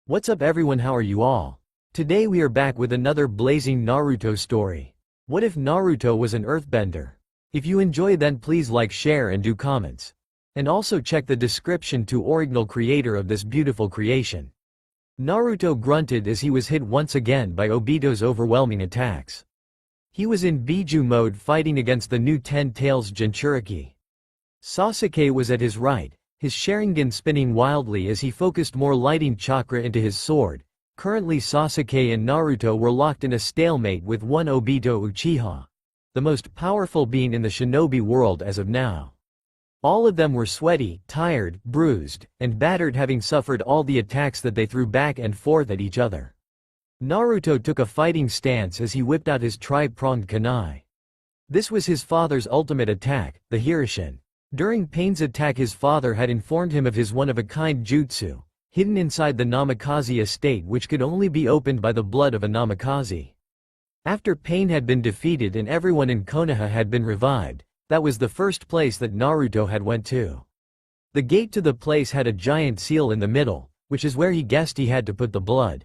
What's up everyone, how are you all? Today we are back with another blazing Naruto story. What if Naruto was an earthbender? If you enjoy then please like, share and do comments. And also check the description to original creator of this beautiful creation. Naruto grunted as he was hit once again by Obito's overwhelming attacks. He was in Biju mode fighting against the new 10 Tails Jinchuriki. Sasuke was at his right, his Sharingan spinning wildly as he focused more lighting chakra into his sword. Currently Sasuke and Naruto were locked in a stalemate with one Obito Uchiha, the most powerful being in the shinobi world as of now. All of them were sweaty, tired, bruised, and battered, having suffered all the attacks that they threw back and forth at each other. Naruto took a fighting stance as he whipped out his tri-pronged kunai. This was his father's ultimate attack, the Hirishin. During Pain's attack his father had informed him of his one-of-a-kind jutsu, hidden inside the Namikaze estate, which could only be opened by the blood of a Namikaze. After Pain had been defeated and everyone in Konoha had been revived, that was the first place that Naruto had went to. The gate to the place had a giant seal in the middle, which is where he guessed he had to put the blood.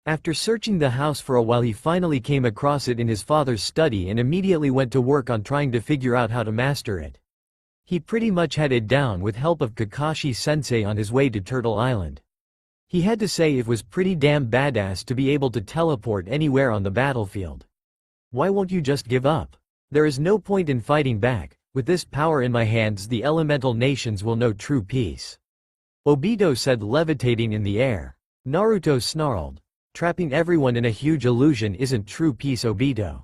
After searching the house for a while he finally came across it in his father's study and immediately went to work on trying to figure out how to master it. He pretty much had it down with help of Kakashi-sensei on his way to Turtle Island. He had to say it was pretty damn badass to be able to teleport anywhere on the battlefield. Why won't you just give up? There is no point in fighting back. With this power in my hands the elemental nations will know true peace. Obito said, levitating in the air. Naruto snarled. Trapping everyone in a huge illusion isn't true peace, Obito.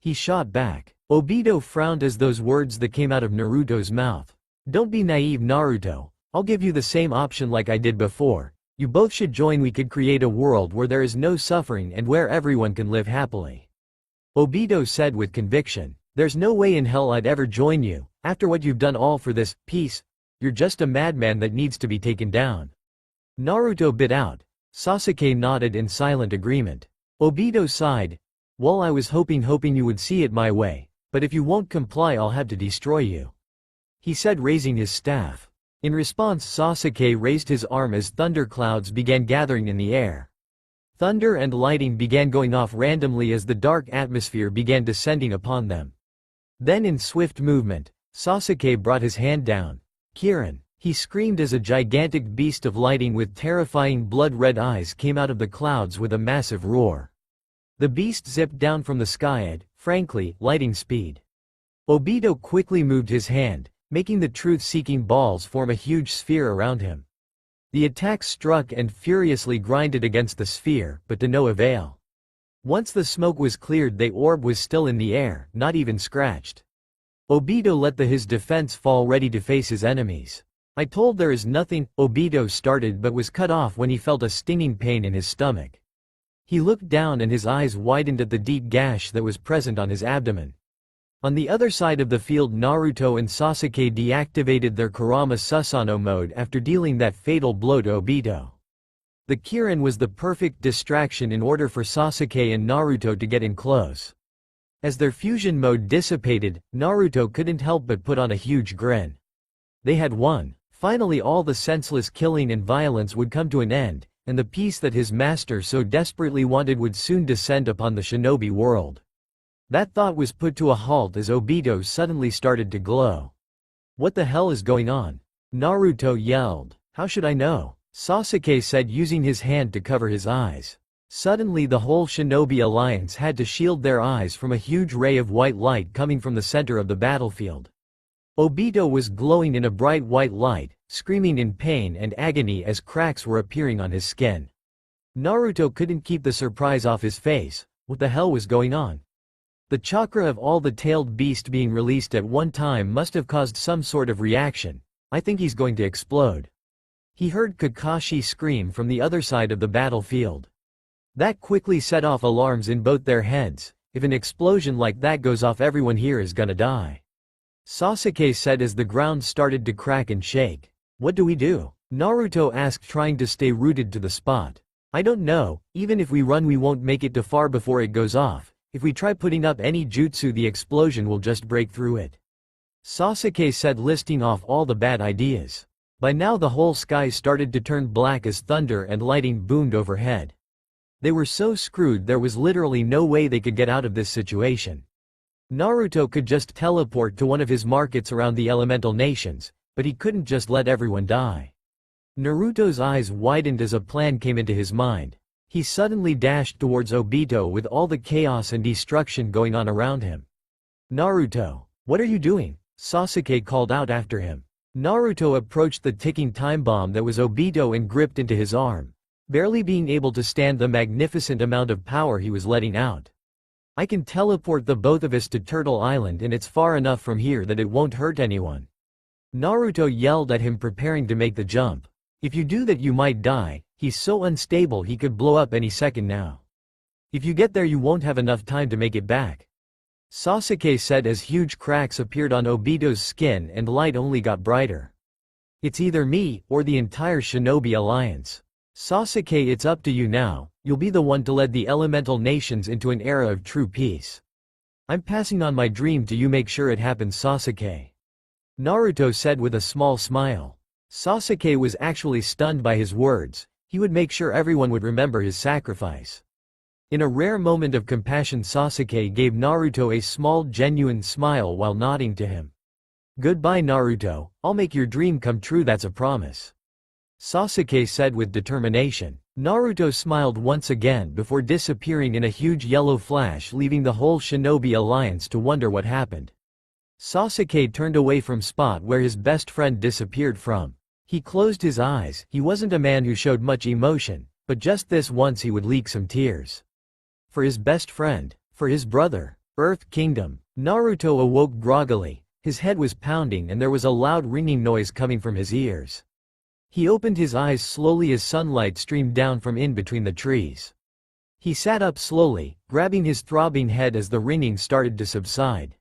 He shot back. Obito frowned as those words that came out of Naruto's mouth. Don't be naive, Naruto. I'll give you the same option like I did before. You both should join. We could create a world where there is no suffering and where everyone can live happily. Obito said with conviction. There's no way in hell I'd ever join you. After what you've done all for this peace, you're just a madman that needs to be taken down. Naruto bit out. Sasuke nodded in silent agreement. Obito sighed. Well, I was hoping you would see it my way. But if you won't comply I'll have to destroy you, he said, raising his staff. In response Sasuke raised his arm as thunderclouds began gathering in the air. Thunder and lightning began going off randomly as the dark atmosphere began descending upon them. Then in swift movement, Sasuke brought his hand down. Kirin, he screamed as a gigantic beast of lightning with terrifying blood-red eyes came out of the clouds with a massive roar. The beast zipped down from the sky at, frankly, lightning speed. Obito quickly moved his hand, making the truth-seeking balls form a huge sphere around him. The attack struck and furiously grinded against the sphere, but to no avail. Once the smoke was cleared the orb was still in the air, not even scratched. Obito let his defense fall, ready to face his enemies. I told there is nothing, Obito started but was cut off when he felt a stinging pain in his stomach. He looked down and his eyes widened at the deep gash that was present on his abdomen. On the other side of the field Naruto and Sasuke deactivated their Kurama Susanoo mode after dealing that fatal blow to Obito. The Kirin was the perfect distraction in order for Sasuke and Naruto to get in close. As their fusion mode dissipated, Naruto couldn't help but put on a huge grin. They had won. Finally all the senseless killing and violence would come to an end, and the peace that his master so desperately wanted would soon descend upon the shinobi world. That thought was put to a halt as Obito suddenly started to glow. What the hell is going on? Naruto yelled. How should I know? Sasuke said, using his hand to cover his eyes. Suddenly the whole shinobi alliance had to shield their eyes from a huge ray of white light coming from the center of the battlefield. Obito was glowing in a bright white light, screaming in pain and agony as cracks were appearing on his skin. Naruto couldn't keep the surprise off his face. What the hell was going on? The chakra of all the tailed beast being released at one time must have caused some sort of reaction. I think he's going to explode. He heard Kakashi scream from the other side of the battlefield. That quickly set off alarms in both their heads. If an explosion like that goes off everyone here is gonna die. Sasuke said as the ground started to crack and shake. What do we do? Naruto asked, trying to stay rooted to the spot. I don't know, even if we run we won't make it too far before it goes off. If we try putting up any jutsu the explosion will just break through it. Sasuke said, listing off all the bad ideas. By now the whole sky started to turn black as thunder and lightning boomed overhead. They were so screwed there was literally no way they could get out of this situation. Naruto could just teleport to one of his markets around the elemental nations, but he couldn't just let everyone die. Naruto's eyes widened as a plan came into his mind. He suddenly dashed towards Obito with all the chaos and destruction going on around him. "Naruto, what are you doing?" Sasuke called out after him. Naruto approached the ticking time bomb that was Obito and gripped into his arm, barely being able to stand the magnificent amount of power he was letting out. "I can teleport the both of us to Turtle Island and it's far enough from here that it won't hurt anyone." Naruto yelled at him, preparing to make the jump. "If you do that you might die, he's so unstable he could blow up any second now. If you get there you won't have enough time to make it back," Sasuke said as huge cracks appeared on Obito's skin and light only got brighter. "It's either me, or the entire Shinobi Alliance. Sasuke, it's up to you now, you'll be the one to lead the elemental nations into an era of true peace. I'm passing on my dream to you, make sure it happens, Sasuke," Naruto said with a small smile. Sasuke was actually stunned by his words. He would make sure everyone would remember his sacrifice. In a rare moment of compassion, Sasuke gave Naruto a small genuine smile while nodding to him. "Goodbye Naruto, I'll make your dream come true, that's a promise," Sasuke said with determination. Naruto smiled once again before disappearing in a huge yellow flash, leaving the whole Shinobi Alliance to wonder what happened. Sasuke turned away from spot where his best friend disappeared from. He closed his eyes. He wasn't a man who showed much emotion, but just this once he would leak some tears. For his best friend, for his brother, Earth Kingdom. Naruto awoke groggily. His head was pounding and there was a loud ringing noise coming from his ears. He opened his eyes slowly as sunlight streamed down from in between the trees. He sat up slowly, grabbing his throbbing head as the ringing started to subside.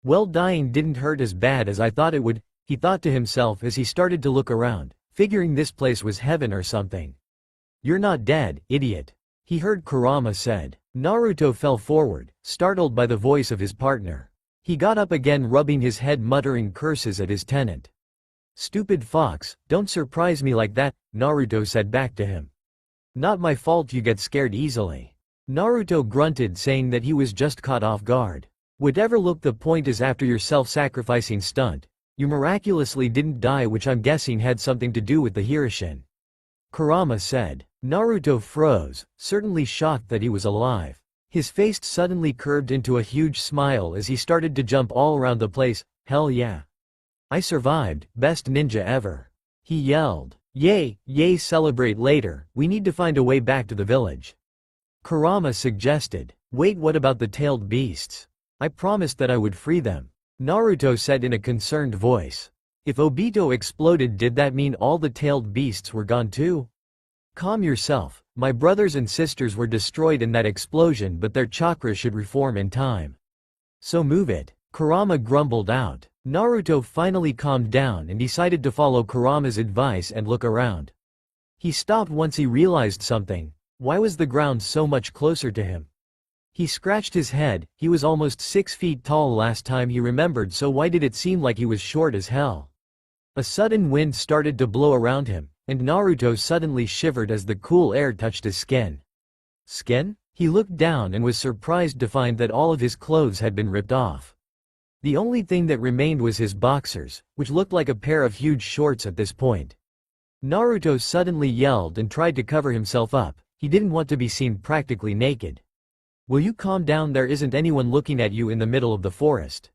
"Well, dying didn't hurt as bad as I thought it would," he thought to himself as he started to look around, figuring this place was heaven or something. "You're not dead, idiot," he heard Kurama said. Naruto fell forward, startled by the voice of his partner. He got up again, rubbing his head, muttering curses at his tenant. "Stupid fox, don't surprise me like that," Naruto said back to him. "Not my fault you get scared easily." Naruto grunted, saying that he was just caught off guard. "Whatever, look, the point is after your self-sacrificing stunt, you miraculously didn't die, which I'm guessing had something to do with the Hirishin," Kurama said. Naruto froze, certainly shocked that he was alive. His face suddenly curved into a huge smile as he started to jump all around the place. "Hell yeah. I survived, best ninja ever," he yelled. "Yay, yay, celebrate later, we need to find a way back to the village," Kurama suggested. "Wait, what about the tailed beasts? I promised that I would free them," Naruto said in a concerned voice. "If Obito exploded, did that mean all the tailed beasts were gone too?" "Calm yourself, my brothers and sisters were destroyed in that explosion, but their chakra should reform in time. So move it," Kurama grumbled out. Naruto finally calmed down and decided to follow Kurama's advice and look around. He stopped once he realized something. Why was the ground so much closer to him? He scratched his head. He was almost 6 feet tall last time he remembered, so why did it seem like he was short as hell? A sudden wind started to blow around him, and Naruto suddenly shivered as the cool air touched his skin. Skin? He looked down and was surprised to find that all of his clothes had been ripped off. The only thing that remained was his boxers, which looked like a pair of huge shorts at this point. Naruto suddenly yelled and tried to cover himself up. He didn't want to be seen practically naked. "Will you calm down? There isn't anyone looking at you in the middle of the forest,"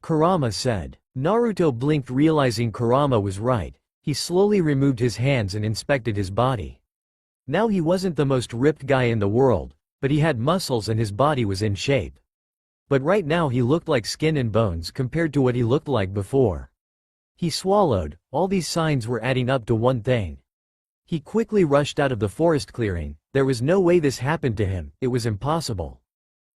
Kurama said. Naruto blinked, realizing Kurama was right. He slowly removed his hands and inspected his body. Now he wasn't the most ripped guy in the world, but he had muscles and his body was in shape. But right now he looked like skin and bones compared to what he looked like before. He swallowed. All these signs were adding up to one thing. He quickly rushed out of the forest clearing. There was no way this happened to him, it was impossible.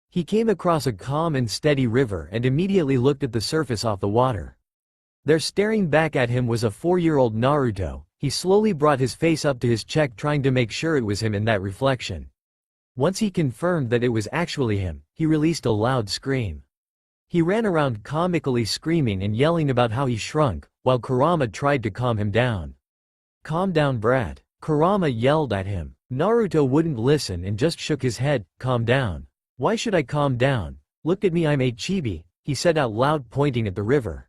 He came across a calm and steady river and immediately looked at the surface off the water. There, staring back at him, was a 4-year-old Naruto. He slowly brought his face up to his cheek, trying to make sure it was him in that reflection. Once he confirmed that it was actually him, he released a loud scream. He ran around comically screaming and yelling about how he shrunk, while Kurama tried to calm him down. "Calm down, brat," Kurama yelled at him. Naruto wouldn't listen and just shook his head. "Calm down. Why should I calm down? Look at me, I'm a chibi," he said out loud, pointing at the river.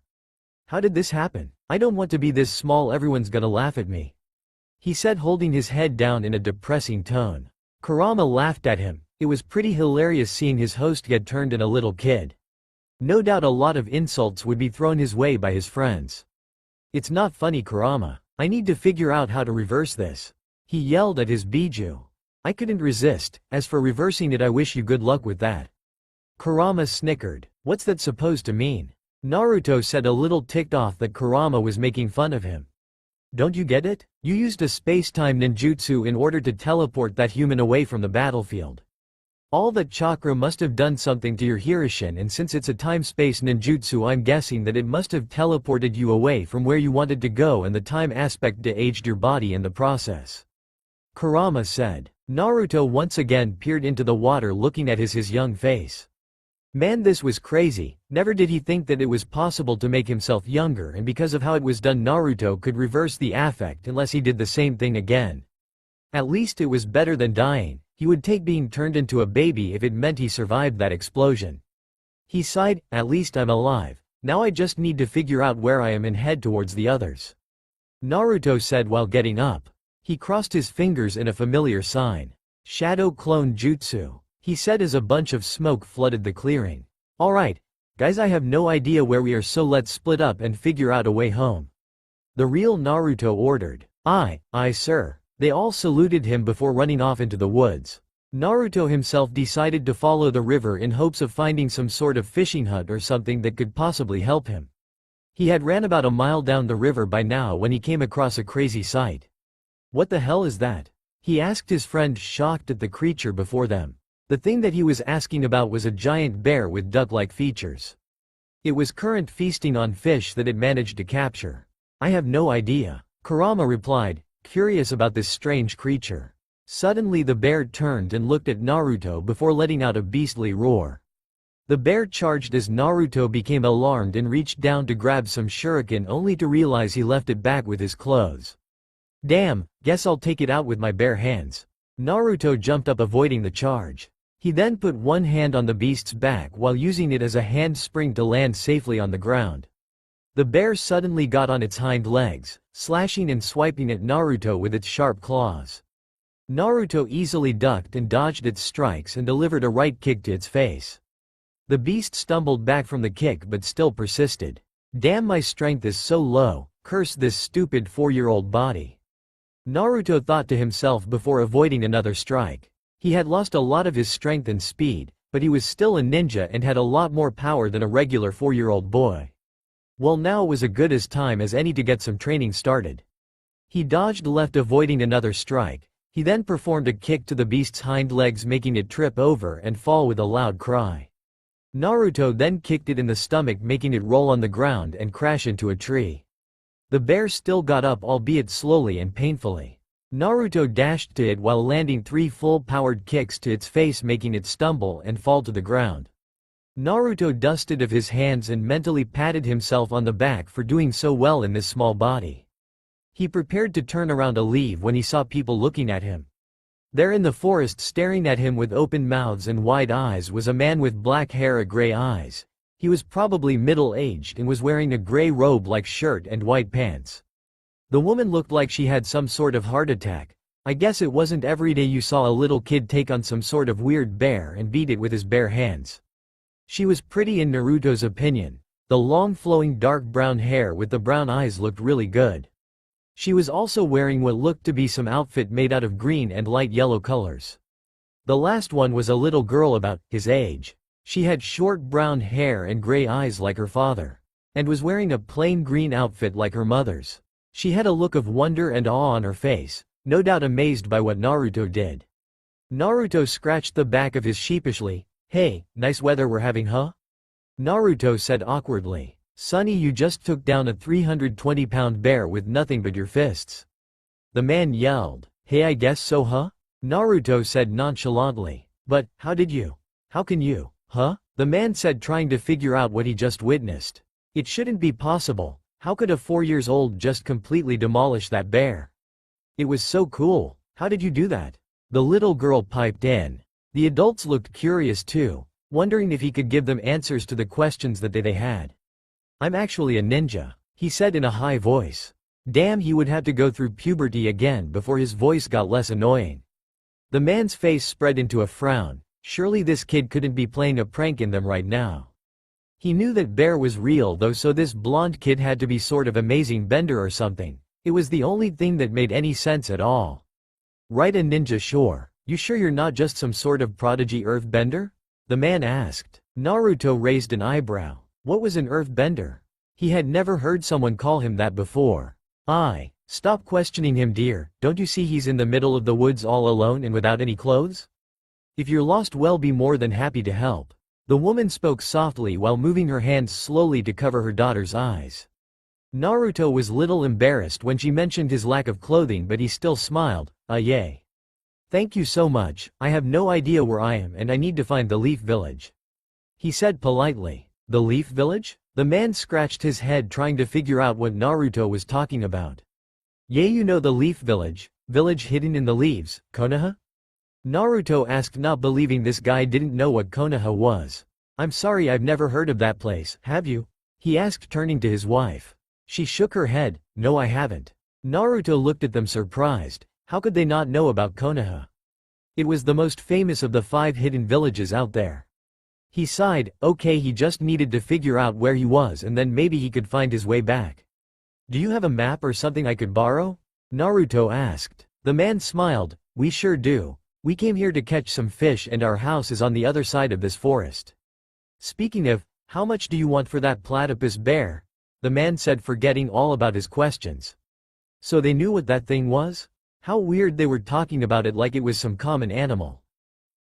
"How did this happen? I don't want to be this small, everyone's gonna laugh at me," he said, holding his head down in a depressing tone. Kurama laughed at him. It was pretty hilarious seeing his host get turned into a little kid. No doubt a lot of insults would be thrown his way by his friends. "It's not funny, Kurama. I need to figure out how to reverse this," he yelled at his Biju. "I couldn't resist. As for reversing it, I wish you good luck with that." Kurama snickered. "What's that supposed to mean?" Naruto said, a little ticked off that Kurama was making fun of him. "Don't you get it? You used a space-time ninjutsu in order to teleport that human away from the battlefield. All that chakra must have done something to your Hirishin, and since it's a time-space ninjutsu, I'm guessing that it must have teleported you away from where you wanted to go, and the time aspect de-aged your body in the process," Kurama said. Naruto once again peered into the water, looking at his young face. Man, this was crazy. Never did he think that it was possible to make himself younger, and because of how it was done, Naruto could reverse the affect unless he did the same thing again. At least it was better than dying. He would take being turned into a baby if it meant he survived that explosion. He sighed. "At least I'm alive. Now I just need to figure out where I am and head towards the others," Naruto said while getting up. He crossed his fingers in a familiar sign. "Shadow Clone Jutsu," he said as a bunch of smoke flooded the clearing. "Alright, guys, I have no idea where we are, so let's split up and figure out a way home," the real Naruto ordered. Aye, sir." They all saluted him before running off into the woods. Naruto himself decided to follow the river in hopes of finding some sort of fishing hut or something that could possibly help him. He had ran about a mile down the river by now when he came across a crazy sight. "What the hell is that?" he asked his friend, shocked at the creature before them. The thing that he was asking about was a giant bear with duck-like features. It was current feasting on fish that it managed to capture. "I have no idea," Kurama replied, curious about this strange creature. Suddenly the bear turned and looked at Naruto before letting out a beastly roar. The bear charged as Naruto became alarmed and reached down to grab some shuriken, only to realize he left it back with his clothes. "Damn, guess I'll take it out with my bare hands." Naruto jumped up, avoiding the charge. He then put one hand on the beast's back while using it as a handspring to land safely on the ground. The bear suddenly got on its hind legs, slashing and swiping at Naruto with its sharp claws. Naruto easily ducked and dodged its strikes and delivered a right kick to its face. The beast stumbled back from the kick but still persisted. "Damn, my strength is so low, curse this stupid 4-year-old body," Naruto thought to himself before avoiding another strike. He had lost a lot of his strength and speed, but he was still a ninja and had a lot more power than a regular 4-year-old boy. Well, now was as good a time as any to get some training started. He dodged left, avoiding another strike. He then performed a kick to the beast's hind legs, making it trip over and fall with a loud cry. Naruto then kicked it in the stomach, making it roll on the ground and crash into a tree. The bear still got up, albeit slowly and painfully. Naruto dashed to it while landing 3 full-powered kicks to its face, making it stumble and fall to the ground. Naruto dusted of his hands and mentally patted himself on the back for doing so well in this small body. He prepared to turn around to leave when he saw people looking at him. There in the forest, staring at him with open mouths and wide eyes, was a man with black hair and gray eyes. He was probably middle-aged and was wearing a gray robe-like shirt and white pants. The woman looked like she had some sort of heart attack. I guess it wasn't every day you saw a little kid take on some sort of weird bear and beat it with his bare hands. She was pretty in Naruto's opinion. The long flowing dark brown hair with the brown eyes looked really good. She was also wearing what looked to be some outfit made out of green and light yellow colors. The last one was a little girl about his age. She had short brown hair and gray eyes like her father, and was wearing a plain green outfit like her mother's. She had a look of wonder and awe on her face, no doubt amazed by what Naruto did. Naruto scratched the back of his sheepishly. "Hey, nice weather we're having, huh?" Naruto said awkwardly. "Sonny, you just took down a 320-pound bear with nothing but your fists." The man yelled. "Hey, I guess so, huh?" Naruto said nonchalantly. "But, how did you? How can you, huh?" The man said, trying to figure out what he just witnessed. It shouldn't be possible. How could a 4-year-old just completely demolish that bear? It was so cool. How did you do that? The little girl piped in. The adults looked curious too, wondering if he could give them answers to the questions that they had. I'm actually a ninja, he said in a high voice. Damn, he would have to go through puberty again before his voice got less annoying. The man's face spread into a frown. Surely this kid couldn't be playing a prank in them right now. He knew that bear was real though, so this blonde kid had to be sort of amazing bender or something. It was the only thing that made any sense at all. Right, a ninja, sure. You sure you're not just some sort of prodigy earthbender? The man asked. Naruto raised an eyebrow. What was an earthbender? He had never heard someone call him that before. Stop questioning him, dear. Don't you see he's in the middle of the woods all alone and without any clothes? If you're lost, well, be more than happy to help. The woman spoke softly while moving her hands slowly to cover her daughter's eyes. Naruto was little embarrassed when she mentioned his lack of clothing, but he still smiled. Yay. Thank you so much. I have no idea where I am and I need to find the Leaf Village. He said politely. The Leaf Village? The man scratched his head trying to figure out what Naruto was talking about. Yeah, you know the Leaf Village. Village hidden in the leaves, Konoha? Naruto asked, not believing this guy didn't know what Konoha was. I'm sorry, I've never heard of that place, have you? He asked, turning to his wife. She shook her head. No, I haven't. Naruto looked at them surprised. How could they not know about Konoha? It was the most famous of the 5 hidden villages out there. He sighed. Okay, he just needed to figure out where he was and then maybe he could find his way back. Do you have a map or something I could borrow? Naruto asked. The man smiled. We sure do. We came here to catch some fish and our house is on the other side of this forest. Speaking of, how much do you want for that platypus bear? The man said, forgetting all about his questions. So they knew what that thing was? How weird, they were talking about it like it was some common animal.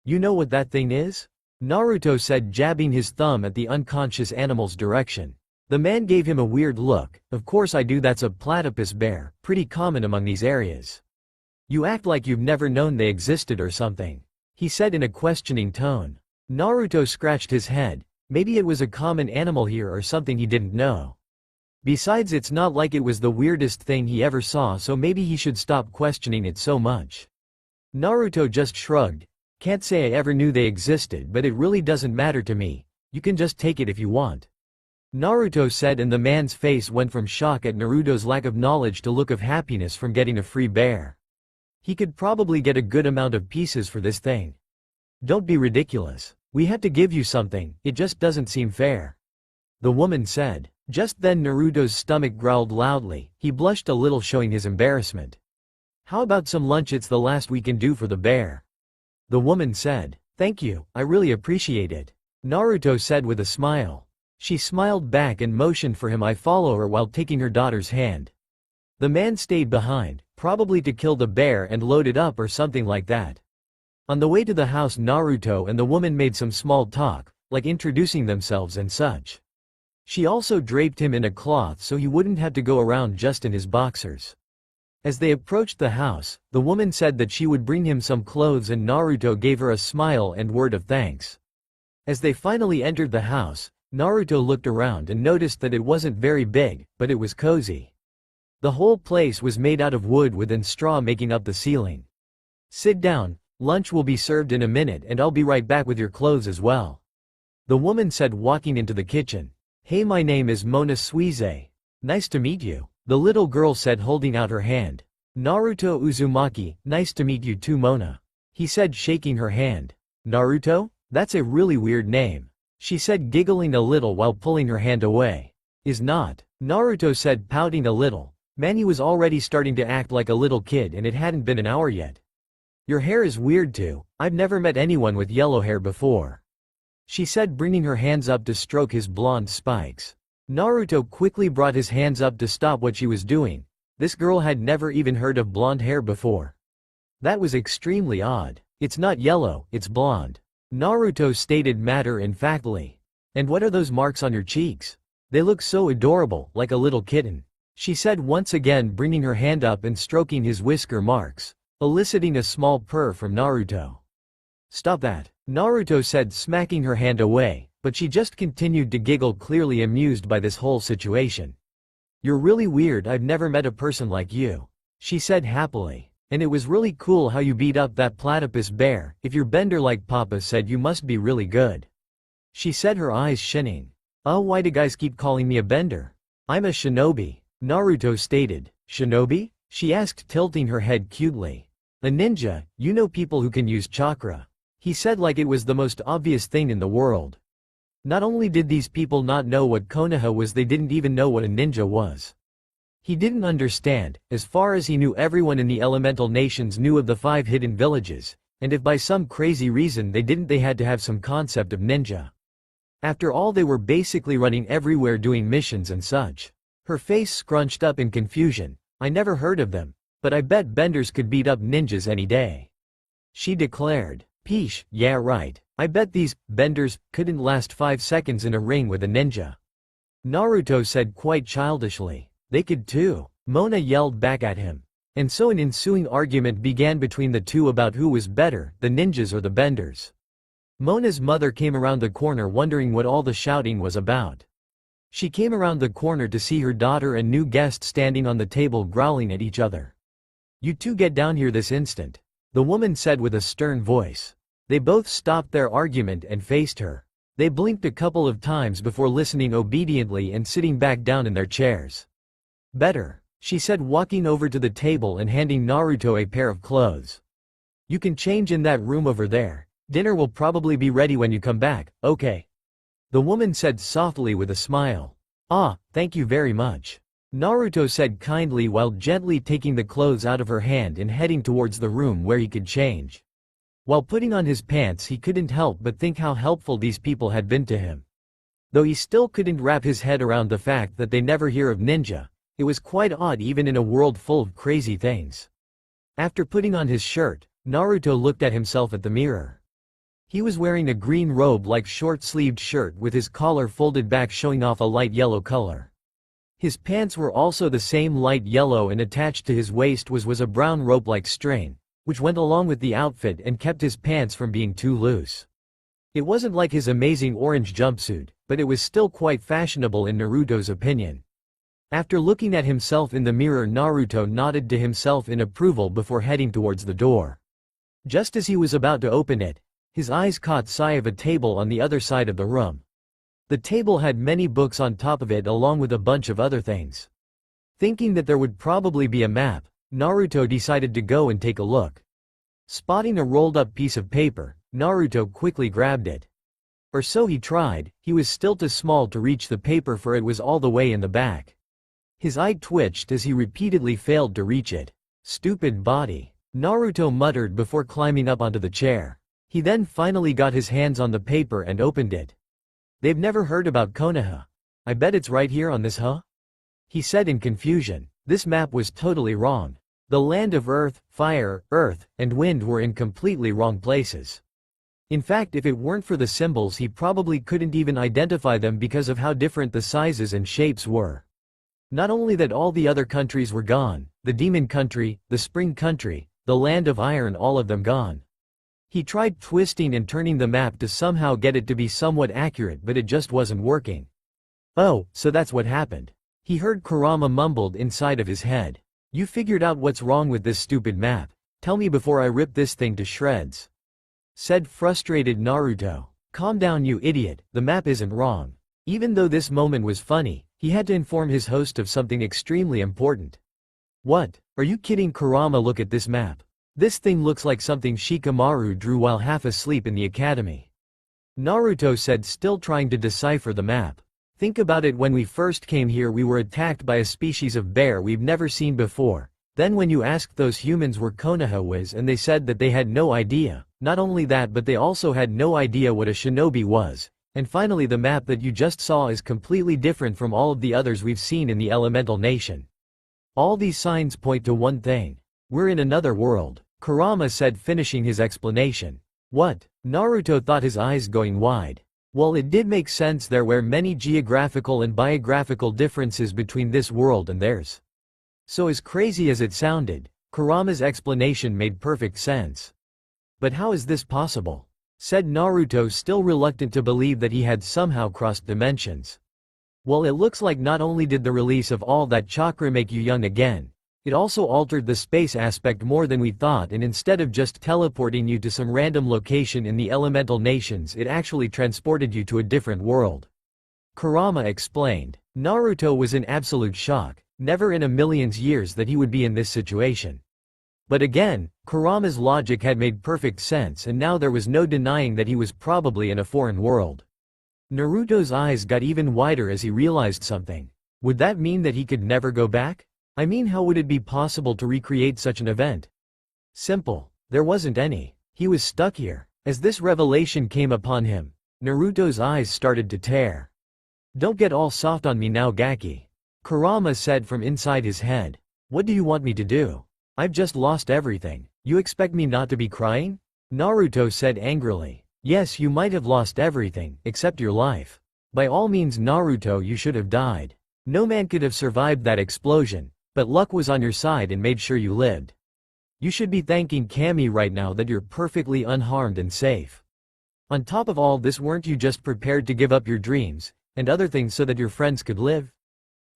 You know what that thing is? Naruto said, jabbing his thumb at the unconscious animal's direction. The man gave him a weird look. Of course I do, that's a platypus bear, pretty common among these areas. You act like you've never known they existed or something, he said in a questioning tone. Naruto scratched his head. Maybe it was a common animal here or something he didn't know. Besides, it's not like it was the weirdest thing he ever saw, so maybe he should stop questioning it so much. Naruto just shrugged. Can't say I ever knew they existed, but it really doesn't matter to me. You can just take it if you want. Naruto said, and the man's face went from shock at Naruto's lack of knowledge to look of happiness from getting a free bear. He could probably get a good amount of pieces for this thing. Don't be ridiculous. We had to give you something, it just doesn't seem fair. The woman said. Just then Naruto's stomach growled loudly. He blushed a little, showing his embarrassment. How about some lunch? It's the last we can do for the bear. The woman said. Thank you, I really appreciate it. Naruto said with a smile. She smiled back and motioned for him I follow her while taking her daughter's hand. The man stayed behind, probably to kill the bear and load it up or something like that. On the way to the house, Naruto and the woman made some small talk, like introducing themselves and such. She also draped him in a cloth so he wouldn't have to go around just in his boxers. As they approached the house, the woman said that she would bring him some clothes and Naruto gave her a smile and word of thanks. As they finally entered the house, Naruto looked around and noticed that it wasn't very big, but it was cozy. The whole place was made out of wood with straw making up the ceiling. Sit down, lunch will be served in a minute and I'll be right back with your clothes as well. The woman said, walking into the kitchen. Hey, my name is Mona Suize. Nice to meet you, the little girl said, holding out her hand. Naruto Uzumaki, nice to meet you too, Mona, he said, shaking her hand. Naruto? That's a really weird name, she said, giggling a little while pulling her hand away. Is not, Naruto said, pouting a little. Man, he was already starting to act like a little kid and it hadn't been an hour yet. Your hair is weird too, I've never met anyone with yellow hair before, she said, bringing her hands up to stroke his blonde spikes. Naruto quickly brought his hands up to stop what she was doing. This girl had never even heard of blonde hair before. That was extremely odd. It's not yellow, it's blonde, Naruto stated matter-of-factly. And what are those marks on your cheeks? They look so adorable, like a little kitten, she said, once again bringing her hand up and stroking his whisker marks, eliciting a small purr from Naruto. Stop that, Naruto said, smacking her hand away. but she just continued to giggle, clearly amused by this whole situation. "You're really weird, I've never met a person like you," she said happily. "And it was really cool how you beat up that platypus bear. If you're bender like Papa said, you must be really good," she said, her eyes shining. "Oh, why do guys keep calling me a bender? I'm a shinobi," Naruto stated. "Shinobi?" she asked, tilting her head cutely. "A ninja, you know, people who can use chakra," he said, like it was the most obvious thing in the world. Not only did these people not know what Konoha was, they didn't even know what a ninja was. He didn't understand. As far as he knew, everyone in the elemental nations knew of the 5 hidden villages, and if by some crazy reason they didn't, they had to have some concept of ninja. After all, they were basically running everywhere doing missions and such. Her face scrunched up in confusion. "I never heard of them, but I bet benders could beat up ninjas any day," she declared. "Peesh, yeah right. I bet these benders couldn't last 5 seconds in a ring with a ninja," Naruto said quite childishly. "They could too," Mona yelled back at him. And so an ensuing argument began between the two about who was better, the ninjas or the benders. Mona's mother came around the corner wondering what all the shouting was about. She came around the corner to see her daughter and new guest standing on the table growling at each other. "You two get down here this instant," the woman said with a stern voice. They both stopped their argument and faced her. They blinked a couple of times before listening obediently and sitting back down in their chairs. "Better," she said, walking over to the table and handing Naruto a pair of clothes. "You can change in that room over there. Dinner will probably be ready when you come back, okay?" the woman said softly with a smile. "Ah, thank you very much," Naruto said kindly while gently taking the clothes out of her hand and heading towards the room where he could change. While putting on his pants, he couldn't help but think how helpful these people had been to him. Though he still couldn't wrap his head around the fact that they never hear of ninja, it was quite odd even in a world full of crazy things. After putting on his shirt, Naruto looked at himself at the mirror. He was wearing a green robe-like short-sleeved shirt with his collar folded back showing off a light yellow color. His pants were also the same light yellow, and attached to his waist was a brown rope-like string, which went along with the outfit and kept his pants from being too loose. It wasn't like his amazing orange jumpsuit, but it was still quite fashionable in Naruto's opinion. After looking at himself in the mirror, Naruto nodded to himself in approval before heading towards the door. Just as he was about to open it, his eyes caught sight of a table on the other side of the room. The table had many books on top of it along with a bunch of other things. Thinking that there would probably be a map, Naruto decided to go and take a look. Spotting a rolled-up piece of paper, Naruto quickly grabbed it. Or so he tried. He was still too small to reach the paper, for it was all the way in the back. His eye twitched as he repeatedly failed to reach it. "Stupid body," Naruto muttered before climbing up onto the chair. He then finally got his hands on the paper and opened it. "They've never heard about Konoha. I bet it's right here on this, huh?" he said in confusion. This map was totally wrong. The land of earth, fire, earth, and wind were in completely wrong places. In fact, if it weren't for the symbols, he probably couldn't even identify them because of how different the sizes and shapes were. Not only that, all the other countries were gone, the demon country, the spring country, the land of iron, all of them gone. He tried twisting and turning the map to somehow get it to be somewhat accurate, but it just wasn't working. "Oh, so that's what happened," he heard Kurama mumbled inside of his head. "You figured out what's wrong with this stupid map. Tell me before I rip this thing to shreds," said frustrated Naruto. "Calm down, you idiot, the map isn't wrong." Even though this moment was funny, he had to inform his host of something extremely important. "What? Are you kidding, Kurama? Look at this map. This thing looks like something Shikamaru drew while half asleep in the academy," Naruto said, still trying to decipher the map. "Think about it, when we first came here we were attacked by a species of bear we've never seen before. Then when you asked those humans where Konoha was, and they said that they had no idea. Not only that, but they also had no idea what a shinobi was. And finally, the map that you just saw is completely different from all of the others we've seen in the elemental nation. All these signs point to one thing. We're in another world," Kurama said, finishing his explanation. "What?" Naruto thought, his eyes going wide. Well, it did make sense. There were many geographical and biographical differences between this world and theirs. So as crazy as it sounded, Kurama's explanation made perfect sense. But how is this possible? said Naruto, still reluctant to believe that he had somehow crossed dimensions. Well, it looks like not only did the release of all that chakra make you young again, it also altered the space aspect more than we thought, and instead of just teleporting you to some random location in the elemental nations, it actually transported you to a different world. Kurama explained. Naruto was in absolute shock, never in a million years that he would be in this situation. But again, Kurama's logic had made perfect sense, and now there was no denying that he was probably in a foreign world. Naruto's eyes got even wider as he realized something. Would that mean that he could never go back? I mean, how would it be possible to recreate such an event? Simple. There wasn't any. He was stuck here. As this revelation came upon him, Naruto's eyes started to tear. Don't get all soft on me now, Gaki. Kurama said from inside his head. What do you want me to do? I've just lost everything. You expect me not to be crying? Naruto said angrily. Yes, you might have lost everything, except your life. By all means, Naruto, you should have died. No man could have survived that explosion, but luck was on your side and made sure you lived. You should be thanking Kami right now that you're perfectly unharmed and safe. On top of all this, weren't you just prepared to give up your dreams and other things so that your friends could live?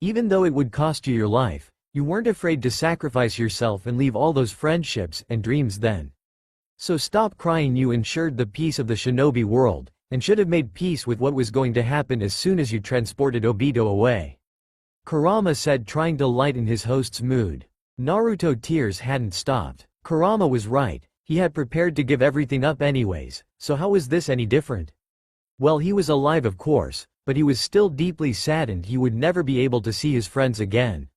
Even though it would cost you your life, you weren't afraid to sacrifice yourself and leave all those friendships and dreams then. So stop crying. You ensured the peace of the shinobi world, and should have made peace with what was going to happen as soon as you transported Obito away. Kurama said, trying to lighten his host's mood. Naruto's tears hadn't stopped. Kurama was right, he had prepared to give everything up anyways, so how was this any different? Well, he was alive of course, but he was still deeply saddened he would never be able to see his friends again.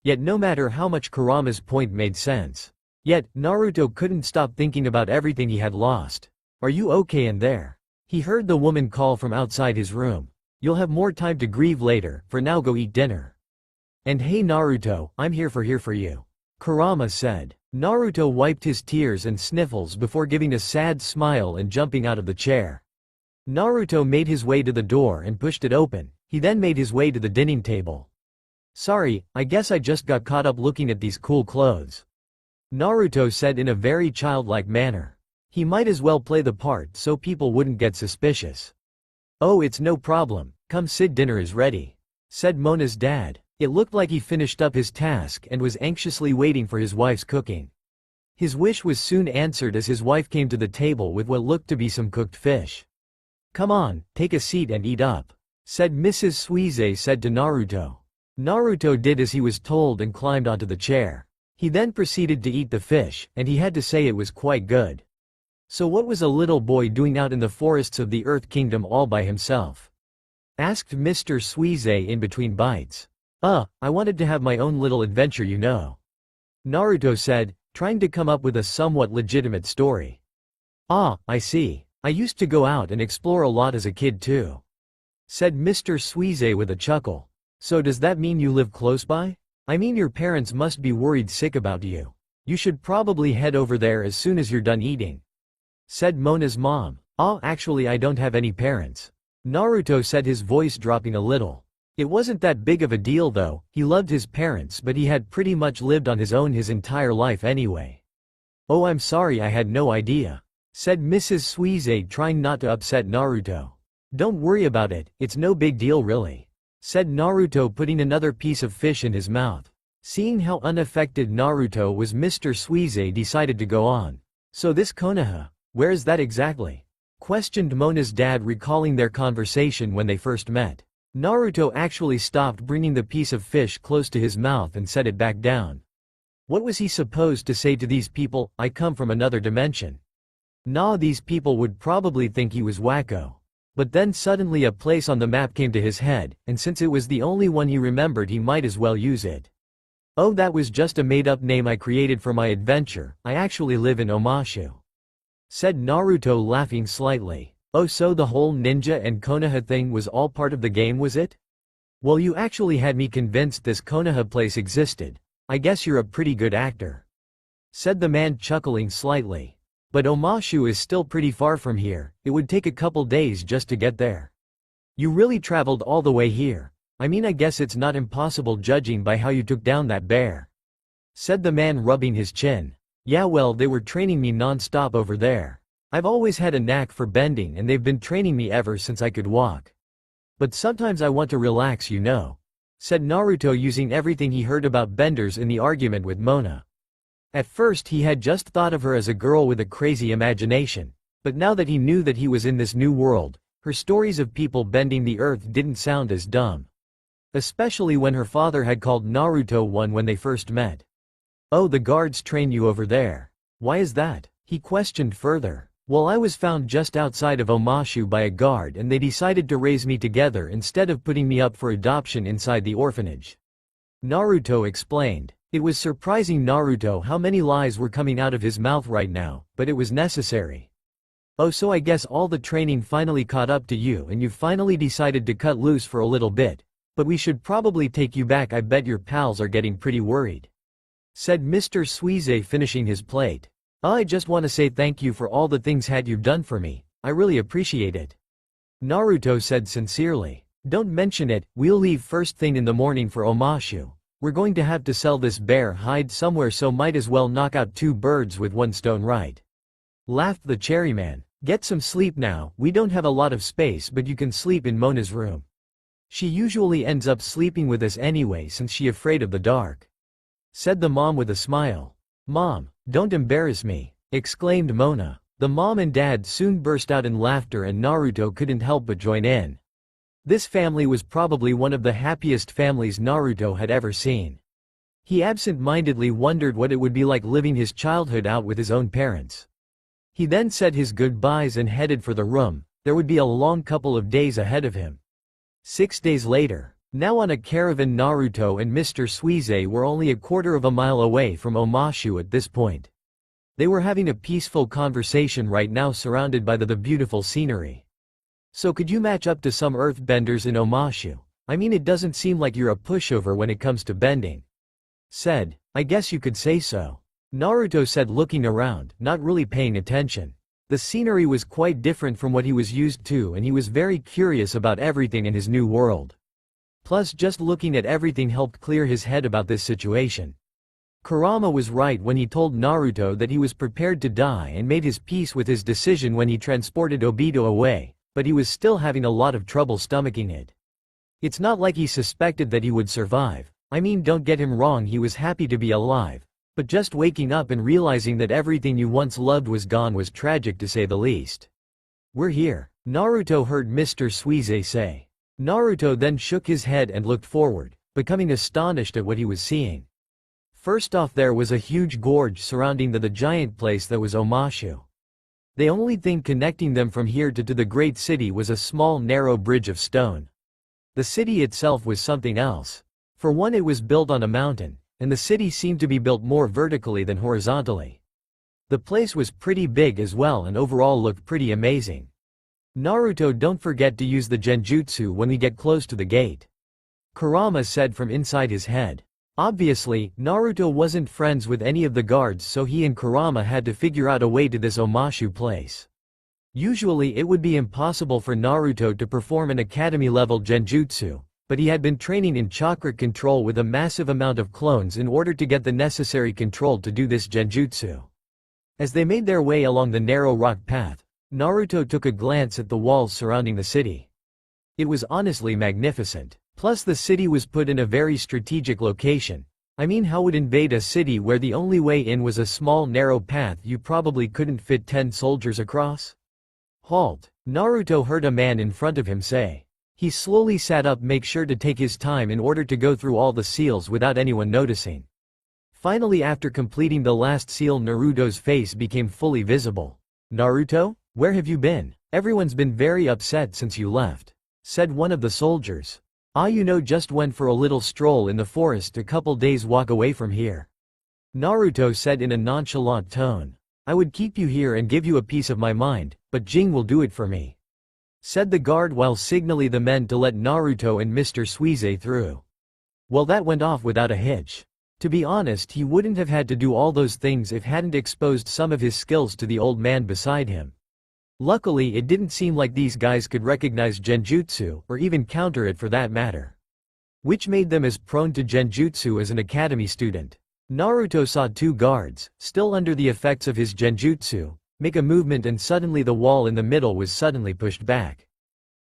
Yet no matter how much Kurama's point made sense, yet Naruto couldn't stop thinking about everything he had lost. Are you okay in there? He heard the woman call from outside his room. You'll have more time to grieve later, for now go eat dinner. And hey Naruto, I'm here for you. Kurama said. Naruto wiped his tears and sniffles before giving a sad smile and jumping out of the chair. Naruto made his way to the door and pushed it open. He then made his way to the dining table. Sorry, I guess I just got caught up looking at these cool clothes. Naruto said in a very childlike manner. He might as well play the part so people wouldn't get suspicious. Oh, it's no problem, come sit, dinner is ready, said Mona's dad. It looked like he finished up his task and was anxiously waiting for his wife's cooking. His wish was soon answered as his wife came to the table with what looked to be some cooked fish. Come on, take a seat and eat up, said Mrs. Suize said to Naruto. Naruto did as he was told and climbed onto the chair. He then proceeded to eat the fish, and he had to say it was quite good. So what was a little boy doing out in the forests of the Earth Kingdom all by himself? Asked Mr. Suize in between bites. I wanted to have my own little adventure, you know. Naruto said, trying to come up with a somewhat legitimate story. Ah, I see. I used to go out and explore a lot as a kid too, said Mr. Suize with a chuckle. So does that mean you live close by? I mean, your parents must be worried sick about you. You should probably head over there as soon as you're done eating, said Mona's mom. Actually I don't have any parents, Naruto said, his voice dropping a little. It wasn't that big of a deal though, he loved his parents but he had pretty much lived on his own his entire life anyway. Oh, I'm sorry, I had no idea, said Mrs. Suize, trying not to upset Naruto. Don't worry about it, it's no big deal really, said Naruto, putting another piece of fish in his mouth. Seeing how unaffected Naruto was, Mr. Suize decided to go on. So this Konoha, where is that exactly? Questioned Mona's dad, recalling their conversation when they first met. Naruto actually stopped bringing the piece of fish close to his mouth and set it back down. What was he supposed to say to these people? I come from another dimension. Nah, these people would probably think he was wacko. But then suddenly a place on the map came to his head, and since it was the only one he remembered, he might as well use it. Oh, that was just a made-up name I created for my adventure. I actually live in Omashu, said Naruto, laughing slightly. Oh, so the whole ninja and Konoha thing was all part of the game, was it? Well, you actually had me convinced this Konoha place existed. I guess you're a pretty good actor, said the man, chuckling slightly. But Omashu is still pretty far from here. It would take a couple days just to get there. You really traveled all the way here. I mean, I guess it's not impossible judging by how you took down that bear, said the man, rubbing his chin. Yeah, well, they were training me non-stop over there. I've always had a knack for bending and they've been training me ever since I could walk. But sometimes I want to relax, said Naruto, using everything he heard about benders in the argument with Mona. At first he had just thought of her as a girl with a crazy imagination, but now that he knew that he was in this new world, her stories of people bending the earth didn't sound as dumb. Especially when her father had called Naruto one when they first met. "Oh, the guards train you over there. Why is that?" he questioned further. "Well, I was found just outside of Omashu by a guard and they decided to raise me together instead of putting me up for adoption inside the orphanage," Naruto explained. It was surprising Naruto how many lies were coming out of his mouth right now, but it was necessary. "Oh, so I guess all the training finally caught up to you and you finally decided to cut loose for a little bit. But we should probably take you back, I bet your pals are getting pretty worried," said Mr. Suize, finishing his plate. "I just want to say thank you for all the things you've done for me, I really appreciate it," Naruto said sincerely. "Don't mention it, we'll leave first thing in the morning for Omashu. We're going to have to sell this bear hide somewhere, so might as well knock out 2 birds with 1 stone, right?" laughed the Cherryman. "Get some sleep now, we don't have a lot of space, but you can sleep in Mona's room. She usually ends up sleeping with us anyway since she's afraid of the dark," said the mom with a smile. "Mom, don't embarrass me," exclaimed Mona. The mom and dad soon burst out in laughter and Naruto couldn't help but join in. This family was probably one of the happiest families Naruto had ever seen. He absent-mindedly wondered what it would be like living his childhood out with his own parents. He then said his goodbyes and headed for the room. There would be a long couple of days ahead of him. 6 days later. Now on a caravan, Naruto and Mr. Suize were only a quarter of a mile away from Omashu at this point. They were having a peaceful conversation right now, surrounded by the beautiful scenery. "So could you match up to some earthbenders in Omashu? I mean, it doesn't seem like you're a pushover when it comes to bending," said. "I guess you could say so," Naruto said, looking around, not really paying attention. The scenery was quite different from what he was used to and he was very curious about everything in his new world. Plus, just looking at everything helped clear his head about this situation. Kurama was right when he told Naruto that he was prepared to die and made his peace with his decision when he transported Obito away, but he was still having a lot of trouble stomaching it. It's not like he suspected that he would survive. I mean, don't get him wrong, he was happy to be alive. But just waking up and realizing that everything you once loved was gone was tragic, to say the least. "We're here," Naruto heard Mr. Suize say. Naruto then shook his head and looked forward, becoming astonished at what he was seeing. First off, there was a huge gorge surrounding the giant place that was Omashu. The only thing connecting them from here to the great city was a small narrow bridge of stone. The city itself was something else. For one, it was built on a mountain, and the city seemed to be built more vertically than horizontally. The place was pretty big as well and overall looked pretty amazing. "Naruto, don't forget to use the genjutsu when we get close to the gate," Kurama said from inside his head. Obviously, Naruto wasn't friends with any of the guards, so he and Kurama had to figure out a way to this Omashu place. Usually it would be impossible for Naruto to perform an academy-level genjutsu, but he had been training in chakra control with a massive amount of clones in order to get the necessary control to do this genjutsu. As they made their way along the narrow rock path, Naruto took a glance at the walls surrounding the city. It was honestly magnificent. Plus, the city was put in a very strategic location. I mean, how would invade a city where the only way in was a small narrow path you probably couldn't fit 10 soldiers across? "Halt," Naruto heard a man in front of him say. He slowly sat up, make sure to take his time in order to go through all the seals without anyone noticing. Finally, after completing the last seal, Naruto's face became fully visible. "Naruto, where have you been? Everyone's been very upset since you left," said one of the soldiers. Just went for a little stroll in the forest, a couple days walk away from here," Naruto said in a nonchalant tone. "I would keep you here and give you a piece of my mind, but Jing will do it for me," said the guard while signaling the men to let Naruto and Mr. Suize through. Well, that went off without a hitch. To be honest, he wouldn't have had to do all those things if hadn't exposed some of his skills to the old man beside him. Luckily, it didn't seem like these guys could recognize genjutsu, or even counter it for that matter, which made them as prone to genjutsu as an academy student. Naruto saw 2 guards, still under the effects of his genjutsu, make a movement, and suddenly the wall in the middle was suddenly pushed back.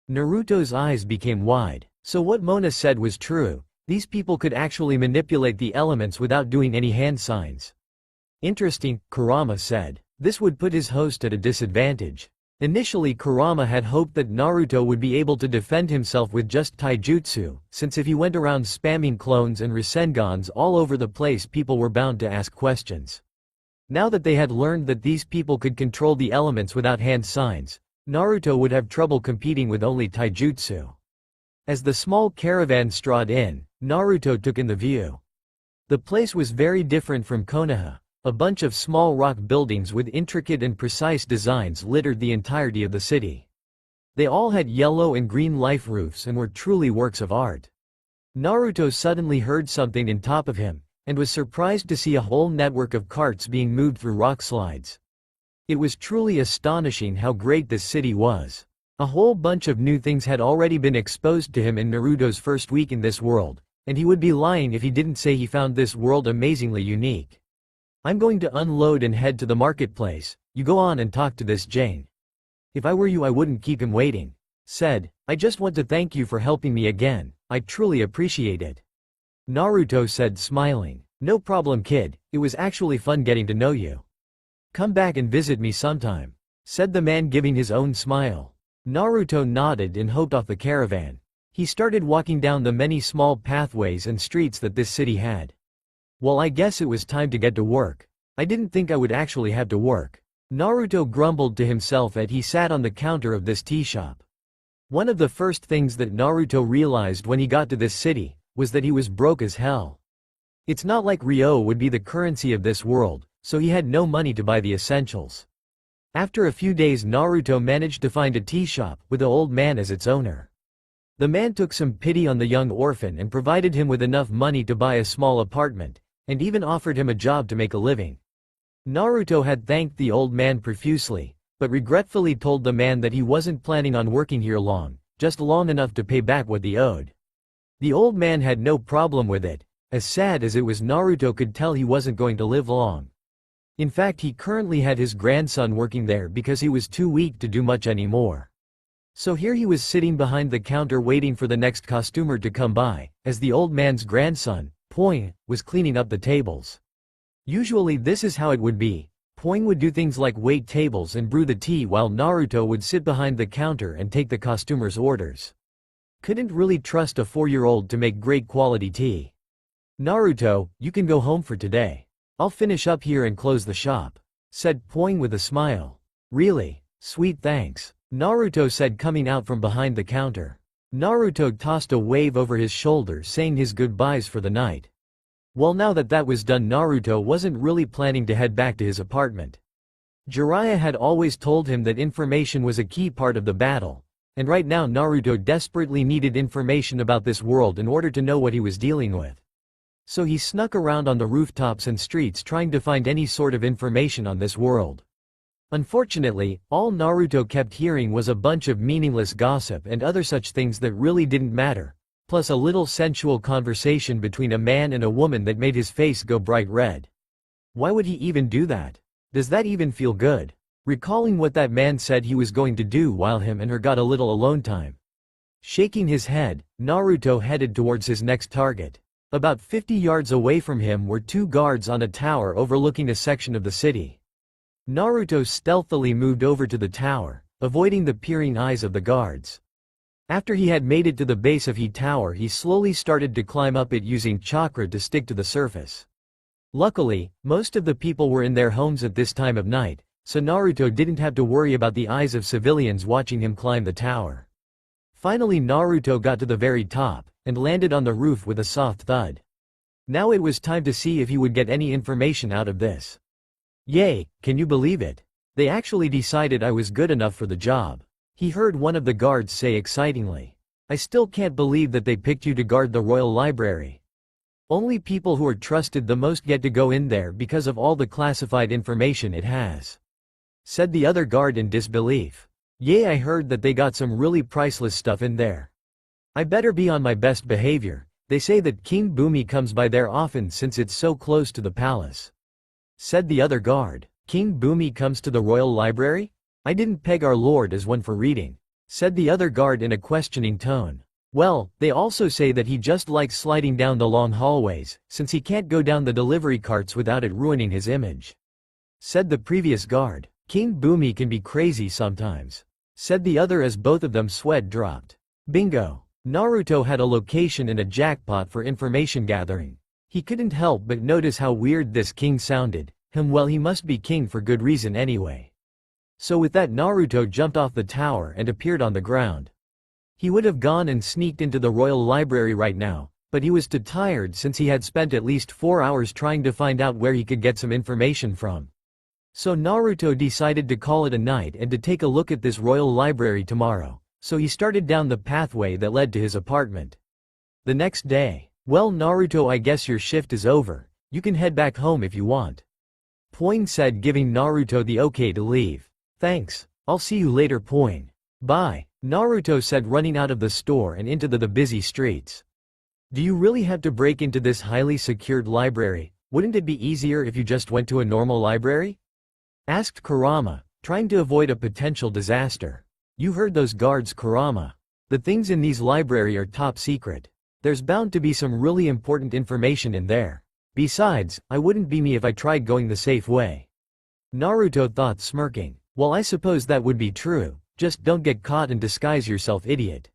Naruto's eyes became wide. So what Mona said was true. These people could actually manipulate the elements without doing any hand signs. Interesting, Kurama said. This would put his host at a disadvantage. Initially, Kurama had hoped that Naruto would be able to defend himself with just taijutsu, since if he went around spamming clones and Rasengans all over the place, people were bound to ask questions. Now that they had learned that these people could control the elements without hand signs, Naruto would have trouble competing with only taijutsu. As the small caravan strode in, Naruto took in the view. The place was very different from Konoha. A bunch of small rock buildings with intricate and precise designs littered the entirety of the city. They all had yellow and green life roofs and were truly works of art. Naruto suddenly heard something in top of him, and was surprised to see a whole network of carts being moved through rock slides. It was truly astonishing how great this city was. A whole bunch of new things had already been exposed to him in Naruto's first week in this world, and he would be lying if he didn't say he found this world amazingly unique. I'm going to unload and head to the marketplace. You go on and talk to this Jane. If I were you, I wouldn't keep him waiting. Said, I just want to thank you for helping me again. I truly appreciate it. Naruto said, smiling. No problem, kid. It was actually fun getting to know you. Come back and visit me sometime. Said the man, giving his own smile. Naruto nodded and hopped off the caravan. He started walking down the many small pathways and streets that this city had. Well, I guess it was time to get to work. I didn't think I would actually have to work. Naruto grumbled to himself as he sat on the counter of this tea shop. One of the first things that Naruto realized when he got to this city was that he was broke as hell. It's not like Ryo would be the currency of this world, so he had no money to buy the essentials. After a few days, Naruto managed to find a tea shop with the old man as its owner. The man took some pity on the young orphan and provided him with enough money to buy a small apartment, and even offered him a job to make a living. Naruto had thanked the old man profusely, but regretfully told the man that he wasn't planning on working here long, just long enough to pay back what he owed. The old man had no problem with it. As sad as it was, Naruto could tell he wasn't going to live long. In fact, he currently had his grandson working there because he was too weak to do much anymore. So here he was sitting behind the counter waiting for the next customer to come by, as the old man's grandson, Poing, was cleaning up the tables. Usually this is how it would be. Poing would do things like wait tables and brew the tea while Naruto would sit behind the counter and take the customers' orders. Couldn't really trust a 4-year-old to make great quality tea. Naruto, you can go home for today. I'll finish up here and close the shop, said Poing with a smile. Really? Sweet, thanks, Naruto said, coming out from behind the counter. Naruto tossed a wave over his shoulder, saying his goodbyes for the night. Well, now that that was done, Naruto wasn't really planning to head back to his apartment. Jiraiya had always told him that information was a key part of the battle, and right now Naruto desperately needed information about this world in order to know what he was dealing with. So he snuck around on the rooftops and streets trying to find any sort of information on this world. Unfortunately, all Naruto kept hearing was a bunch of meaningless gossip and other such things that really didn't matter, plus a little sensual conversation between a man and a woman that made his face go bright red. Why would he even do that? Does that even feel good? Recalling what that man said he was going to do while him and her got a little alone time. Shaking his head, Naruto headed towards his next target. About 50 yards away from him were 2 guards on a tower overlooking a section of the city. Naruto stealthily moved over to the tower, avoiding the peering eyes of the guards. After he had made it to the base of the tower, he slowly started to climb up it using chakra to stick to the surface. Luckily, most of the people were in their homes at this time of night, so Naruto didn't have to worry about the eyes of civilians watching him climb the tower. Finally, Naruto got to the very top, and landed on the roof with a soft thud. Now it was time to see if he would get any information out of this. Yay, can you believe it? They actually decided I was good enough for the job, he heard one of the guards say excitingly. I still can't believe that they picked you to guard the royal library. Only people who are trusted the most get to go in there because of all the classified information it has, said the other guard in disbelief. Yay, I heard that they got some really priceless stuff in there. I better be on my best behavior. They say that King Bumi comes by there often since it's so close to the palace, said the other guard. King Bumi comes to the royal library? I didn't peg our lord as one for reading, said the other guard in a questioning tone. Well, they also say that he just likes sliding down the long hallways, since he can't go down the delivery carts without it ruining his image, said the previous guard. King Bumi can be crazy sometimes, said the other as both of them sweat dropped. Bingo! Naruto had a location in a jackpot for information gathering. He couldn't help but notice how weird this king sounded. Well, he must be king for good reason anyway. So with that, Naruto jumped off the tower and appeared on the ground. He would have gone and sneaked into the royal library right now, but he was too tired since he had spent at least 4 hours trying to find out where he could get some information from. So Naruto decided to call it a night and to take a look at this royal library tomorrow, so he started down the pathway that led to his apartment. The next day, well Naruto, I guess your shift is over, you can head back home if you want, Poing said, giving Naruto the okay to leave. Thanks, I'll see you later Poing. Bye, Naruto said, running out of the store and into the busy streets. Do you really have to break into this highly secured library? Wouldn't it be easier if you just went to a normal library? Asked Kurama, trying to avoid a potential disaster. You heard those guards, Kurama. The things in these library are top secret. There's bound to be some really important information in there. Besides, I wouldn't be me if I tried going the safe way. Naruto thought, smirking. Well, I suppose that would be true, just don't get caught and disguise yourself, idiot.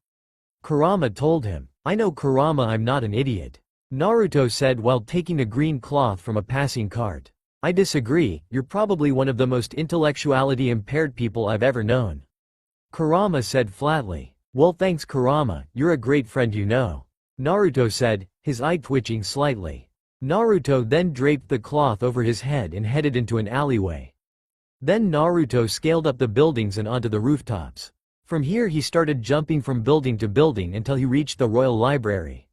Kurama told him. I know Kurama, I'm not an idiot, Naruto said while taking a green cloth from a passing cart. I disagree, you're probably one of the most intellectuality impaired people I've ever known. Kurama said flatly. Well thanks Kurama, you're a great friend you know, Naruto said, his eye twitching slightly. Naruto then draped the cloth over his head and headed into an alleyway. Then Naruto scaled up the buildings and onto the rooftops. From here he started jumping from building to building until he reached the royal library.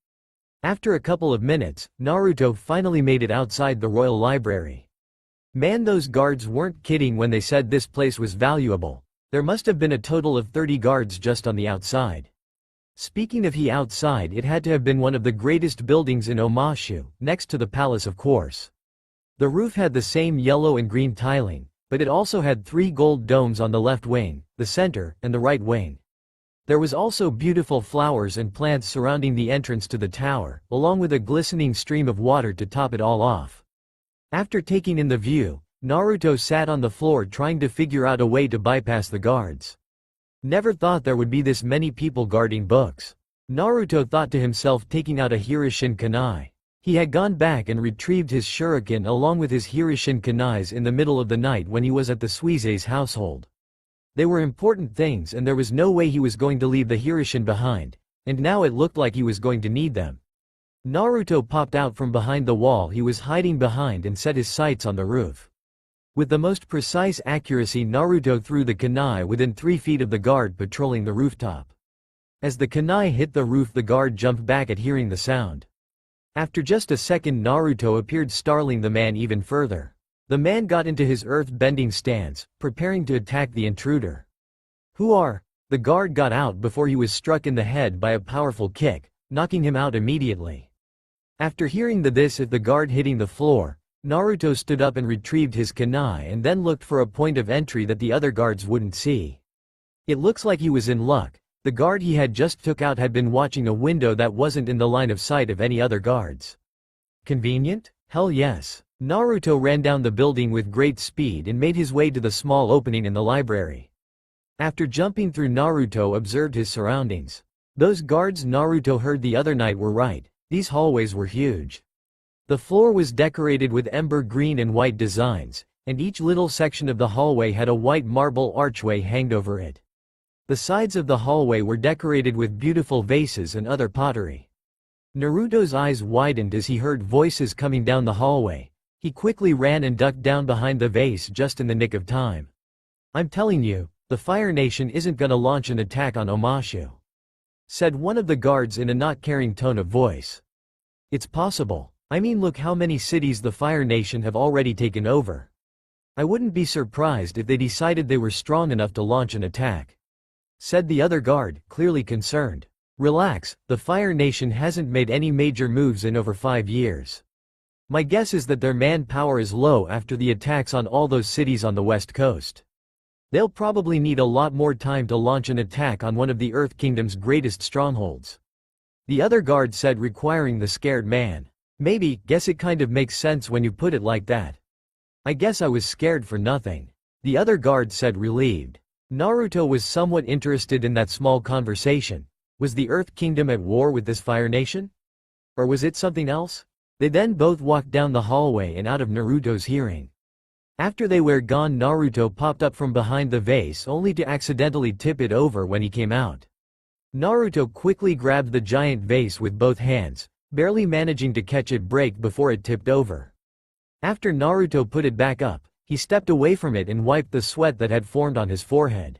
After a couple of minutes, Naruto finally made it outside the royal library. Man, those guards weren't kidding when they said this place was valuable. There must have been a total of 30 guards just on the outside. Speaking of outside, it had to have been one of the greatest buildings in Omashu, next to the palace of course. The roof had the same yellow and green tiling, but it also had 3 gold domes on the left wing, the center, and the right wing. There was also beautiful flowers and plants surrounding the entrance to the tower, along with a glistening stream of water to top it all off. After taking in the view, Naruto sat on the floor trying to figure out a way to bypass the guards. Never thought there would be this many people guarding books, Naruto thought to himself, taking out a Hirishin kunai. He had gone back and retrieved his shuriken along with his Hirishin kunais in the middle of the night when he was at the Suise's household. They were important things and there was no way he was going to leave the Hirishin behind, and now it looked like he was going to need them. Naruto popped out from behind the wall he was hiding behind and set his sights on the roof. With the most precise accuracy, Naruto threw the kunai within 3 feet of the guard patrolling the rooftop. As the kunai hit the roof, the guard jumped back at hearing the sound. After just a second, Naruto appeared, startling the man even further. The man got into his earth-bending stance, preparing to attack the intruder. Who are? The guard got out before he was struck in the head by a powerful kick, knocking him out immediately. After hearing the guard hitting the floor, Naruto stood up and retrieved his kunai and then looked for a point of entry that the other guards wouldn't see. It looks like he was in luck. The guard he had just took out had been watching a window that wasn't in the line of sight of any other guards. Convenient? Hell yes. Naruto ran down the building with great speed and made his way to the small opening in the library. After jumping through, Naruto observed his surroundings. Those guards Naruto heard the other night were right. These hallways were huge. The floor was decorated with ember green and white designs, and each little section of the hallway had a white marble archway hanged over it. The sides of the hallway were decorated with beautiful vases and other pottery. Naruto's eyes widened as he heard voices coming down the hallway. He quickly ran and ducked down behind the vase just in the nick of time. I'm telling you, the Fire Nation isn't gonna launch an attack on Omashu, said one of the guards in a not caring tone of voice. It's possible. I mean, look how many cities the Fire Nation have already taken over. I wouldn't be surprised if they decided they were strong enough to launch an attack, said the other guard, clearly concerned. Relax, the Fire Nation hasn't made any major moves in over 5 years. My guess is that their manpower is low after the attacks on all those cities on the west coast. They'll probably need a lot more time to launch an attack on one of the Earth Kingdom's greatest strongholds. The other guard said, requiring the scared man. Maybe, guess it kind of makes sense when you put it like that. I guess I was scared for nothing. The other guard said, relieved. Naruto was somewhat interested in that small conversation. Was the Earth Kingdom at war with this Fire Nation? Or was it something else? They then both walked down the hallway and out of Naruto's hearing. After they were gone, Naruto popped up from behind the vase only to accidentally tip it over when he came out. Naruto quickly grabbed the giant vase with both hands, barely managing to catch it break before it tipped over. After Naruto put it back up, he stepped away from it and wiped the sweat that had formed on his forehead.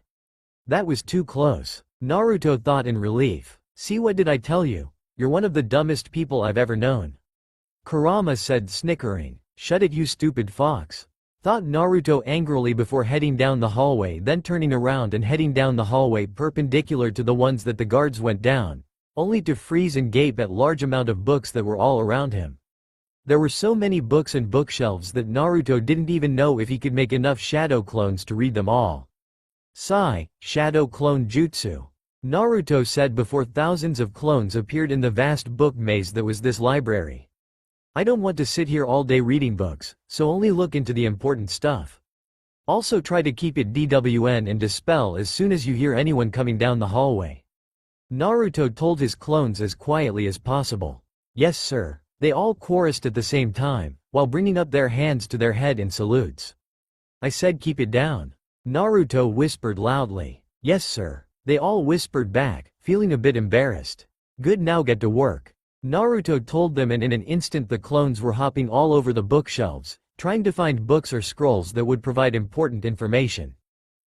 That was too close, Naruto thought in relief. See, what did I tell you? You're one of the dumbest people I've ever known. Kurama said, snickering. Shut it, you stupid fox, thought Naruto angrily before heading down the hallway, then turning around and heading down the hallway perpendicular to the ones that the guards went down, only to freeze and gape at large amount of books that were all around him. There were so many books and bookshelves that Naruto didn't even know if he could make enough shadow clones to read them all. Sigh, shadow clone jutsu, Naruto said before thousands of clones appeared in the vast book maze that was this library. I don't want to sit here all day reading books, so only look into the important stuff. Also try to keep it DWN and dispel as soon as you hear anyone coming down the hallway. Naruto told his clones as quietly as possible. Yes sir, they all chorused at the same time, while bringing up their hands to their head in salutes. I said keep it down, Naruto whispered loudly. Yes sir, they all whispered back, feeling a bit embarrassed. Good, now get to work, Naruto told them, and in an instant the clones were hopping all over the bookshelves, trying to find books or scrolls that would provide important information.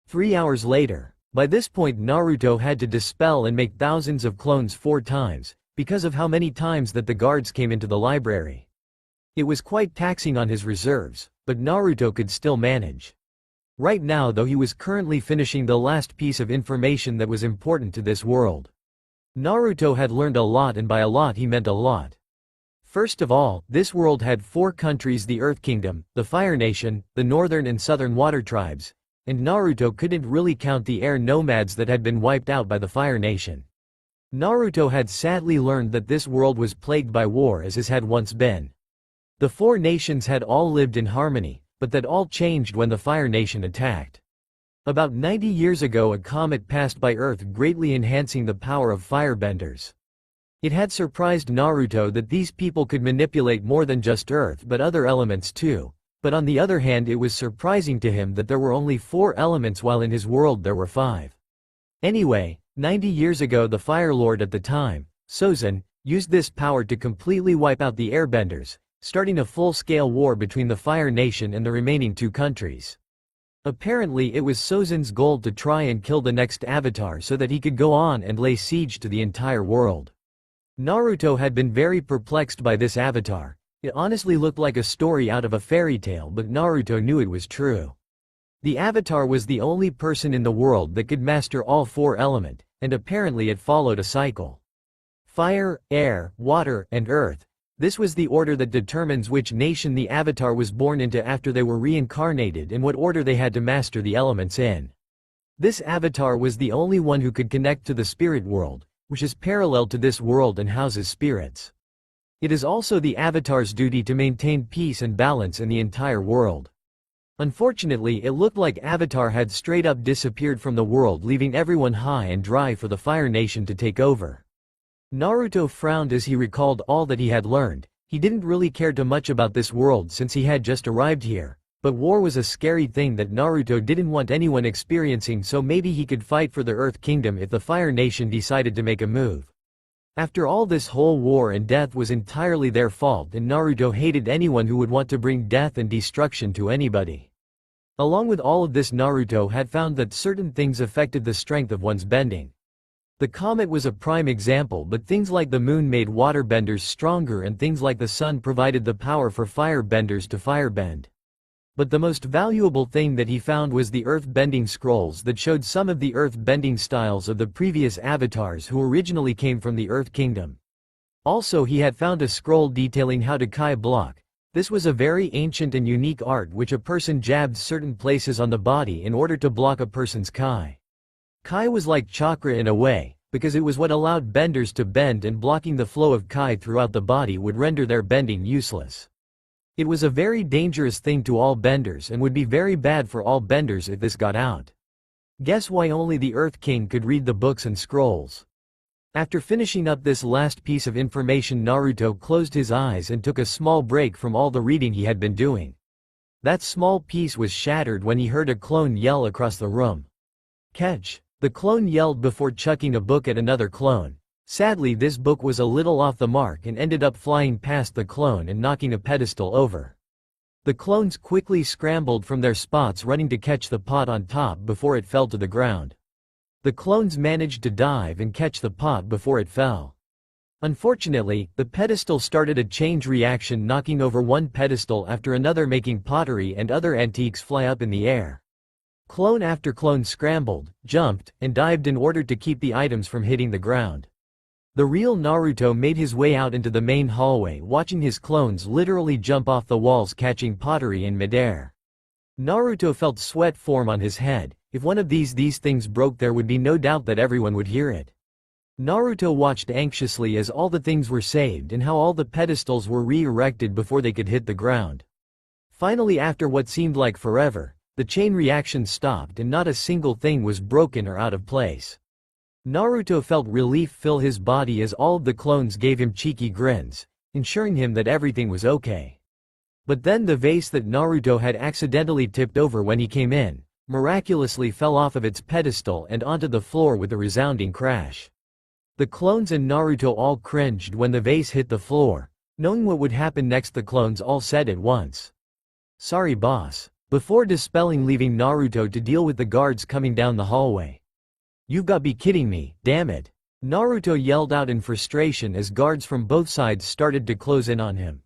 3 hours later. By this point Naruto had to dispel and make thousands of clones 4 times, because of how many times that the guards came into the library. It was quite taxing on his reserves, but Naruto could still manage. Right now though, he was currently finishing the last piece of information that was important to this world. Naruto had learned a lot, and by a lot he meant a lot. First of all, this world had 4 countries: the Earth Kingdom, the Fire Nation, the Northern and Southern Water Tribes, and Naruto couldn't really count the air nomads that had been wiped out by the Fire Nation. Naruto had sadly learned that this world was plagued by war, as his had once been. The 4 nations had all lived in harmony, but that all changed when the Fire Nation attacked. About 90 years ago a comet passed by Earth, greatly enhancing the power of firebenders. It had surprised Naruto that these people could manipulate more than just Earth but other elements too, but on the other hand it was surprising to him that there were only 4 elements while in his world there were 5. Anyway, 90 years ago the Fire Lord at the time, Sozin, used this power to completely wipe out the airbenders, starting a full-scale war between the Fire Nation and the remaining 2 countries. Apparently it was Sozin's goal to try and kill the next avatar so that he could go on and lay siege to the entire world. Naruto had been very perplexed by this avatar. It honestly looked like a story out of a fairy tale, but Naruto knew it was true. The avatar was the only person in the world that could master all 4 elements, and apparently it followed a cycle. Fire, air, water, and earth. This was the order that determines which nation the avatar was born into after they were reincarnated, and what order they had to master the elements in. This avatar was the only one who could connect to the spirit world, which is parallel to this world and houses spirits. It is also the avatar's duty to maintain peace and balance in the entire world. Unfortunately, it looked like Avatar had straight up disappeared from the world, leaving everyone high and dry for the Fire Nation to take over. Naruto frowned as he recalled all that he had learned. He didn't really care too much about this world since he had just arrived here, but war was a scary thing that Naruto didn't want anyone experiencing, so maybe he could fight for the Earth Kingdom if the Fire Nation decided to make a move. After all, this whole war and death was entirely their fault, and Naruto hated anyone who would want to bring death and destruction to anybody. Along with all of this, Naruto had found that certain things affected the strength of one's bending. The comet was a prime example, but things like the moon made waterbenders stronger, and things like the sun provided the power for firebenders to firebend. But the most valuable thing that he found was the earth-bending scrolls that showed some of the earth-bending styles of the previous avatars who originally came from the Earth Kingdom. Also, he had found a scroll detailing how to Kai block, This was a very ancient and unique art which a person jabbed certain places on the body in order to block a person's Kai. Kai was like chakra in a way, because it was what allowed benders to bend, and blocking the flow of Kai throughout the body would render their bending useless. It was a very dangerous thing to all benders and would be very bad for all benders if this got out. Guess why only the Earth King could read the books and scrolls? After finishing up this last piece of information, Naruto closed his eyes and took a small break from all the reading he had been doing. That small piece was shattered when he heard a clone yell across the room. "Catch!" The clone yelled before chucking a book at another clone. Sadly, this book was a little off the mark and ended up flying past the clone and knocking a pedestal over. The clones quickly scrambled from their spots, running to catch the pot on top before it fell to the ground. The clones managed to dive and catch the pot before it fell. Unfortunately, the pedestal started a chain reaction, knocking over one pedestal after another, making pottery and other antiques fly up in the air. Clone after clone scrambled, jumped, and dived in order to keep the items from hitting the ground. The real Naruto made his way out into the main hallway, watching his clones literally jump off the walls, catching pottery in midair. Naruto felt sweat form on his head. If one of these things broke, there would be no doubt that everyone would hear it. Naruto watched anxiously as all the things were saved and how all the pedestals were re-erected before they could hit the ground. Finally, after what seemed like forever, the chain reaction stopped and not a single thing was broken or out of place. Naruto felt relief fill his body as all of the clones gave him cheeky grins, ensuring him that everything was okay. But then the vase that Naruto had accidentally tipped over when he came in, miraculously fell off of its pedestal and onto the floor with a resounding crash. The clones and Naruto all cringed when the vase hit the floor. Knowing what would happen next, the clones all said at once, "Sorry, boss," before dispelling, leaving Naruto to deal with the guards coming down the hallway. "You've got to be kidding me, damn it!" Naruto yelled out in frustration as guards from both sides started to close in on him.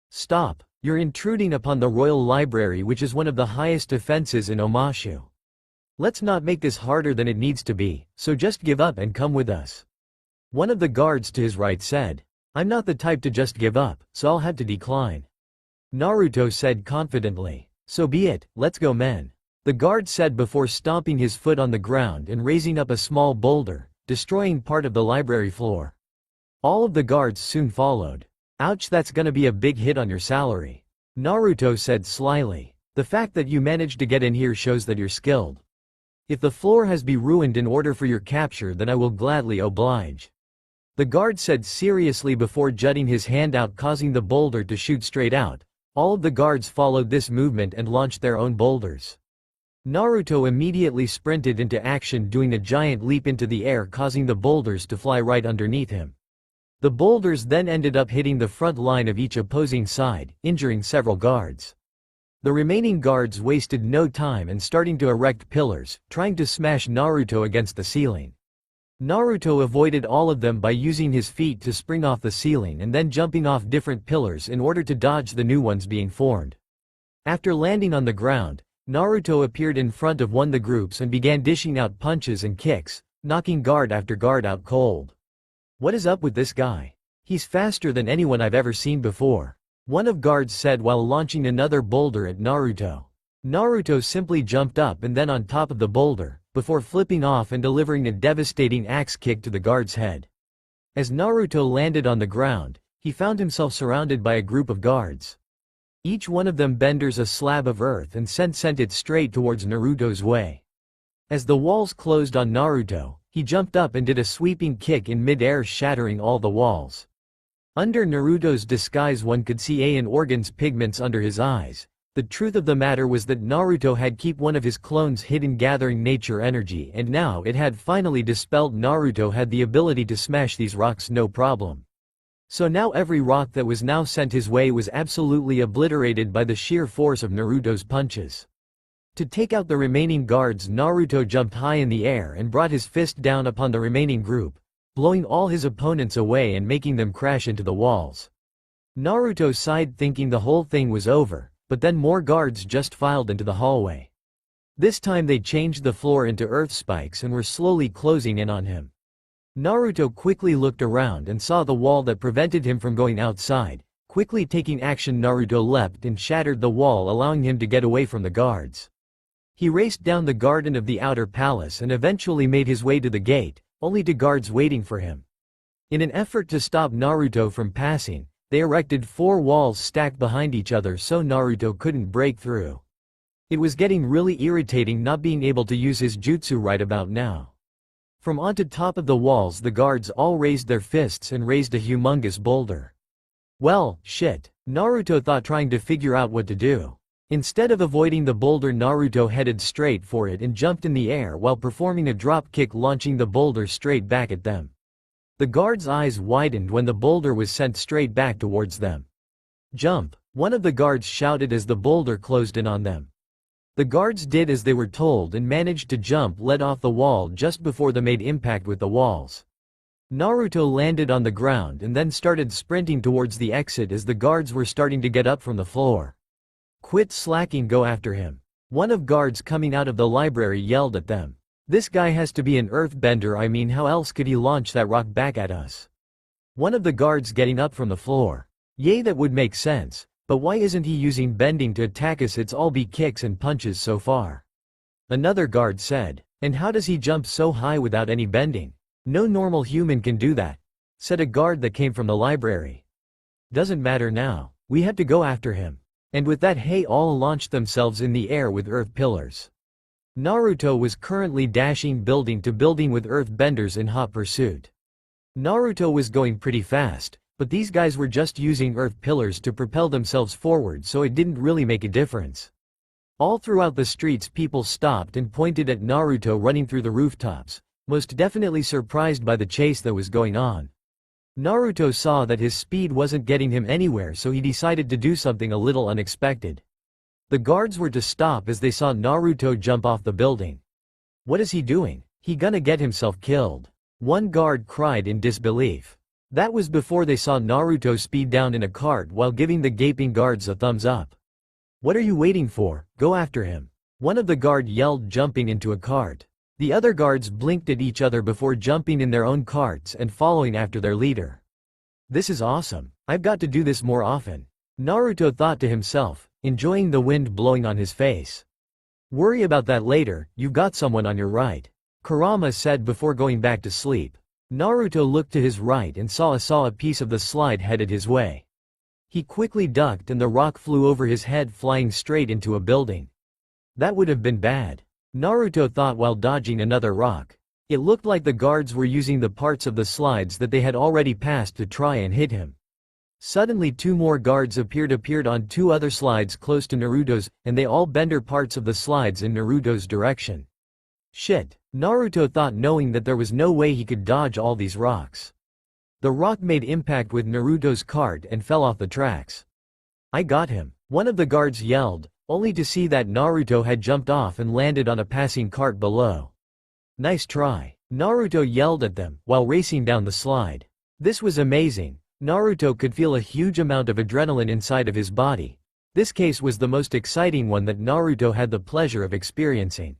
"Stop, you're intruding upon the royal library, which is one of the highest offenses in Omashu. Let's not make this harder than it needs to be, so just give up and come with us." One of the guards to his right said, "I'm not the type to just give up, so I'll have to decline." Naruto said confidently, "So be it, let's go, men," the guard said before stomping his foot on the ground and raising up a small boulder, destroying part of the library floor. All of the guards soon followed. "Ouch, that's gonna be a big hit on your salary," Naruto said slyly. "The fact that you managed to get in here shows that you're skilled. If the floor has been ruined in order for your capture, then I will gladly oblige," the guard said seriously before jutting his hand out, causing the boulder to shoot straight out. All of the guards followed this movement and launched their own boulders. Naruto immediately sprinted into action, doing a giant leap into the air, causing the boulders to fly right underneath him. The boulders then ended up hitting the front line of each opposing side, injuring several guards. The remaining guards wasted no time and starting to erect pillars, trying to smash Naruto against the ceiling. Naruto avoided all of them by using his feet to spring off the ceiling and then jumping off different pillars in order to dodge the new ones being formed. After landing on the ground, Naruto appeared in front of one of the groups and began dishing out punches and kicks, knocking guard after guard out cold. "What is up with this guy? He's faster than anyone I've ever seen before," one of guards said while launching another boulder at Naruto. Naruto simply jumped up and then on top of the boulder, before flipping off and delivering a devastating axe kick to the guard's head. As Naruto landed on the ground, he found himself surrounded by a group of guards. Each one of them benders a slab of earth and sent it straight towards Naruto's way. As the walls closed on Naruto, he jumped up and did a sweeping kick in mid-air, shattering all the walls. Under Naruto's disguise, one could see Aeon organs pigments under his eyes. The truth of the matter was that Naruto had kept one of his clones hidden, gathering nature energy, and now it had finally dispelled. Naruto had the ability to smash these rocks no problem. So now every rock that was now sent his way was absolutely obliterated by the sheer force of Naruto's punches. To take out the remaining guards, Naruto jumped high in the air and brought his fist down upon the remaining group, blowing all his opponents away and making them crash into the walls. Naruto sighed, thinking the whole thing was over, but then more guards just filed into the hallway. This time they changed the floor into earth spikes and were slowly closing in on him. Naruto quickly looked around and saw the wall that prevented him from going outside. Quickly taking action, Naruto leapt and shattered the wall, allowing him to get away from the guards. He raced down the garden of the outer palace and eventually made his way to the gate, only to guards waiting for him. In an effort to stop Naruto from passing, they erected 4 walls stacked behind each other so Naruto couldn't break through. It was getting really irritating not being able to use his jutsu right about now. From onto top of the walls, the guards all raised their fists and raised a humongous boulder. Well, shit, Naruto thought, trying to figure out what to do. Instead of avoiding the boulder, Naruto headed straight for it and jumped in the air while performing a drop kick, launching the boulder straight back at them. The guards' eyes widened when the boulder was sent straight back towards them. "Jump!" one of the guards shouted as the boulder closed in on them. The guards did as they were told and managed to jump lead off the wall just before they made impact with the walls. Naruto landed on the ground and then started sprinting towards the exit as the guards were starting to get up from the floor. "Quit slacking, go after him!" one of guards coming out of the library yelled at them. "This guy has to be an earthbender, I mean how else could he launch that rock back at us?" One of the guards getting up from the floor. "Yay, that would make sense, but why isn't he using bending to attack us? It's all be kicks and punches so far." Another guard said. "And how does he jump so high without any bending? No normal human can do that," said a guard that came from the library. "Doesn't matter now, we have to go after him." And with that, they all launched themselves in the air with earth pillars. Naruto was currently dashing building to building with earthbenders in hot pursuit. Naruto was going pretty fast, but these guys were just using earth pillars to propel themselves forward, so it didn't really make a difference. All throughout the streets, people stopped and pointed at Naruto running through the rooftops, most definitely surprised by the chase that was going on. Naruto saw that his speed wasn't getting him anywhere, so he decided to do something a little unexpected. The guards were to stop as they saw Naruto jump off the building. "What is he doing? He gonna get himself killed," one guard cried in disbelief. That was before they saw Naruto speed down in a cart while giving the gaping guards a thumbs up. "What are you waiting for? Go after him," one of the guard yelled, jumping into a cart. The other guards blinked at each other before jumping in their own carts and following after their leader. "This is awesome. I've got to do this more often," Naruto thought to himself, enjoying the wind blowing on his face. "Worry about that later, you've got someone on your right," Kurama said before going back to sleep. Naruto looked to his right and saw a piece of the slide headed his way. He quickly ducked and the rock flew over his head, flying straight into a building. That would have been bad, Naruto thought while dodging another rock. It looked like the guards were using the parts of the slides that they had already passed to try and hit him. Suddenly 2 more guards appeared on 2 other slides close to Naruto's, and they all bender parts of the slides in Naruto's direction. Shit, Naruto thought, knowing that there was no way he could dodge all these rocks. The rock made impact with Naruto's cart and fell off the tracks. "I got him," one of the guards yelled, only to see that Naruto had jumped off and landed on a passing cart below. "Nice try," Naruto yelled at them while racing down the slide. This was amazing. Naruto could feel a huge amount of adrenaline inside of his body. This case was the most exciting one that Naruto had the pleasure of experiencing.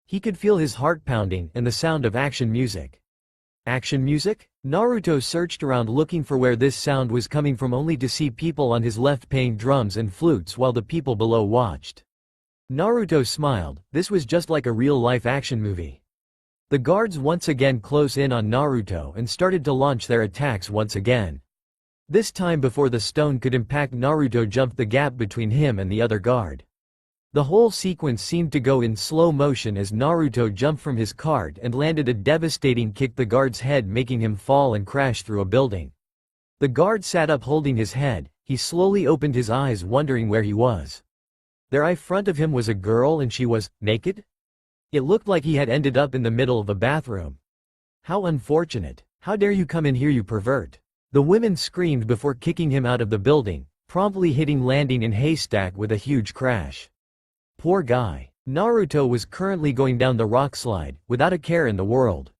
He could feel his heart pounding and the sound of action music. Action music? Naruto searched around looking for where this sound was coming from, only to see people on his left playing drums and flutes while the people below watched. Naruto smiled. This was just like a real-life action movie. The guards once again close in on Naruto and started to launch their attacks once again. This time, before the stone could impact, Naruto jumped the gap between him and the other guard. The whole sequence seemed to go in slow motion as Naruto jumped from his cart and landed a devastating kick to the guard's head, making him fall and crash through a building. The guard sat up holding his head. He slowly opened his eyes, wondering where he was. There in front of him was a girl, and she was naked? It looked like he had ended up in the middle of a bathroom. How unfortunate. How dare you come in here, you pervert. The women screamed before kicking him out of the building, promptly hitting landing in haystack with a huge crash. Poor guy. Naruto was currently going down the rock slide, without a care in the world.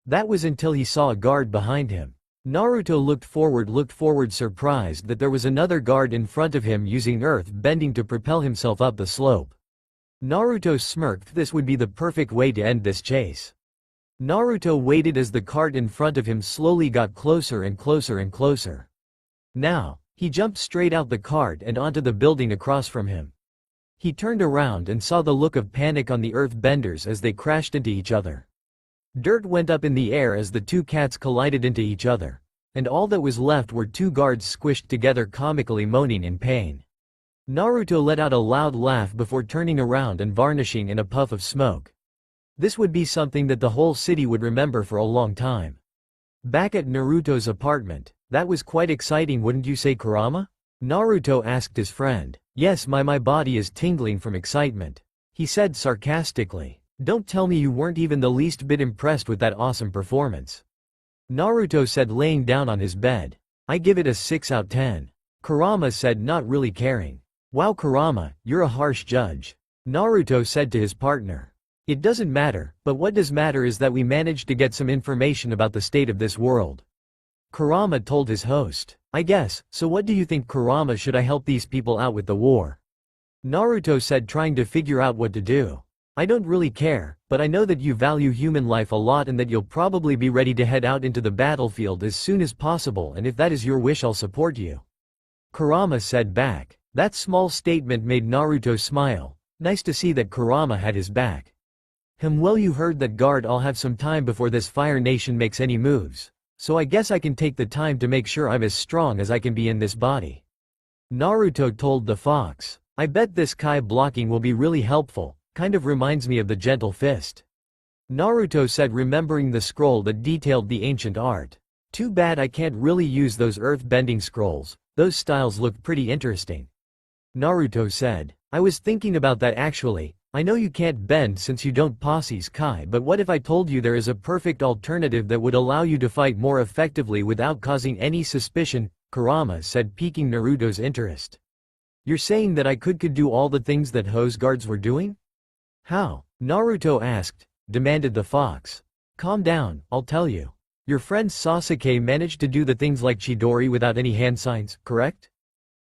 That was until he saw a guard behind him. Naruto looked forward surprised that there was another guard in front of him using earth bending to propel himself up the slope. Naruto smirked. This would be the perfect way to end this chase. Naruto waited as the cart in front of him slowly got closer and closer and closer. Now, He jumped straight out the cart and onto the building across from him. He turned around and saw the look of panic on the Earthbenders as they crashed into each other. Dirt went up in the air as the two cats collided into each other, and all that was left were two guards squished together comically moaning in pain. Naruto let out a loud laugh before turning around and vanishing in a puff of smoke. This would be something that the whole city would remember for a long time. Back at Naruto's apartment, that was quite exciting, wouldn't you say, Kurama? Naruto asked his friend. Yes, my body is tingling from excitement, he said sarcastically. Don't tell me you weren't even the least bit impressed with that awesome performance. Naruto said, laying down on his bed. I give it a 6 out of 10. Kurama said, not really caring. Wow, Kurama, you're a harsh judge. Naruto said to his partner. It doesn't matter, but what does matter is that we managed to get some information about the state of this world. Kurama told his host. I guess, so what do you think, Kurama? Should I help these people out with the war? Naruto said, trying to figure out what to do. I don't really care, but I know that you value human life a lot and that you'll probably be ready to head out into the battlefield as soon as possible, and if that is your wish, I'll support you. Kurama said back. That small statement made Naruto smile. Nice to see that Kurama had his back. Well, you heard that, guard. I'll have some time before this Fire Nation makes any moves, so I guess I can take the time to make sure I'm as strong as I can be in this body. Naruto told the fox. I bet this Kai blocking will be really helpful, kind of reminds me of the gentle fist. Naruto said, remembering the scroll that detailed the ancient art. Too bad I can't really use those earth-bending scrolls, those styles look pretty interesting. Naruto said. I was thinking about that actually. I know you can't bend since you don't possess Kai, but what if I told you there is a perfect alternative that would allow you to fight more effectively without causing any suspicion? Kurama said, piquing Naruto's interest. You're saying that I could do all the things that hose guards were doing? How? Naruto asked. Demanded the fox. Calm down, I'll tell you. Your friend Sasuke managed to do the things like Chidori without any hand signs, correct?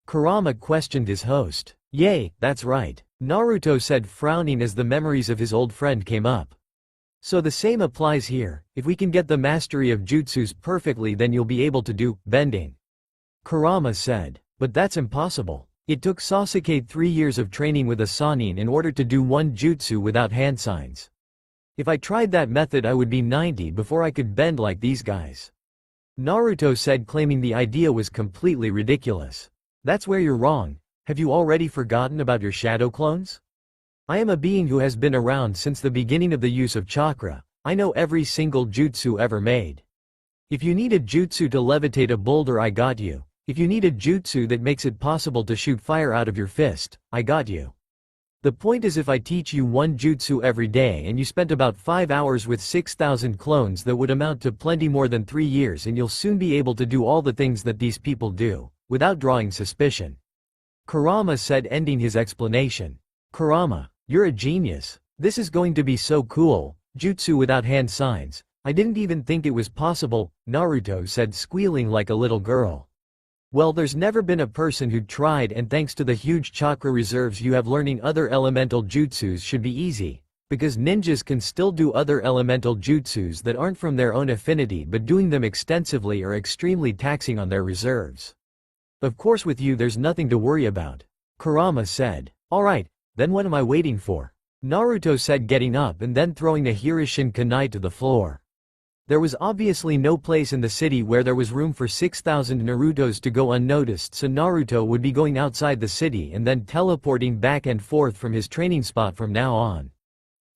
Kurama questioned his host. Yay, that's right, Naruto said, frowning as the memories of his old friend came up. So the same applies here. If we can get the mastery of jutsus perfectly, then you'll be able to do bending. Kurama said. But that's impossible. It took Sasuke 3 years of training with a Sannin in order to do one jutsu without hand signs. If I tried that method, I would be 90 before I could bend like these guys. Naruto said, claiming the idea was completely ridiculous. That's where you're wrong. Have you already forgotten about your shadow clones? I am a being who has been around since the beginning of the use of chakra. I know every single jutsu ever made. If you need a jutsu to levitate a boulder, I got you. If you need a jutsu that makes it possible to shoot fire out of your fist, I got you. The point is, if I teach you one jutsu every day and you spent about 5 hours with 6,000 clones, that would amount to plenty more than 3 years, and you'll soon be able to do all the things that these people do, without drawing suspicion. Kurama said, ending his explanation. Kurama, you're a genius. This is going to be so cool. Jutsu without hand signs. I didn't even think it was possible, Naruto said, squealing like a little girl. Well, there's never been a person who tried, and thanks to the huge chakra reserves you have, learning other elemental jutsus should be easy, because ninjas can still do other elemental jutsus that aren't from their own affinity, but doing them extensively are extremely taxing on their reserves. Of course with you there's nothing to worry about, Kurama said. Alright, then what am I waiting for? Naruto said, getting up and then throwing a Hirishin kunai to the floor. There was obviously no place in the city where there was room for 6,000 Narutos to go unnoticed, so Naruto would be going outside the city and then teleporting back and forth from his training spot from now on.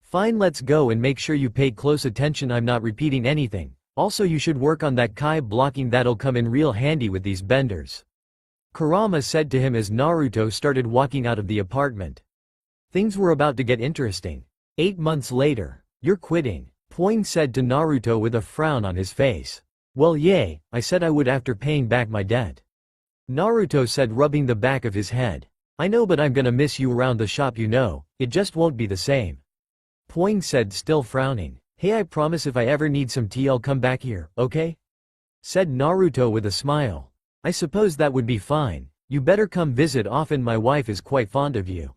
Fine, let's go, and make sure you pay close attention, I'm not repeating anything. Also, you should work on that Kai blocking, that'll come in real handy with these benders. Kurama said to him as Naruto started walking out of the apartment. Things were about to get interesting. 8 months later. You're quitting, Poin said to Naruto with a frown on his face. Well, yay, I said I would after paying back my debt. Naruto said, rubbing the back of his head. I know, but I'm gonna miss you around the shop, you know, it just won't be the same. Poin said, still frowning. Hey, I promise if I ever need some tea I'll come back here, okay? Said Naruto with a smile. I suppose that would be fine. You better come visit often, my wife is quite fond of you.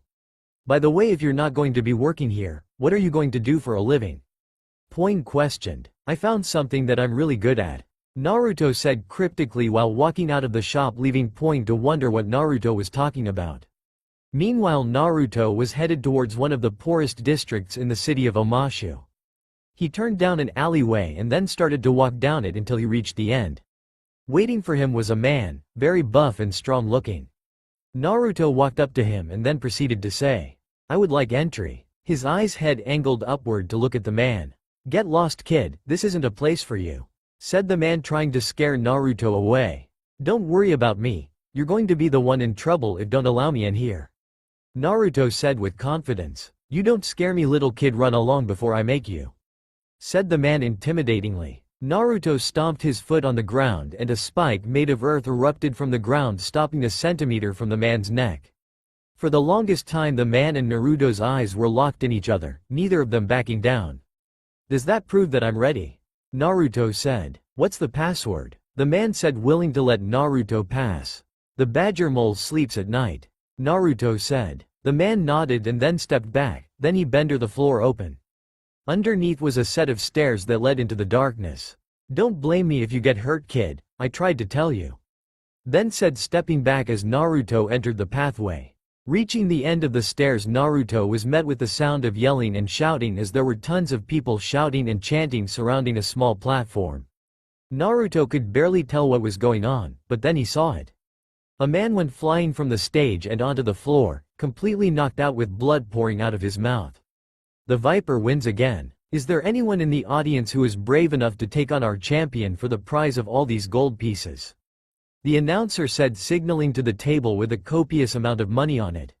By the way, if you're not going to be working here, what are you going to do for a living? Poin questioned. I found something that I'm really good at. Naruto said cryptically while walking out of the shop, leaving Point to wonder what Naruto was talking about. Meanwhile, Naruto was headed towards one of the poorest districts in the city of Omashu. He turned down an alleyway and then started to walk down it until he reached the end. Waiting for him was a man, very buff and strong looking. Naruto walked up to him and then proceeded to say, "I would like entry." His eyes head angled upward to look at the man. "Get lost, kid, this isn't a place for you," said the man, trying to scare Naruto away. "Don't worry about me, you're going to be the one in trouble if don't allow me in here," Naruto said with confidence. "You don't scare me, little kid, run along before I make you," said the man intimidatingly. Naruto stomped his foot on the ground and a spike made of earth erupted from the ground, stopping a centimeter from the man's neck. For the longest time the man and Naruto's eyes were locked in each other, neither of them backing down. "Does that prove that I'm ready?" Naruto said. "What's the password?" the man said, willing to let Naruto pass. "The badger mole sleeps at night," Naruto said. The man nodded and then stepped back, then he bent the floor open. Underneath was a set of stairs that led into the darkness. "Don't blame me if you get hurt, kid, I tried to tell you," then said, stepping back as Naruto entered the pathway. Reaching the end of the stairs, Naruto was met with the sound of yelling and shouting as there were tons of people shouting and chanting surrounding a small platform. Naruto could barely tell what was going on, but then he saw it. A man went flying from the stage and onto the floor, completely knocked out with blood pouring out of his mouth. The Viper wins again. "Is there anyone in the audience who is brave enough to take on our champion for the prize of all these gold pieces?" the announcer said, signaling to the table with a copious amount of money on it.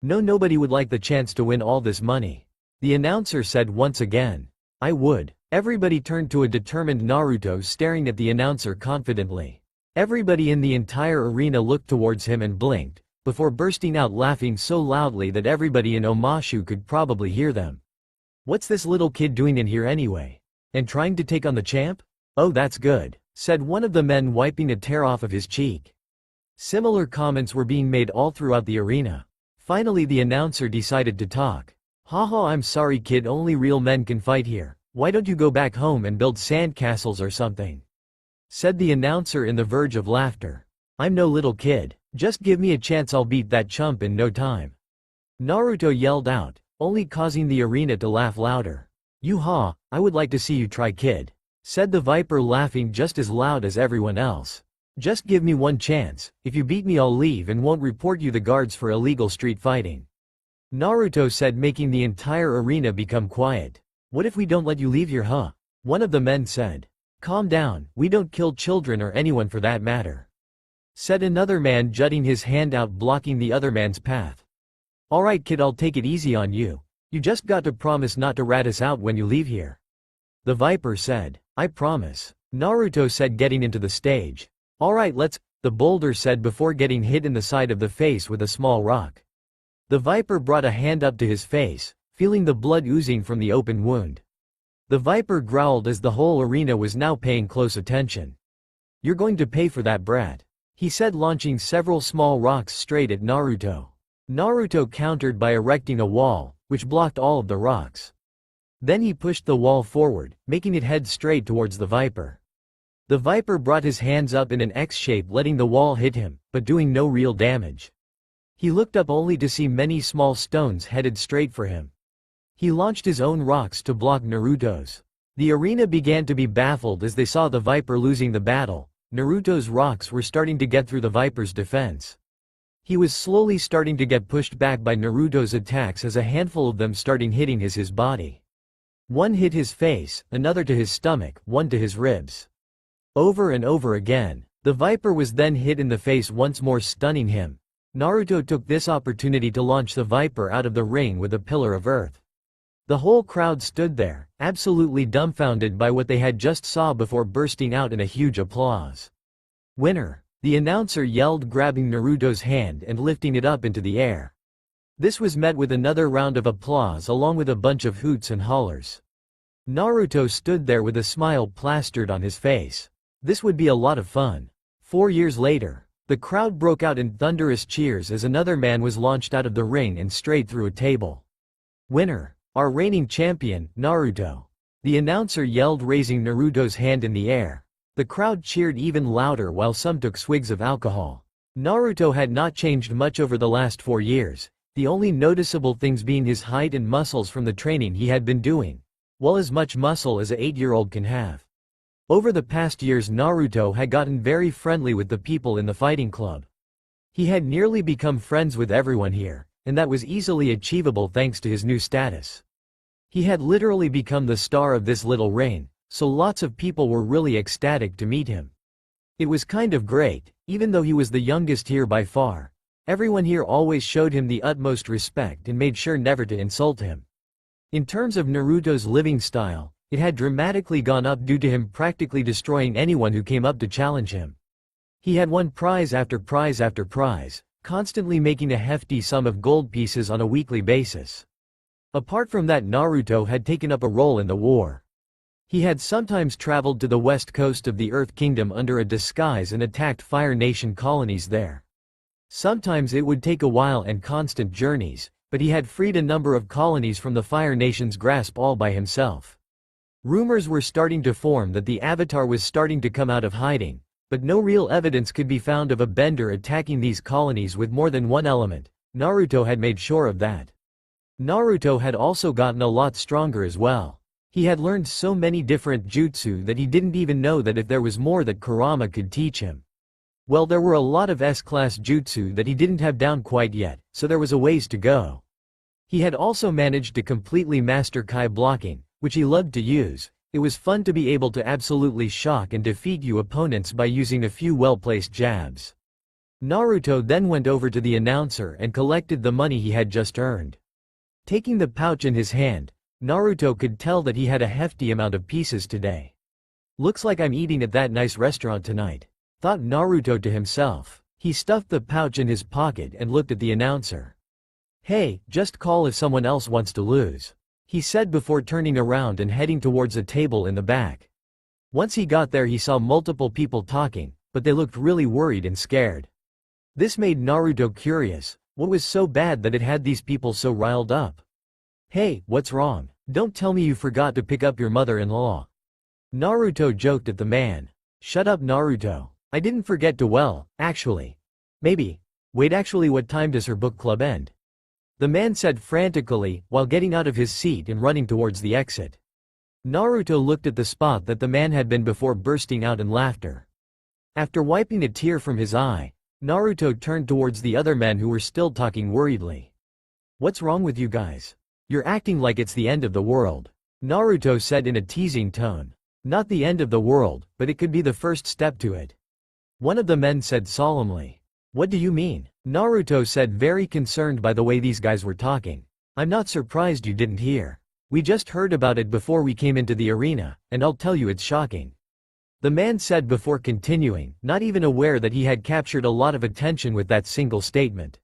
"No, nobody would like the chance to win all this money," the announcer said once again. "I would." Everybody turned to a determined Naruto, staring at the announcer confidently. Everybody in the entire arena looked towards him and blinked, before bursting out laughing so loudly that everybody in Omashu could probably hear them. "What's this little kid doing in here anyway? And trying to take on the champ? Oh, that's good," said one of the men, wiping a tear off of his cheek. Similar comments were being made all throughout the arena. Finally the announcer decided to talk. "Haha, I'm sorry kid, only real men can fight here. Why don't you go back home and build sandcastles or something?" said the announcer in the verge of laughter. "I'm no little kid. Just give me a chance, I'll beat that chump in no time," Naruto yelled out, only causing the arena to laugh louder. "You-ha, I would like to see you try, kid," said the Viper, laughing just as loud as everyone else. "Just give me one chance, if you beat me I'll leave and won't report you the guards for illegal street fighting," Naruto said, making the entire arena become quiet. "What if we don't let you leave here, huh?" one of the men said. "Calm down, we don't kill children or anyone for that matter," said another man, jutting his hand out, blocking the other man's path. "Alright kid, I'll take it easy on you. You just got to promise not to rat us out when you leave here," the Viper said. "I promise," Naruto said, getting into the stage. "Alright, let's," the boulder said before getting hit in the side of the face with a small rock. The Viper brought a hand up to his face, feeling the blood oozing from the open wound. The Viper growled as the whole arena was now paying close attention. "You're going to pay for that, brat," he said, launching several small rocks straight at Naruto. Naruto countered by erecting a wall, which blocked all of the rocks. Then he pushed the wall forward, making it head straight towards the Viper. The Viper brought his hands up in an X shape, letting the wall hit him, but doing no real damage. He looked up only to see many small stones headed straight for him. He launched his own rocks to block Naruto's. The arena began to be baffled as they saw the Viper losing the battle. Naruto's rocks were starting to get through the Viper's defense. He was slowly starting to get pushed back by Naruto's attacks as a handful of them starting hitting his body. One hit his face, another to his stomach, one to his ribs. Over and over again. The Viper was then hit in the face once more, stunning him. Naruto took this opportunity to launch the Viper out of the ring with a pillar of earth. The whole crowd stood there, absolutely dumbfounded by what they had just saw before bursting out in a huge applause. "Winner!" the announcer yelled, grabbing Naruto's hand and lifting it up into the air. This was met with another round of applause along with a bunch of hoots and hollers. Naruto stood there with a smile plastered on his face. This would be a lot of fun. 4 years later, the crowd broke out in thunderous cheers as another man was launched out of the ring and straight through a table. "Winner! Our reigning champion, Naruto!" the announcer yelled, raising Naruto's hand in the air. The crowd cheered even louder while some took swigs of alcohol. Naruto had not changed much over the last 4 years, the only noticeable things being his height and muscles from the training he had been doing. Well, as much muscle as a 8-year-old can have. Over the past years Naruto had gotten very friendly with the people in the fighting club. He had nearly become friends with everyone here, and that was easily achievable thanks to his new status. He had literally become the star of this little reign, so lots of people were really ecstatic to meet him. It was kind of great, even though he was the youngest here by far. Everyone here always showed him the utmost respect and made sure never to insult him. In terms of Naruto's living style, it had dramatically gone up due to him practically destroying anyone who came up to challenge him. He had won prize after prize after prize, constantly making a hefty sum of gold pieces on a weekly basis. Apart from that, Naruto had taken up a role in the war. He had sometimes traveled to the west coast of the Earth Kingdom under a disguise and attacked Fire Nation colonies there. Sometimes it would take a while and constant journeys, but he had freed a number of colonies from the Fire Nation's grasp all by himself. Rumors were starting to form that the Avatar was starting to come out of hiding, but no real evidence could be found of a bender attacking these colonies with more than one element. Naruto had made sure of that. Naruto had also gotten a lot stronger as well. He had learned so many different jutsu that he didn't even know that if there was more that Kurama could teach him. Well, there were a lot of S-class jutsu that he didn't have down quite yet, so there was a ways to go. He had also managed to completely master Kai blocking, which he loved to use. It was fun to be able to absolutely shock and defeat you opponents by using a few well-placed jabs. Naruto then went over to the announcer and collected the money he had just earned. Taking the pouch in his hand, Naruto could tell that he had a hefty amount of pieces today. Looks like I'm eating at that nice restaurant tonight, thought Naruto to himself. He stuffed the pouch in his pocket and looked at the announcer. Hey, just call if someone else wants to lose, he said before turning around and heading towards a table in the back. Once he got there he saw multiple people talking, but they looked really worried and scared. This made Naruto curious. What was so bad that it had these people so riled up? Hey, what's wrong? Don't tell me you forgot to pick up your mother-in-law. Naruto joked at the man. Shut up, Naruto. I didn't forget to, actually. Maybe. Wait, actually, what time does her book club end? The man said frantically, while getting out of his seat and running towards the exit. Naruto looked at the spot that the man had been before bursting out in laughter. After wiping a tear from his eye, Naruto turned towards the other men who were still talking worriedly. What's wrong with you guys? You're acting like it's the end of the world, Naruto said in a teasing tone. Not the end of the world, but it could be the first step to it. One of the men said solemnly. What do you mean? Naruto said, very concerned by the way these guys were talking. I'm not surprised you didn't hear. We just heard about it before we came into the arena, and I'll tell you it's shocking. The man said before continuing, not even aware that he had captured a lot of attention with that single statement.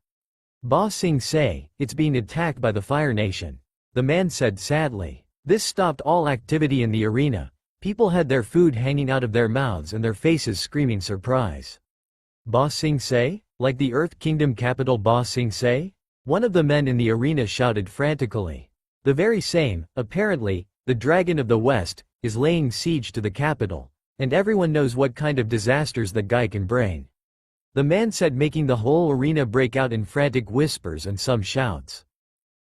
Ba Sing Se, it's being attacked by the Fire Nation, the man said sadly. This stopped all activity in the arena. People had their food hanging out of their mouths and their faces screaming surprise. Ba Sing Se? Like the Earth Kingdom capital Ba Sing Se? One of the men in the arena shouted frantically. The very same, apparently, the Dragon of the West, is laying siege to the capital, and everyone knows what kind of disasters that guy can bring. The man said, making the whole arena break out in frantic whispers and some shouts.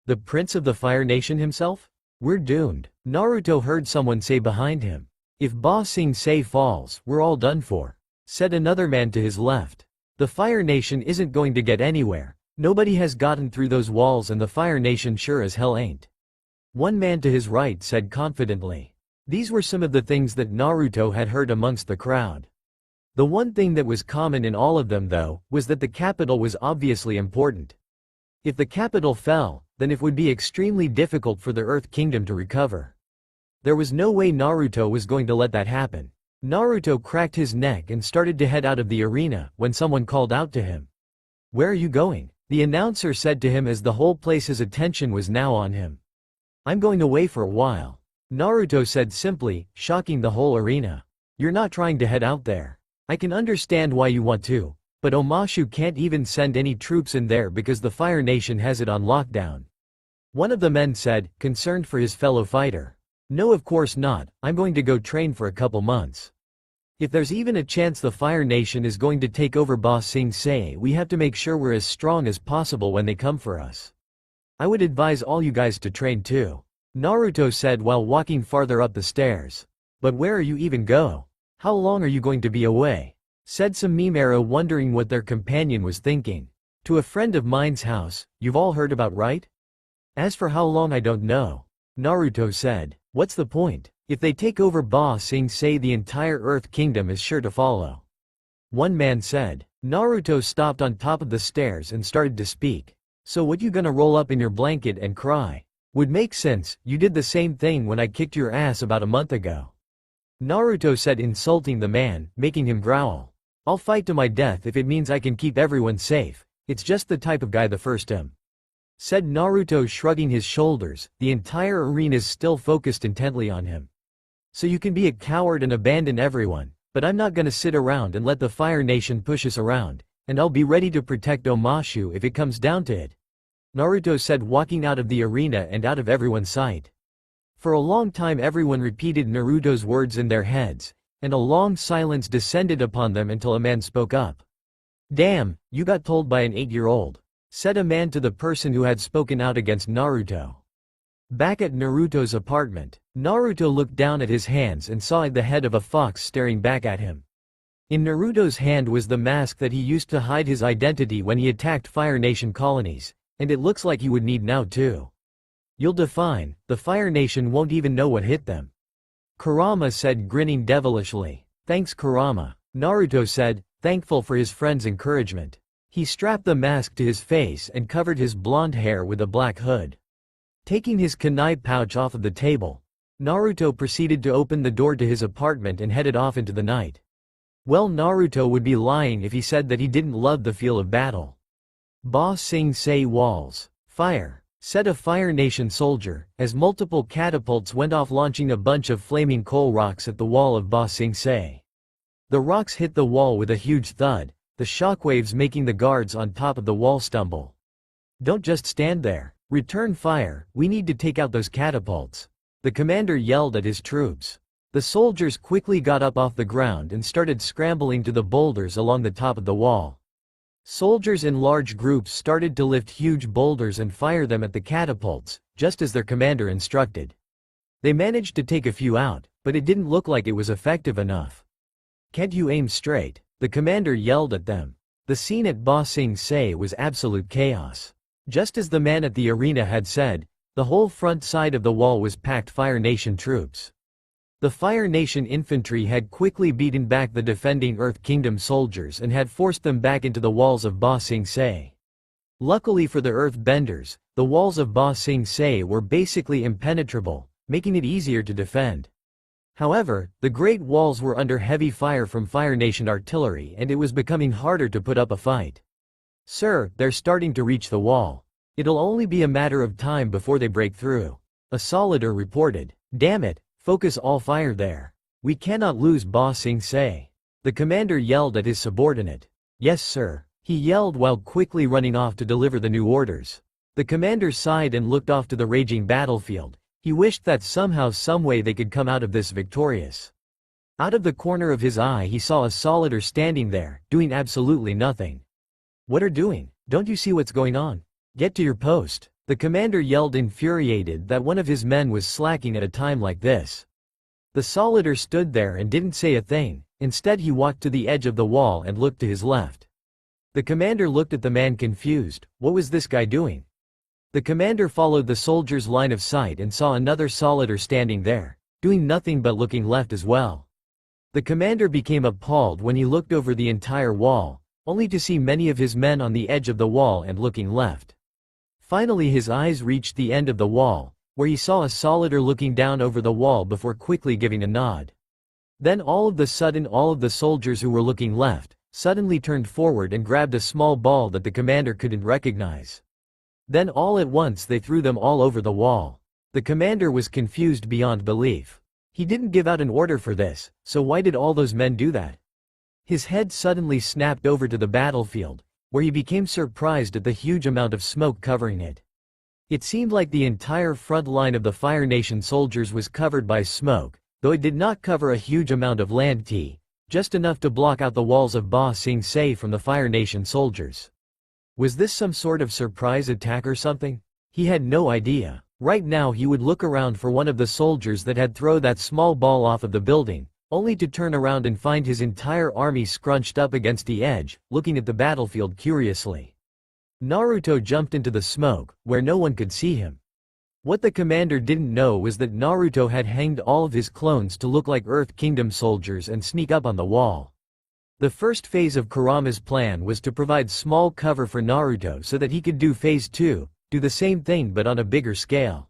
The Prince of the Fire Nation himself? We're doomed, Naruto heard someone say behind him. If Ba Sing Se falls, we're all done for, said another man to his left. The Fire Nation isn't going to get anywhere. Nobody has gotten through those walls and the Fire Nation sure as hell ain't. One man to his right said confidently. These were some of the things that Naruto had heard amongst the crowd. The one thing that was common in all of them though, was that the capital was obviously important. If the capital fell, then it would be extremely difficult for the Earth Kingdom to recover. There was no way Naruto was going to let that happen. Naruto cracked his neck and started to head out of the arena when someone called out to him. Where are you going? The announcer said to him as the whole place's attention was now on him. I'm going away for a while, Naruto said simply, shocking the whole arena. You're not trying to head out there. I can understand why you want to, but Omashu can't even send any troops in there because the Fire Nation has it on lockdown. One of the men said, concerned for his fellow fighter. No, of course not, I'm going to go train for a couple months. If there's even a chance the Fire Nation is going to take over Ba Sing Se, we have to make sure we're as strong as possible when they come for us. I would advise all you guys to train too, Naruto said while walking farther up the stairs. But where are you even go? How long are you going to be away? Said some Mimero, wondering what their companion was thinking. To a friend of mine's house, you've all heard about, right? As for how long, I don't know. Naruto said. What's the point? If they take over Ba Sing Se, the entire Earth Kingdom is sure to follow. One man said. Naruto stopped on top of the stairs and started to speak. So what, you gonna roll up in your blanket and cry? Would make sense, you did the same thing when I kicked your ass about a month ago. Naruto said, insulting the man, making him growl. I'll fight to my death if it means I can keep everyone safe. It's just the type of guy the first him. Said Naruto, shrugging his shoulders. The entire arena is still focused intently on him. So you can be a coward and abandon everyone, but I'm not gonna sit around and let the Fire Nation push us around, and I'll be ready to protect Omashu if it comes down to it. Naruto said, walking out of the arena and out of everyone's sight. For a long time everyone repeated Naruto's words in their heads, and a long silence descended upon them until a man spoke up. Damn, you got told by an 8-year-old, said a man to the person who had spoken out against Naruto. Back at Naruto's apartment, Naruto looked down at his hands and saw the head of a fox staring back at him. In Naruto's hand was the mask that he used to hide his identity when he attacked Fire Nation colonies, and it looks like he would need now too. You'll define, the Fire Nation won't even know what hit them. Kurama said, grinning devilishly. Thanks, Kurama, Naruto said, thankful for his friend's encouragement. He strapped the mask to his face and covered his blonde hair with a black hood. Taking his kunai pouch off of the table, Naruto proceeded to open the door to his apartment and headed off into the night. Well, Naruto would be lying if he said that he didn't love the feel of battle. Ba Sing Se walls. Fire, said a Fire Nation soldier, as multiple catapults went off, launching a bunch of flaming coal rocks at the wall of Ba Sing Se. The rocks hit the wall with a huge thud, the shockwaves making the guards on top of the wall stumble. Don't just stand there. Return fire, we need to take out those catapults. The commander yelled at his troops. The soldiers quickly got up off the ground and started scrambling to the boulders along the top of the wall. Soldiers in large groups started to lift huge boulders and fire them at the catapults, just as their commander instructed. They managed to take a few out, but it didn't look like it was effective enough. Can't you aim straight? The commander yelled at them. The scene at Ba Sing Se was absolute chaos. Just as the man at the arena had said, the whole front side of the wall was packed Fire Nation troops. The Fire Nation infantry had quickly beaten back the defending Earth Kingdom soldiers and had forced them back into the walls of Ba Sing Se. Luckily for the Earthbenders, the walls of Ba Sing Se were basically impenetrable, making it easier to defend. However, the Great Walls were under heavy fire from Fire Nation artillery and it was becoming harder to put up a fight. Sir, they're starting to reach the wall. It'll only be a matter of time before they break through. A soldier reported. Damn it, focus all fire there. We cannot lose Ba Sing Se. The commander yelled at his subordinate. Yes sir, he yelled while quickly running off to deliver the new orders. The commander sighed and looked off to the raging battlefield. He wished that somehow, someway they could come out of this victorious. Out of the corner of his eye he saw a soldier standing there, doing absolutely nothing. What are doing? Don't you see what's going on? Get to your post. The commander yelled, infuriated that one of his men was slacking at a time like this. The soldier stood there and didn't say a thing. Instead he walked to the edge of the wall and looked to his left. The commander looked at the man confused. What was this guy doing? The commander followed the soldier's line of sight and saw another soldier standing there, doing nothing but looking left as well. The commander became appalled when he looked over the entire wall, only to see many of his men on the edge of the wall and looking left. Finally his eyes reached the end of the wall, where he saw a soldier looking down over the wall before quickly giving a nod. Then all of the sudden all of the soldiers who were looking left, suddenly turned forward and grabbed a small ball that the commander couldn't recognize. Then all at once they threw them all over the wall. The commander was confused beyond belief. He didn't give out an order for this, so why did all those men do that? His head suddenly snapped over to the battlefield, where he became surprised at the huge amount of smoke covering it. It seemed like the entire front line of the Fire Nation soldiers was covered by smoke, though it did not cover a huge amount of land. just enough to block out the walls of Ba Sing Se from the Fire Nation soldiers. Was this some sort of surprise attack or something? He had no idea. Right now he would look around for one of the soldiers that had thrown that small ball off of the building, only to turn around and find his entire army scrunched up against the edge, looking at the battlefield curiously. Naruto jumped into the smoke, where no one could see him. What the commander didn't know was that Naruto had hanged all of his clones to look like Earth Kingdom soldiers and sneak up on the wall. The first phase of Kurama's plan was to provide small cover for Naruto so that he could do phase 2, do the same thing but on a bigger scale.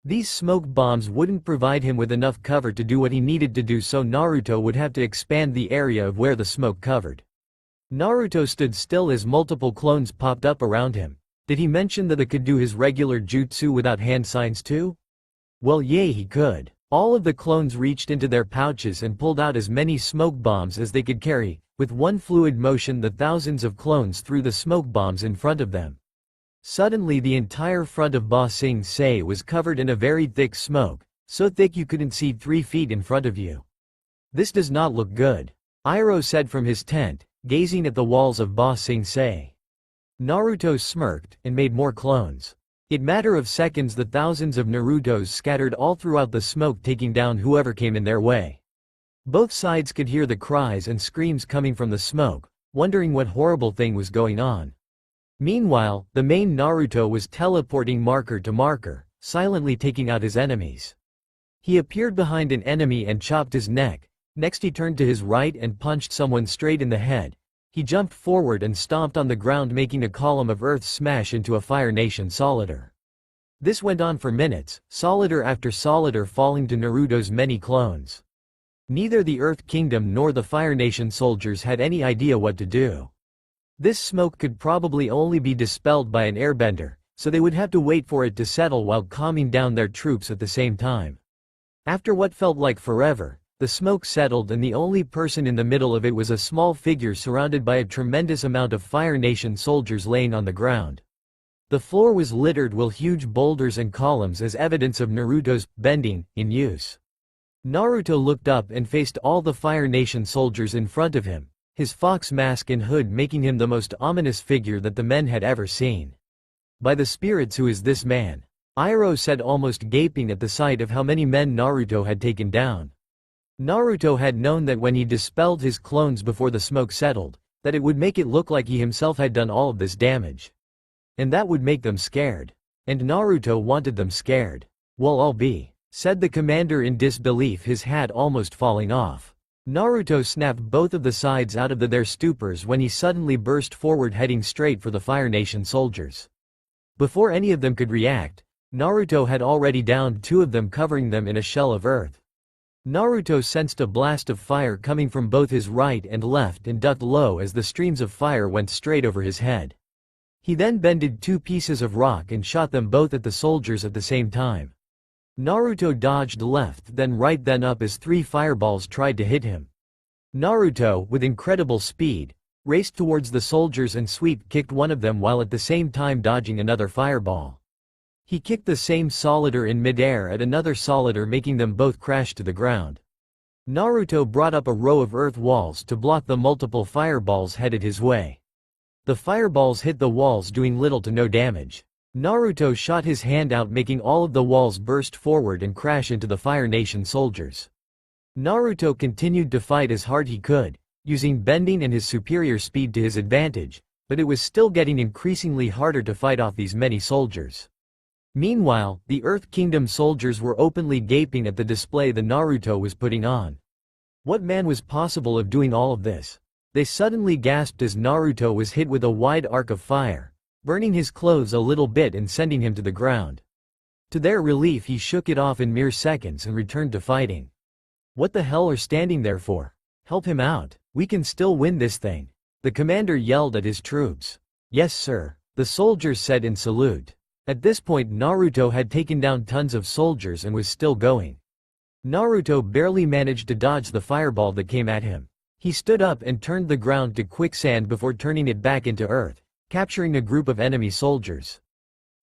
These smoke bombs wouldn't provide him with enough cover to do what he needed to do, so Naruto would have to expand the area of where the smoke covered. Naruto stood still as multiple clones popped up around him. Did he mention that they could do his regular jutsu without hand signs too? Well, yeah, he could. All of the clones reached into their pouches and pulled out as many smoke bombs as they could carry. With one fluid motion, the thousands of clones threw the smoke bombs in front of them. Suddenly the entire front of Ba Sing Se was covered in a very thick smoke, so thick you couldn't see 3 feet in front of you. This does not look good, Iroh said from his tent, gazing at the walls of Ba Sing Se. Naruto smirked and made more clones. In a matter of seconds the thousands of Narutos scattered all throughout the smoke, taking down whoever came in their way. Both sides could hear the cries and screams coming from the smoke, wondering what horrible thing was going on. Meanwhile, the main Naruto was teleporting marker to marker, silently taking out his enemies. He appeared behind an enemy and chopped his neck. Next he turned to his right and punched someone straight in the head. He jumped forward and stomped on the ground, making a column of earth smash into a Fire Nation soldier. This went on for minutes, soldier after soldier falling to Naruto's many clones. Neither the Earth Kingdom nor the Fire Nation soldiers had any idea what to do. This smoke could probably only be dispelled by an airbender, so they would have to wait for it to settle while calming down their troops at the same time. After what felt like forever, the smoke settled and the only person in the middle of it was a small figure surrounded by a tremendous amount of Fire Nation soldiers laying on the ground. The floor was littered with huge boulders and columns as evidence of Naruto's bending in use. Naruto looked up and faced all the Fire Nation soldiers in front of him, his fox mask and hood making him the most ominous figure that the men had ever seen. By the spirits, who is this man? Iroh said, almost gaping at the sight of how many men Naruto had taken down. Naruto had known that when he dispelled his clones before the smoke settled, that it would make it look like he himself had done all of this damage. And that would make them scared. And Naruto wanted them scared. Well, I'll be, said the commander in disbelief, his hat almost falling off. Naruto snapped both of the sides out of their stupors when he suddenly burst forward, heading straight for the Fire Nation soldiers. Before any of them could react, Naruto had already downed 2 of them, covering them in a shell of earth. Naruto sensed a blast of fire coming from both his right and left and ducked low as the streams of fire went straight over his head. He then bended 2 pieces of rock and shot them both at the soldiers at the same time. Naruto dodged left then right then up as 3 fireballs tried to hit him. Naruto, with incredible speed, raced towards the soldiers and sweep-kicked one of them while at the same time dodging another fireball. He kicked the same soldier in midair at another soldier, making them both crash to the ground. Naruto brought up a row of earth walls to block the multiple fireballs headed his way. The fireballs hit the walls, doing little to no damage. Naruto shot his hand out, making all of the walls burst forward and crash into the Fire Nation soldiers. Naruto continued to fight as hard he could, using bending and his superior speed to his advantage, but it was still getting increasingly harder to fight off these many soldiers. Meanwhile, the Earth Kingdom soldiers were openly gaping at the display the Naruto was putting on. What man was possible of doing all of this? They suddenly gasped as Naruto was hit with a wide arc of fire, burning his clothes a little bit and sending him to the ground. To their relief, he shook it off in mere seconds and returned to fighting. What the hell are standing there for? Help him out. We can still win this thing. The commander yelled at his troops. Yes, sir, the soldiers said in salute. At this point, Naruto had taken down tons of soldiers and was still going. Naruto barely managed to dodge the fireball that came at him. He stood up and turned the ground to quicksand before turning it back into earth, capturing a group of enemy soldiers.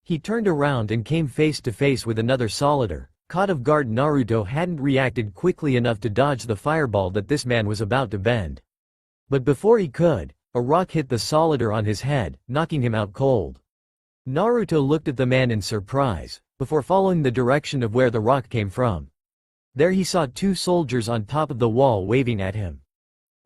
He turned around and came face to face with another soldier, Caught off guard, Naruto hadn't reacted quickly enough to dodge the fireball that this man was about to bend. But before he could, a rock hit the soldier on his head, knocking him out cold. Naruto looked at the man in surprise, before following the direction of where the rock came from. There he saw two soldiers on top of the wall waving at him.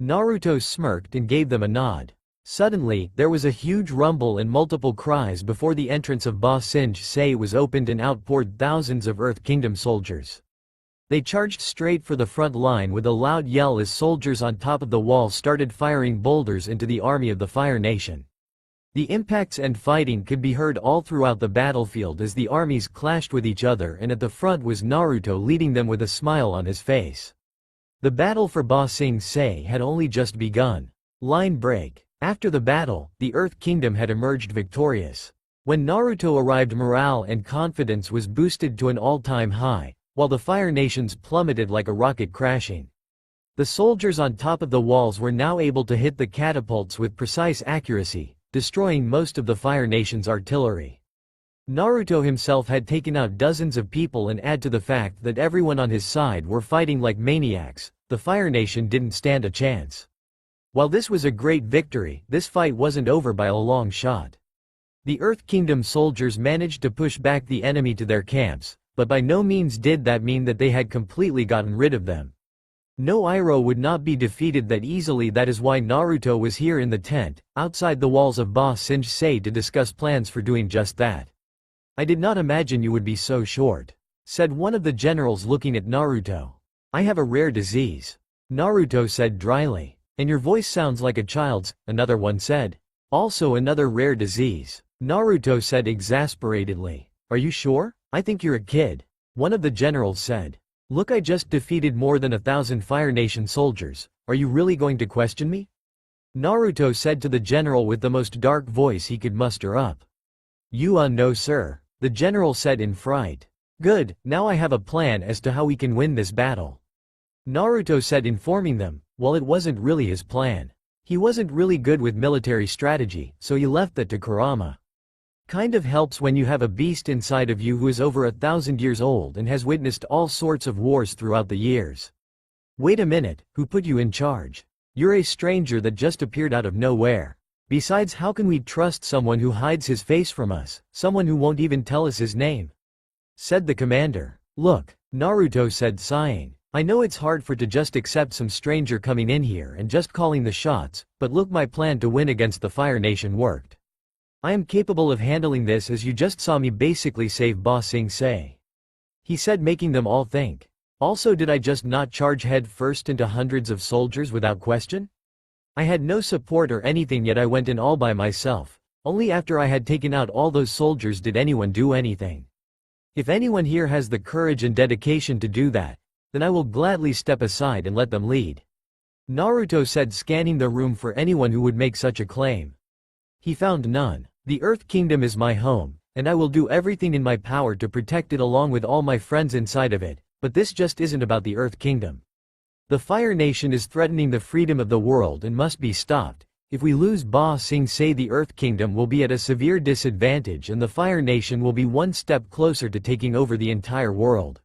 Naruto smirked and gave them a nod. Suddenly, there was a huge rumble and multiple cries before the entrance of Ba Sing-se was opened and outpoured thousands of Earth Kingdom soldiers. They charged straight for the front line with a loud yell as soldiers on top of the wall started firing boulders into the army of the Fire Nation. The impacts and fighting could be heard all throughout the battlefield as the armies clashed with each other, and at the front was Naruto leading them with a smile on his face. The battle for Ba Sing-se had only just begun. Line break. After the battle, the Earth Kingdom had emerged victorious. When Naruto arrived, morale and confidence was boosted to an all-time high, while the Fire Nations plummeted like a rocket crashing. The soldiers on top of the walls were now able to hit the catapults with precise accuracy, destroying most of the Fire Nation's artillery. Naruto himself had taken out dozens of people, and add to the fact that everyone on his side were fighting like maniacs, the Fire Nation didn't stand a chance. While this was a great victory, this fight wasn't over by a long shot. The Earth Kingdom soldiers managed to push back the enemy to their camps, but by no means did that mean that they had completely gotten rid of them. No Iroh would not be defeated that easily. That is why Naruto was here in the tent, outside the walls of Ba Sing-se, to discuss plans for doing just that. "I did not imagine you would be so short," said one of the generals looking at Naruto. "I have a rare disease," Naruto said dryly. "And your voice sounds like a child's," another one said. "Also another rare disease," Naruto said exasperatedly. "Are you sure? I think you're a kid," one of the generals said. "Look, I just defeated more than 1,000 Fire Nation soldiers. Are you really going to question me?" Naruto said to the general with the most dark voice he could muster up. No sir," the general said in fright. "Good, now I have a plan as to how we can win this battle," Naruto said, informing them. Well, it wasn't really his plan. He wasn't really good with military strategy, so he left that to Kurama. Kind of helps when you have a beast inside of you who is over 1,000 years old and has witnessed all sorts of wars throughout the years. Wait a minute, who put you in charge? You're a stranger that just appeared out of nowhere. Besides, how can we trust someone who hides his face from us, someone who won't even tell us his name?" said the commander. "Look," Naruto said, sighing. "I know it's hard to just accept some stranger coming in here and just calling the shots, but look, my plan to win against the Fire Nation worked. I am capable of handling this, as you just saw me basically save Ba Sing-se," he said, making them all think. "Also, did I just not charge head first into hundreds of soldiers without question? I had no support or anything, yet I went in all by myself. Only after I had taken out all those soldiers did anyone do anything. If anyone here has the courage and dedication to do that, then I will gladly step aside and let them lead," Naruto said, scanning the room for anyone who would make such a claim. He found none. "The Earth Kingdom is my home, and I will do everything in my power to protect it along with all my friends inside of it, but this just isn't about the Earth Kingdom. The Fire Nation is threatening the freedom of the world and must be stopped. If we lose Ba Sing-se, the Earth Kingdom will be at a severe disadvantage and the Fire Nation will be one step closer to taking over the entire world.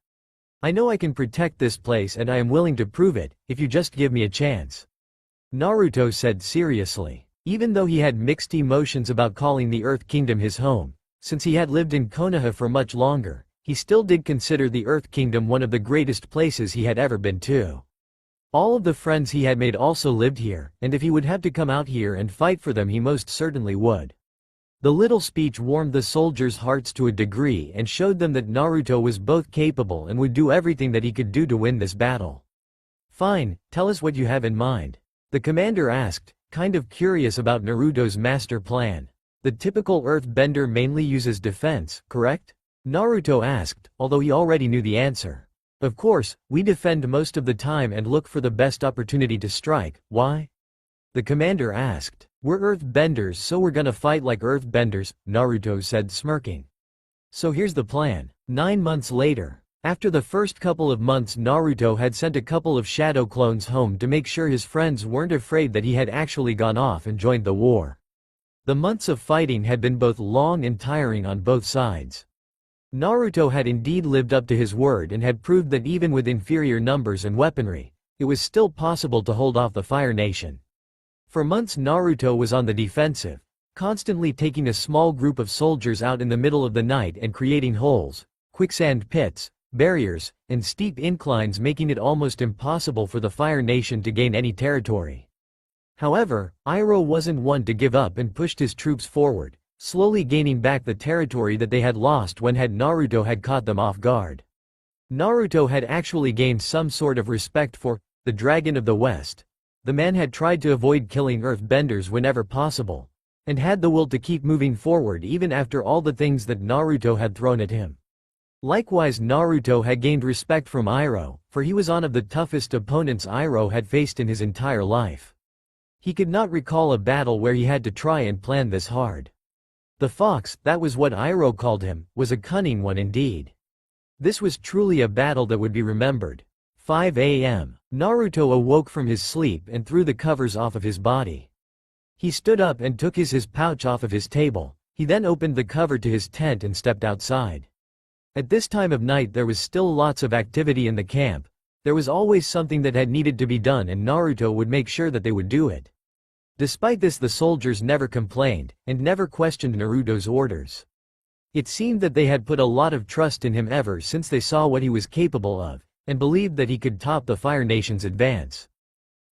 I know I can protect this place, and I am willing to prove it, if you just give me a chance," Naruto said seriously. Even though he had mixed emotions about calling the Earth Kingdom his home, since he had lived in Konoha for much longer, he still did consider the Earth Kingdom one of the greatest places he had ever been to. All of the friends he had made also lived here, and if he would have to come out here and fight for them, he most certainly would. The little speech warmed the soldiers' hearts to a degree and showed them that Naruto was both capable and would do everything that he could do to win this battle. "Fine, tell us what you have in mind," the commander asked, kind of curious about Naruto's master plan. "The typical Earthbender mainly uses defense, correct?" Naruto asked, although he already knew the answer. "Of course, we defend most of the time and look for the best opportunity to strike. Why?" the commander asked. "We're Earthbenders, so we're gonna fight like Earthbenders," Naruto said, smirking. "So here's the plan." 9 months later. After the first couple of months, Naruto had sent a couple of shadow clones home to make sure his friends weren't afraid that he had actually gone off and joined the war. The months of fighting had been both long and tiring on both sides. Naruto had indeed lived up to his word and had proved that even with inferior numbers and weaponry, it was still possible to hold off the Fire Nation. For months Naruto was on the defensive, constantly taking a small group of soldiers out in the middle of the night and creating holes, quicksand pits, barriers, and steep inclines, making it almost impossible for the Fire Nation to gain any territory. However, Iroh wasn't one to give up and pushed his troops forward, slowly gaining back the territory that they had lost when Naruto had caught them off guard. Naruto had actually gained some sort of respect for the Dragon of the West. The man had tried to avoid killing Earthbenders whenever possible, and had the will to keep moving forward even after all the things that Naruto had thrown at him. Likewise, Naruto had gained respect from Iroh, for he was one of the toughest opponents Iroh had faced in his entire life. He could not recall a battle where he had to try and plan this hard. The fox, that was what Iroh called him, was a cunning one indeed. This was truly a battle that would be remembered. 5 a.m. Naruto awoke from his sleep and threw the covers off of his body. He stood up and took his pouch off of his table. He then opened the cover to his tent and stepped outside. At this time of night there was still lots of activity in the camp. There was always something that had needed to be done and Naruto would make sure that they would do it. Despite this, the soldiers never complained, and never questioned Naruto's orders. It seemed that they had put a lot of trust in him ever since they saw what he was capable of, and believed that he could top the Fire Nation's advance.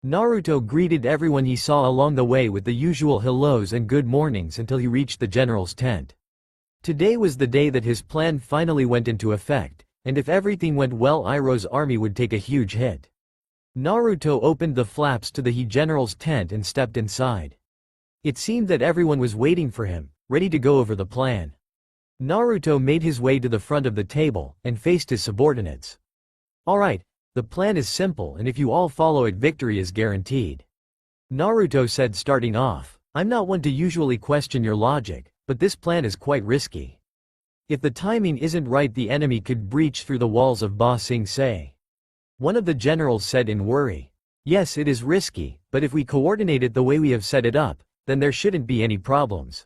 Naruto greeted everyone he saw along the way with the usual hellos and good mornings until he reached the general's tent. Today was the day that his plan finally went into effect, and if everything went well Iroh's army would take a huge hit. Naruto opened the flaps to the general's tent and stepped inside. It seemed that everyone was waiting for him, ready to go over the plan. Naruto made his way to the front of the table, and faced his subordinates. "Alright, the plan is simple and if you all follow it victory is guaranteed," Naruto said starting off. "I'm not one to usually question your logic, but this plan is quite risky. If the timing isn't right the enemy could breach through the walls of Ba Sing Se." One of the generals said in worry. "Yes, it is risky, but if we coordinate it the way we have set it up, then there shouldn't be any problems.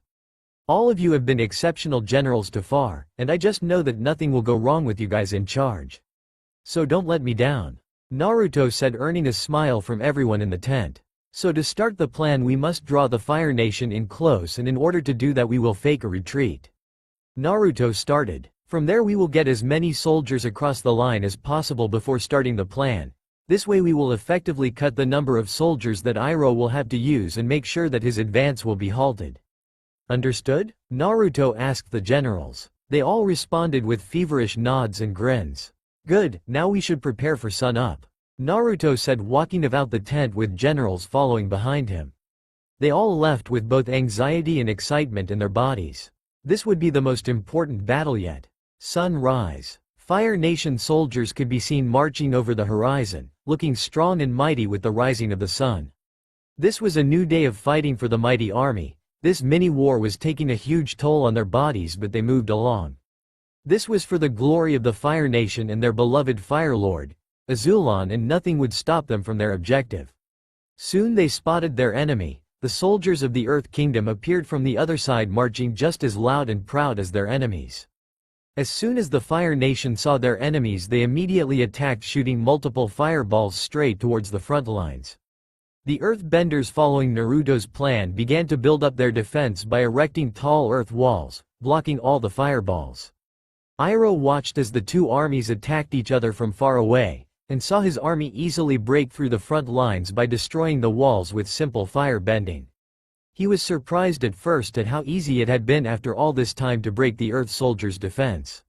All of you have been exceptional generals so far, and I just know that nothing will go wrong with you guys in charge. So don't let me down," Naruto said, earning a smile from everyone in the tent. "So to start the plan we must draw the Fire Nation in close, and in order to do that we will fake a retreat." Naruto started. "From there we will get as many soldiers across the line as possible before starting the plan. This way we will effectively cut the number of soldiers that Iroh will have to use and make sure that his advance will be halted." "Understood?" Naruto asked the generals. They all responded with feverish nods and grins. "Good, now we should prepare for sun up," Naruto said, walking about the tent with generals following behind him. They all left with both anxiety and excitement in their bodies. This would be the most important battle yet. Sunrise. Fire Nation soldiers could be seen marching over the horizon, looking strong and mighty with the rising of the sun. This was a new day of fighting for the mighty army. This mini-war was taking a huge toll on their bodies, but they moved along. This was for the glory of the Fire Nation and their beloved Fire Lord, Azulon, and nothing would stop them from their objective. Soon they spotted their enemy. The soldiers of the Earth Kingdom appeared from the other side, marching just as loud and proud as their enemies. As soon as the Fire Nation saw their enemies they immediately attacked, shooting multiple fireballs straight towards the front lines. The Earthbenders, following Naruto's plan, began to build up their defense by erecting tall earth walls, blocking all the fireballs. Iroh watched as the two armies attacked each other from far away, and saw his army easily break through the front lines by destroying the walls with simple fire bending. He was surprised at first at how easy it had been after all this time to break the Earth soldiers' defense.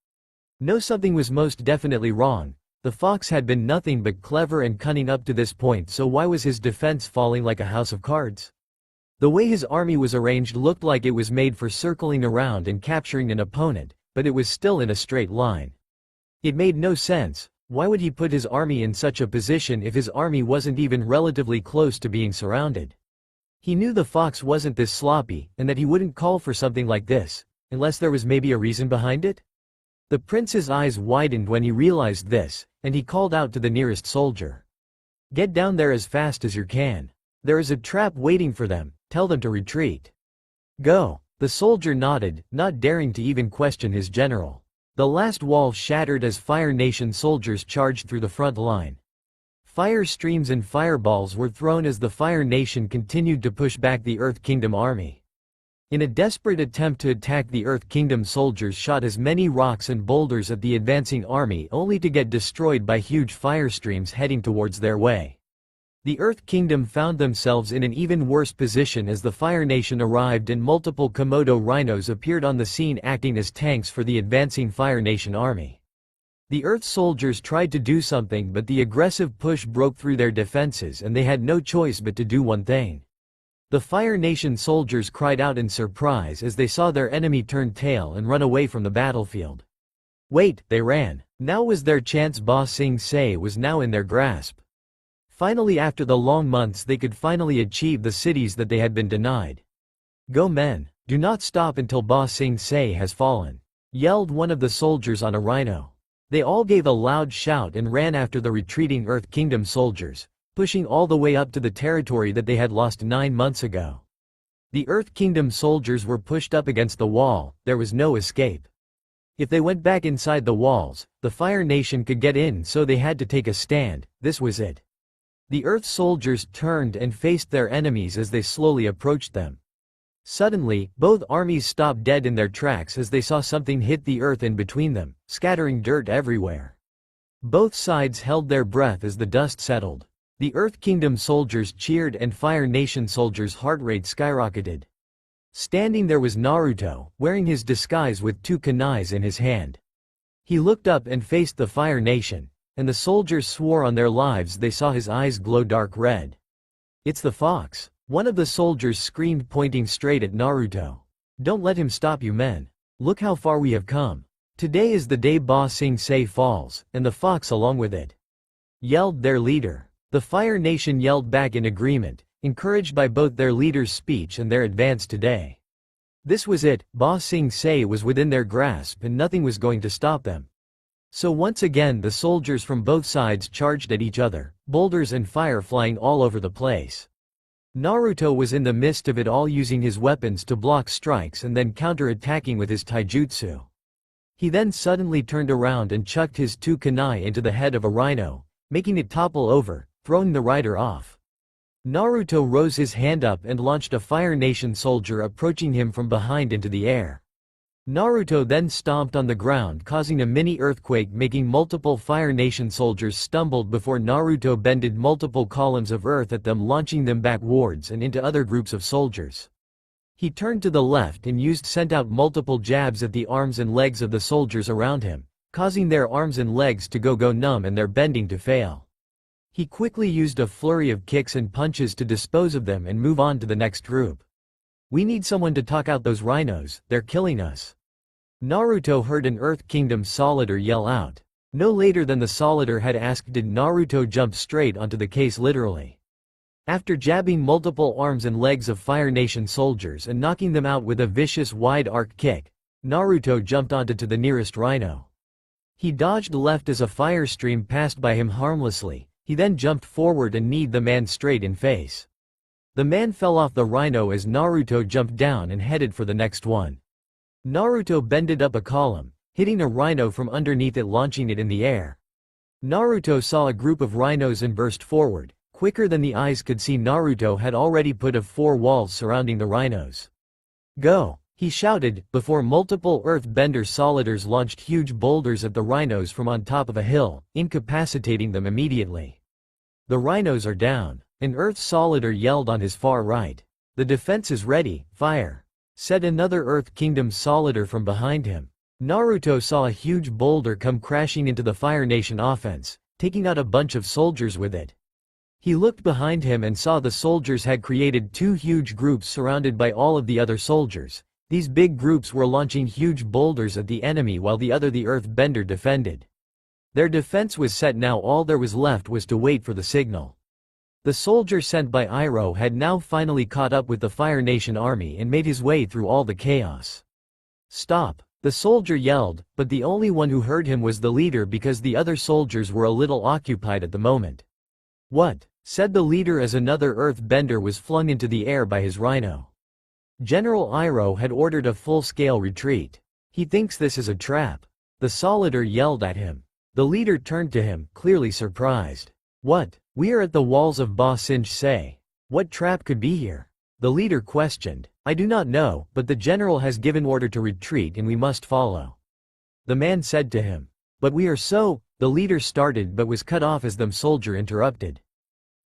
No, something was most definitely wrong. The fox had been nothing but clever and cunning up to this point, so why was his defense falling like a house of cards? The way his army was arranged looked like it was made for circling around and capturing an opponent, but it was still in a straight line. It made no sense. Why would he put his army in such a position if his army wasn't even relatively close to being surrounded? He knew the fox wasn't this sloppy, and that he wouldn't call for something like this, unless there was maybe a reason behind it? The prince's eyes widened when he realized this, and he called out to the nearest soldier. "Get down there as fast as you can. There is a trap waiting for them, tell them to retreat." "Go." The soldier nodded, not daring to even question his general. The last wall shattered as Fire Nation soldiers charged through the front line. Fire streams and fireballs were thrown as the Fire Nation continued to push back the Earth Kingdom army. In a desperate attempt to attack, the Earth Kingdom soldiers shot as many rocks and boulders at the advancing army, only to get destroyed by huge fire streams heading towards their way. The Earth Kingdom found themselves in an even worse position as the Fire Nation arrived and multiple Komodo rhinos appeared on the scene acting as tanks for the advancing Fire Nation army. The Earth soldiers tried to do something, but the aggressive push broke through their defenses and they had no choice but to do one thing. The Fire Nation soldiers cried out in surprise as they saw their enemy turn tail and run away from the battlefield. Wait, they ran. Now was their chance. Ba Sing Se was now in their grasp. Finally, after the long months, they could finally achieve the cities that they had been denied. Go men, do not stop until Ba Sing Se has fallen, yelled one of the soldiers on a rhino. They all gave a loud shout and ran after the retreating Earth Kingdom soldiers, pushing all the way up to the territory that they had lost 9 months ago. The Earth Kingdom soldiers were pushed up against the wall. There was no escape. If they went back inside the walls, the Fire Nation could get in, so they had to take a stand. This was it. The Earth soldiers turned and faced their enemies as they slowly approached them. Suddenly, both armies stopped dead in their tracks as they saw something hit the earth in between them, scattering dirt everywhere. Both sides held their breath as the dust settled. The Earth Kingdom soldiers cheered and Fire Nation soldiers' heart rate skyrocketed. Standing there was Naruto, wearing his disguise with 2 kunais in his hand. He looked up and faced the Fire Nation, and the soldiers swore on their lives they saw his eyes glow dark red. It's the fox, one of the soldiers screamed, pointing straight at Naruto. Don't let him stop you men. Look how far we have come. Today is the day Ba Sing Se falls, and the fox along with it, yelled their leader. The Fire Nation yelled back in agreement, encouraged by both their leader's speech and their advance today. This was it. Ba Sing Se was within their grasp and nothing was going to stop them. So once again the soldiers from both sides charged at each other, boulders and fire flying all over the place. Naruto was in the midst of it all, using his weapons to block strikes and then counter-attacking with his taijutsu. He then suddenly turned around and chucked his 2 kunai into the head of a rhino, making it topple over, throwing the rider off. Naruto rose his hand up and launched a Fire Nation soldier approaching him from behind into the air. Naruto then stomped on the ground, causing a mini earthquake, making multiple Fire Nation soldiers stumbled before Naruto bended multiple columns of earth at them, launching them backwards and into other groups of soldiers. He turned to the left and sent out multiple jabs at the arms and legs of the soldiers around him, causing their arms and legs to go numb and their bending to fail. He quickly used a flurry of kicks and punches to dispose of them and move on to the next group. We need someone to talk out those rhinos, they're killing us. Naruto heard an Earth Kingdom soldier yell out. No later than the soldier had asked did Naruto jump straight onto the case literally. After jabbing multiple arms and legs of Fire Nation soldiers and knocking them out with a vicious wide arc kick, Naruto jumped onto the nearest rhino. He dodged left as a fire stream passed by him harmlessly. He then jumped forward and kneed the man straight in face. The man fell off the rhino as Naruto jumped down and headed for the next one. Naruto bended up a column, hitting a rhino from underneath it, launching it in the air. Naruto saw a group of rhinos and burst forward. Quicker than the eyes could see, Naruto had already put up 4 walls surrounding the rhinos. Go! He shouted, before multiple Earthbender soldiers launched huge boulders at the rhinos from on top of a hill, incapacitating them immediately. The rhinos are down. An Earth soldier yelled on his far right. The defense is ready, fire, said another Earth Kingdom soldier from behind him. Naruto saw a huge boulder come crashing into the Fire Nation offense, taking out a bunch of soldiers with it. He looked behind him and saw the soldiers had created 2 huge groups surrounded by all of the other soldiers. These big groups were launching huge boulders at the enemy while the Earthbender defended. Their defense was set now, all there was left was to wait for the signal. The soldier sent by Iroh had now finally caught up with the Fire Nation army and made his way through all the chaos. Stop! The soldier yelled, but the only one who heard him was the leader because the other soldiers were a little occupied at the moment. What? Said the leader as another Earthbender was flung into the air by his rhino. General Iroh had ordered a full-scale retreat. He thinks this is a trap. The Solitaire yelled at him. The leader turned to him, clearly surprised. What? We are at the walls of Ba Sinj Say. What trap could be here? The leader questioned. I do not know, but the general has given order to retreat and we must follow. The man said to him. But we are so. The leader started but was cut off as the soldier interrupted.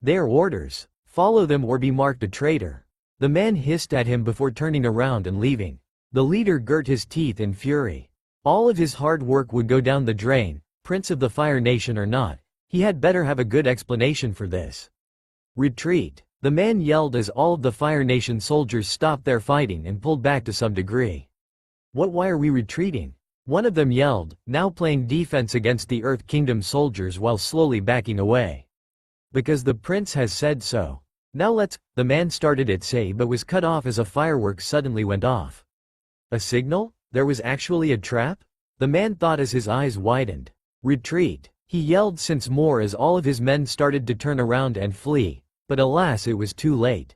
They are orders. Follow them or be marked a traitor. The man hissed at him before turning around and leaving. The leader girt his teeth in fury. All of his hard work would go down the drain, Prince of the Fire Nation or not. He had better have a good explanation for this. Retreat. The man yelled as all of the Fire Nation soldiers stopped their fighting and pulled back to some degree. Why are we retreating? One of them yelled, now playing defense against the Earth Kingdom soldiers while slowly backing away. Because the prince has said so. Now let's. The man started at say but was cut off as a firework suddenly went off. A signal? There was actually a trap? The man thought as his eyes widened. Retreat. He yelled since more as all of his men started to turn around and flee, but alas it was too late.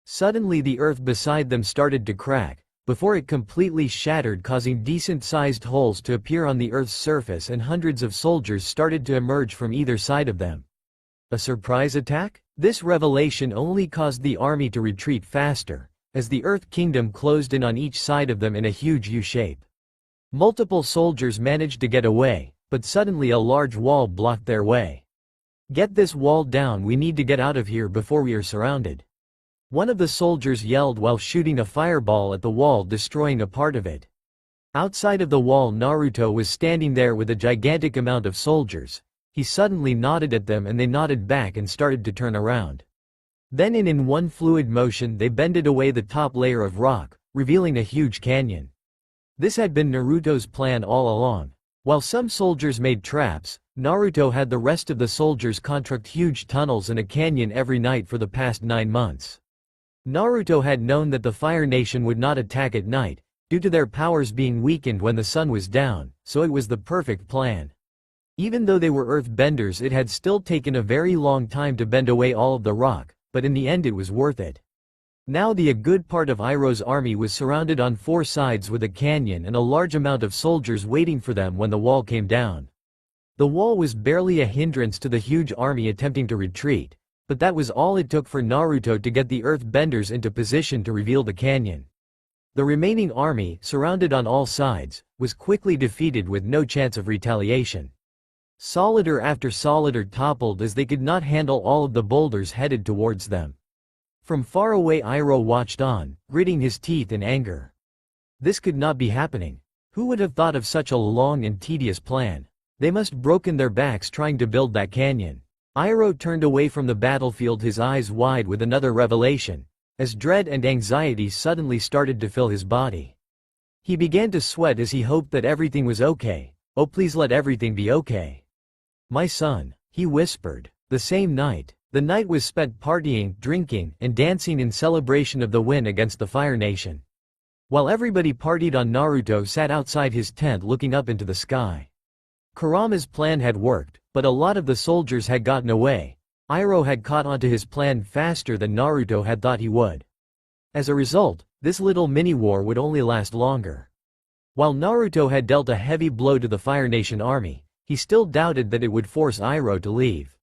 Suddenly the earth beside them started to crack, before it completely shattered causing decent-sized holes to appear on the earth's surface and hundreds of soldiers started to emerge from either side of them. A surprise attack? This revelation only caused the army to retreat faster, as the Earth Kingdom closed in on each side of them in a huge U-shape. Multiple soldiers managed to get away, but suddenly a large wall blocked their way. Get this wall down, we need to get out of here before we are surrounded. One of the soldiers yelled while shooting a fireball at the wall, destroying a part of it. Outside of the wall, Naruto was standing there with a gigantic amount of soldiers. He suddenly nodded at them and they nodded back and started to turn around. Then in one fluid motion they bended away the top layer of rock, revealing a huge canyon. This had been Naruto's plan all along. While some soldiers made traps, Naruto had the rest of the soldiers construct huge tunnels in a canyon every night for the past 9 months. Naruto had known that the Fire Nation would not attack at night, due to their powers being weakened when the sun was down, so it was the perfect plan. Even though they were earthbenders, it had still taken a very long time to bend away all of the rock, but in the end it was worth it. Now a good part of Iroh's army was surrounded on 4 sides with a canyon and a large amount of soldiers waiting for them when the wall came down. The wall was barely a hindrance to the huge army attempting to retreat, but that was all it took for Naruto to get the earthbenders into position to reveal the canyon. The remaining army, surrounded on all sides, was quickly defeated with no chance of retaliation. Solitaire after solitaire toppled as they could not handle all of the boulders headed towards them. From far away Iroh watched on, gritting his teeth in anger. This could not be happening. Who would have thought of such a long and tedious plan? They must broken their backs trying to build that canyon. Iroh turned away from the battlefield, his eyes wide with another revelation, as dread and anxiety suddenly started to fill his body. He began to sweat as he hoped that everything was okay. Oh, please let everything be okay. My son, he whispered. The same night, the night was spent partying, drinking, and dancing in celebration of the win against the Fire Nation. While everybody partied on, Naruto sat outside his tent looking up into the sky. Kurama's plan had worked, but a lot of the soldiers had gotten away. Iroh had caught onto his plan faster than Naruto had thought he would. As a result, this little mini-war would only last longer. While Naruto had dealt a heavy blow to the Fire Nation army, he still doubted that it would force Iroh to leave.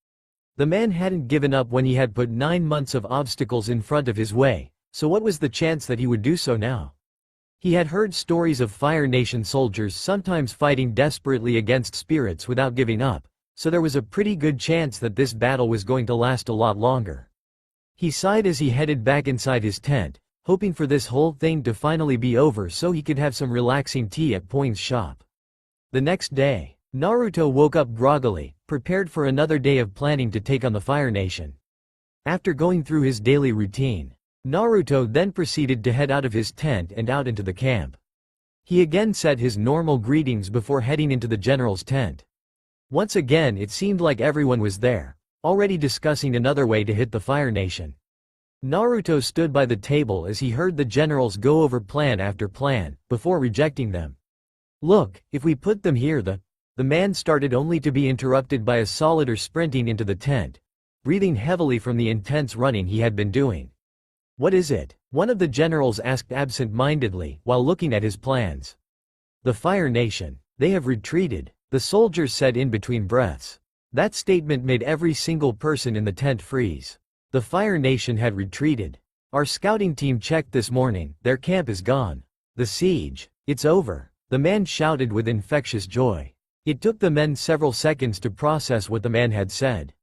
The man hadn't given up when he had put 9 months of obstacles in front of his way, so what was the chance that he would do so now? He had heard stories of Fire Nation soldiers sometimes fighting desperately against spirits without giving up, so there was a pretty good chance that this battle was going to last a lot longer. He sighed as he headed back inside his tent, hoping for this whole thing to finally be over so he could have some relaxing tea at Poing's shop. The next day, Naruto woke up groggily, prepared for another day of planning to take on the Fire Nation. After going through his daily routine, Naruto then proceeded to head out of his tent and out into the camp. He again said his normal greetings before heading into the general's tent. Once again it seemed like everyone was there, already discussing another way to hit the Fire Nation. Naruto stood by the table as he heard the generals go over plan after plan, before rejecting them. Look, if we put them here the man started only to be interrupted by a solitaire sprinting into the tent, breathing heavily from the intense running he had been doing. What is it? One of the generals asked absent-mindedly while looking at his plans. The Fire Nation. They have retreated, the soldiers said in between breaths. That statement made every single person in the tent freeze. The Fire Nation had retreated. Our scouting team checked this morning, their camp is gone. The siege, it's over, the man shouted with infectious joy. It took the men several seconds to process what the man had said.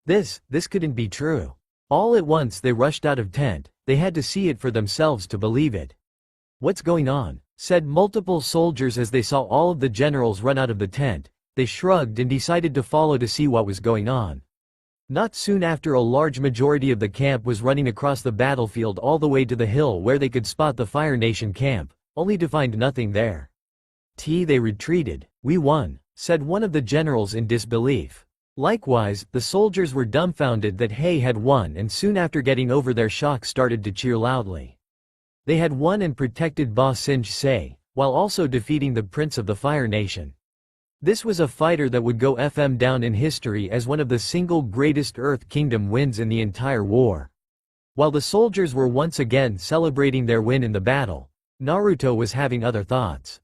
This couldn't be true. All at once they rushed out of tent, they had to see it for themselves to believe it. What's going on? Said multiple soldiers as they saw all of the generals run out of the tent. They shrugged and decided to follow to see what was going on. Not soon after, a large majority of the camp was running across the battlefield all the way to the hill where they could spot the Fire Nation camp, only to find nothing there. They retreated. We won, said one of the generals in disbelief. Likewise, the soldiers were dumbfounded that Hay had won, and soon after getting over their shock started to cheer loudly. They had won and protected Ba Sing Se, while also defeating the Prince of the Fire Nation. This was a fighter that would go down in history as one of the single greatest Earth Kingdom wins in the entire war. While the soldiers were once again celebrating their win in the battle, Naruto was having other thoughts.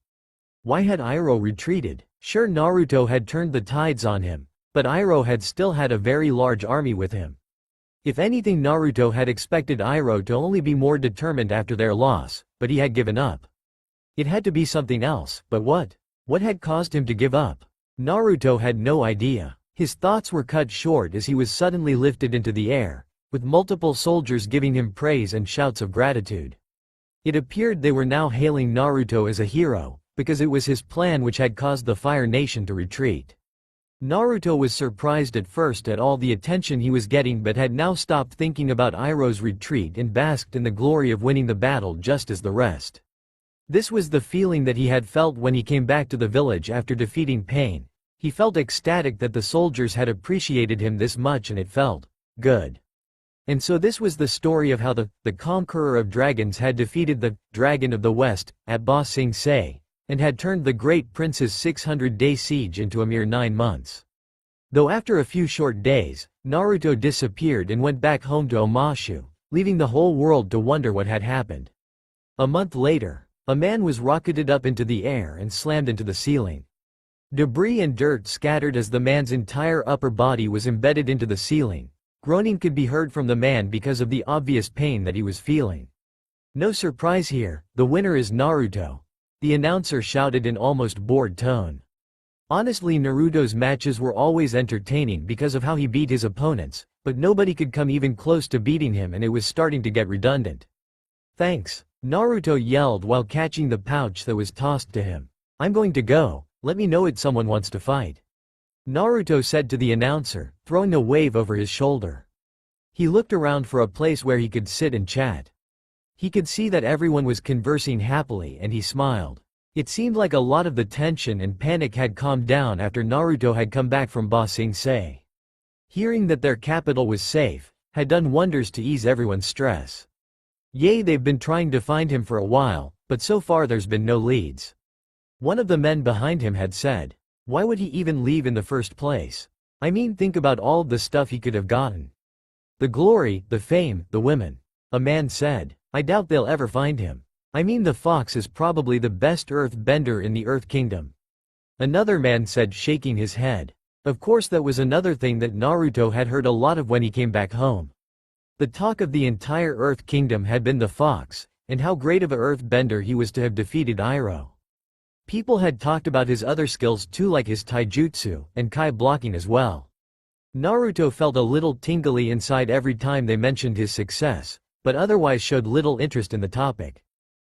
Why had Iroh retreated? Sure, Naruto had turned the tides on him, but Iroh had still had a very large army with him. If anything, Naruto had expected Iroh to only be more determined after their loss, but he had given up. It had to be something else, but what? What had caused him to give up? Naruto had no idea. His thoughts were cut short as he was suddenly lifted into the air, with multiple soldiers giving him praise and shouts of gratitude. It appeared they were now hailing Naruto as a hero, because it was his plan which had caused the Fire Nation to retreat. Naruto was surprised at first at all the attention he was getting, but had now stopped thinking about Iroh's retreat and basked in the glory of winning the battle just as the rest. This was the feeling that he had felt when he came back to the village after defeating Pain. He felt ecstatic that the soldiers had appreciated him this much, and it felt good. And so this was the story of how the Conqueror of Dragons had defeated the Dragon of the West at Ba Sing Se, and had turned the Great Prince's 600-day siege into a mere 9 months. Though after a few short days, Naruto disappeared and went back home to Omashu, leaving the whole world to wonder what had happened. A month later, a man was rocketed up into the air and slammed into the ceiling. Debris and dirt scattered as the man's entire upper body was embedded into the ceiling. Groaning could be heard from the man because of the obvious pain that he was feeling. No surprise here, the winner is Naruto, the announcer shouted in almost bored tone. Honestly, Naruto's matches were always entertaining because of how he beat his opponents, but nobody could come even close to beating him, and it was starting to get redundant. Thanks, Naruto yelled while catching the pouch that was tossed to him. I'm going to go, let me know if someone wants to fight. Naruto said to the announcer, throwing a wave over his shoulder. He looked around for a place where he could sit and chat. He could see that everyone was conversing happily, and he smiled. It seemed like a lot of the tension and panic had calmed down after Naruto had come back from Ba Sing Se. Hearing that their capital was safe had done wonders to ease everyone's stress. They've been trying to find him for a while, but so far there's been no leads. One of the men behind him had said. Why would he even leave in the first place? I mean, think about all of the stuff he could have gotten. The glory, the fame, the women. A man said. I doubt they'll ever find him. I mean, the fox is probably the best Earthbender in the Earth Kingdom. Another man said, shaking his head. Of course, that was another thing that Naruto had heard a lot of when he came back home. The talk of the entire Earth Kingdom had been the fox, and how great of a Earthbender he was to have defeated Iroh. People had talked about his other skills too, like his taijutsu, and kai blocking as well. Naruto felt a little tingly inside every time they mentioned his success, but otherwise showed little interest in the topic.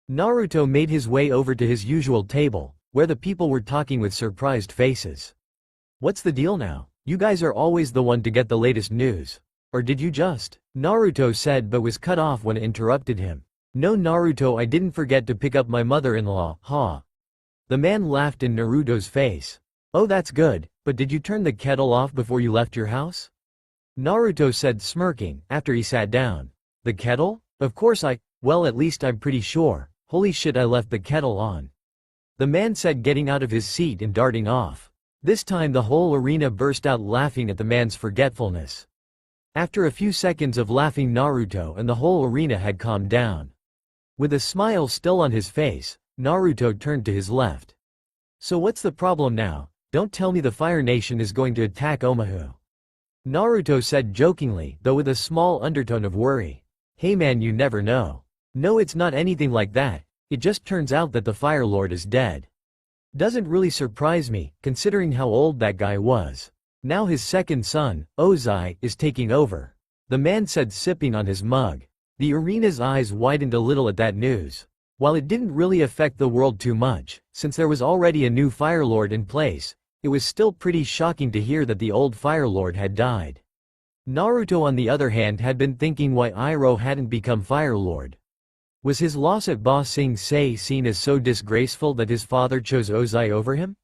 Naruto made his way over to his usual table, where the people were talking with surprised faces. What's the deal now? You guys are always the one to get the latest news. Or did you just? Naruto said, but was cut off when it interrupted him. No, Naruto, I didn't forget to pick up my mother-in-law, ha. The man laughed in Naruto's face. Oh, that's good, but did you turn the kettle off before you left your house? Naruto said, smirking, after he sat down. The kettle? Of course well, at least I'm pretty sure. Holy shit, I left the kettle on. The man said, getting out of his seat and darting off. This time the whole arena burst out laughing at the man's forgetfulness. After a few seconds of laughing, Naruto and the whole arena had calmed down. With a smile still on his face, Naruto turned to his left. So what's the problem now? Don't tell me the Fire Nation is going to attack Omahu. Naruto said jokingly, though with a small undertone of worry. Hey man, you never know. No, it's not anything like that. It just turns out that the Fire Lord is dead. Doesn't really surprise me, considering how old that guy was. Now his second son, Ozai, is taking over. The man said, sipping on his mug. The arena's eyes widened a little at that news. While it didn't really affect the world too much, since there was already a new Fire Lord in place, it was still pretty shocking to hear that the old Fire Lord had died. Naruto on the other hand had been thinking why Iroh hadn't become Fire Lord. Was his loss at Ba Sing Se seen as so disgraceful that his father chose Ozai over him?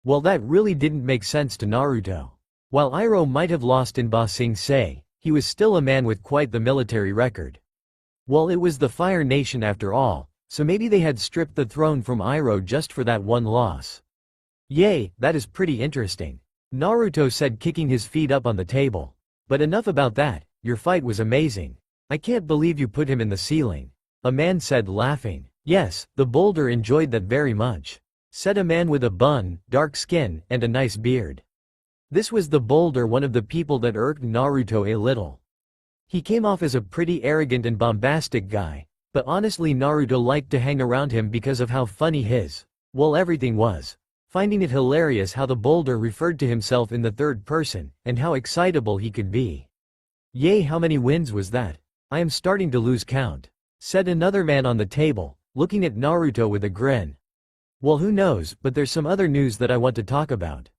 Well, that really didn't make sense to Naruto. While Iroh might have lost in Ba Sing Se, he was still a man with quite the military record. Well, it was the Fire Nation after all, so maybe they had stripped the throne from Iroh just for that one loss. Yay, that is pretty interesting. Naruto said, kicking his feet up on the table. But enough about that, your fight was amazing. I can't believe you put him in the ceiling. A man said, laughing. Yes, the boulder enjoyed that very much. Said a man with a bun, dark skin, and a nice beard. This was the boulder, one of the people that irked Naruto a little. He came off as a pretty arrogant and bombastic guy, but honestly Naruto liked to hang around him because of how funny everything was. Finding it hilarious how the boulder referred to himself in the third person, and how excitable he could be. Yay, how many wins was that? I am starting to lose count. Said another man on the table, looking at Naruto with a grin. Well, who knows, but there's some other news that I want to talk about.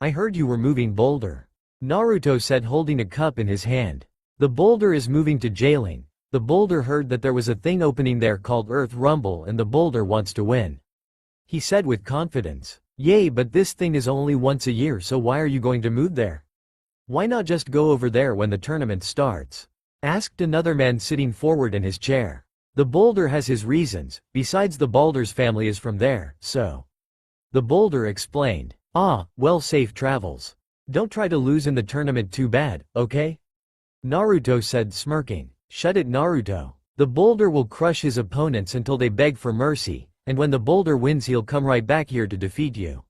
I heard you were moving boulder. Naruto said, holding a cup in his hand. The boulder is moving to Jailing. The boulder heard that there was a thing opening there called Earth Rumble and the boulder wants to win. He said with confidence. Yay, but this thing is only once a year, so why are you going to move there? Why not just go over there when the tournament starts? Asked another man sitting forward in his chair. The boulder has his reasons, besides the boulder's family is from there, so. The boulder explained. Ah, well, safe travels. Don't try to lose in the tournament too bad, okay? Naruto said, smirking. Shut it, Naruto. The boulder will crush his opponents until they beg for mercy, and when the boulder wins he'll come right back here to defeat you.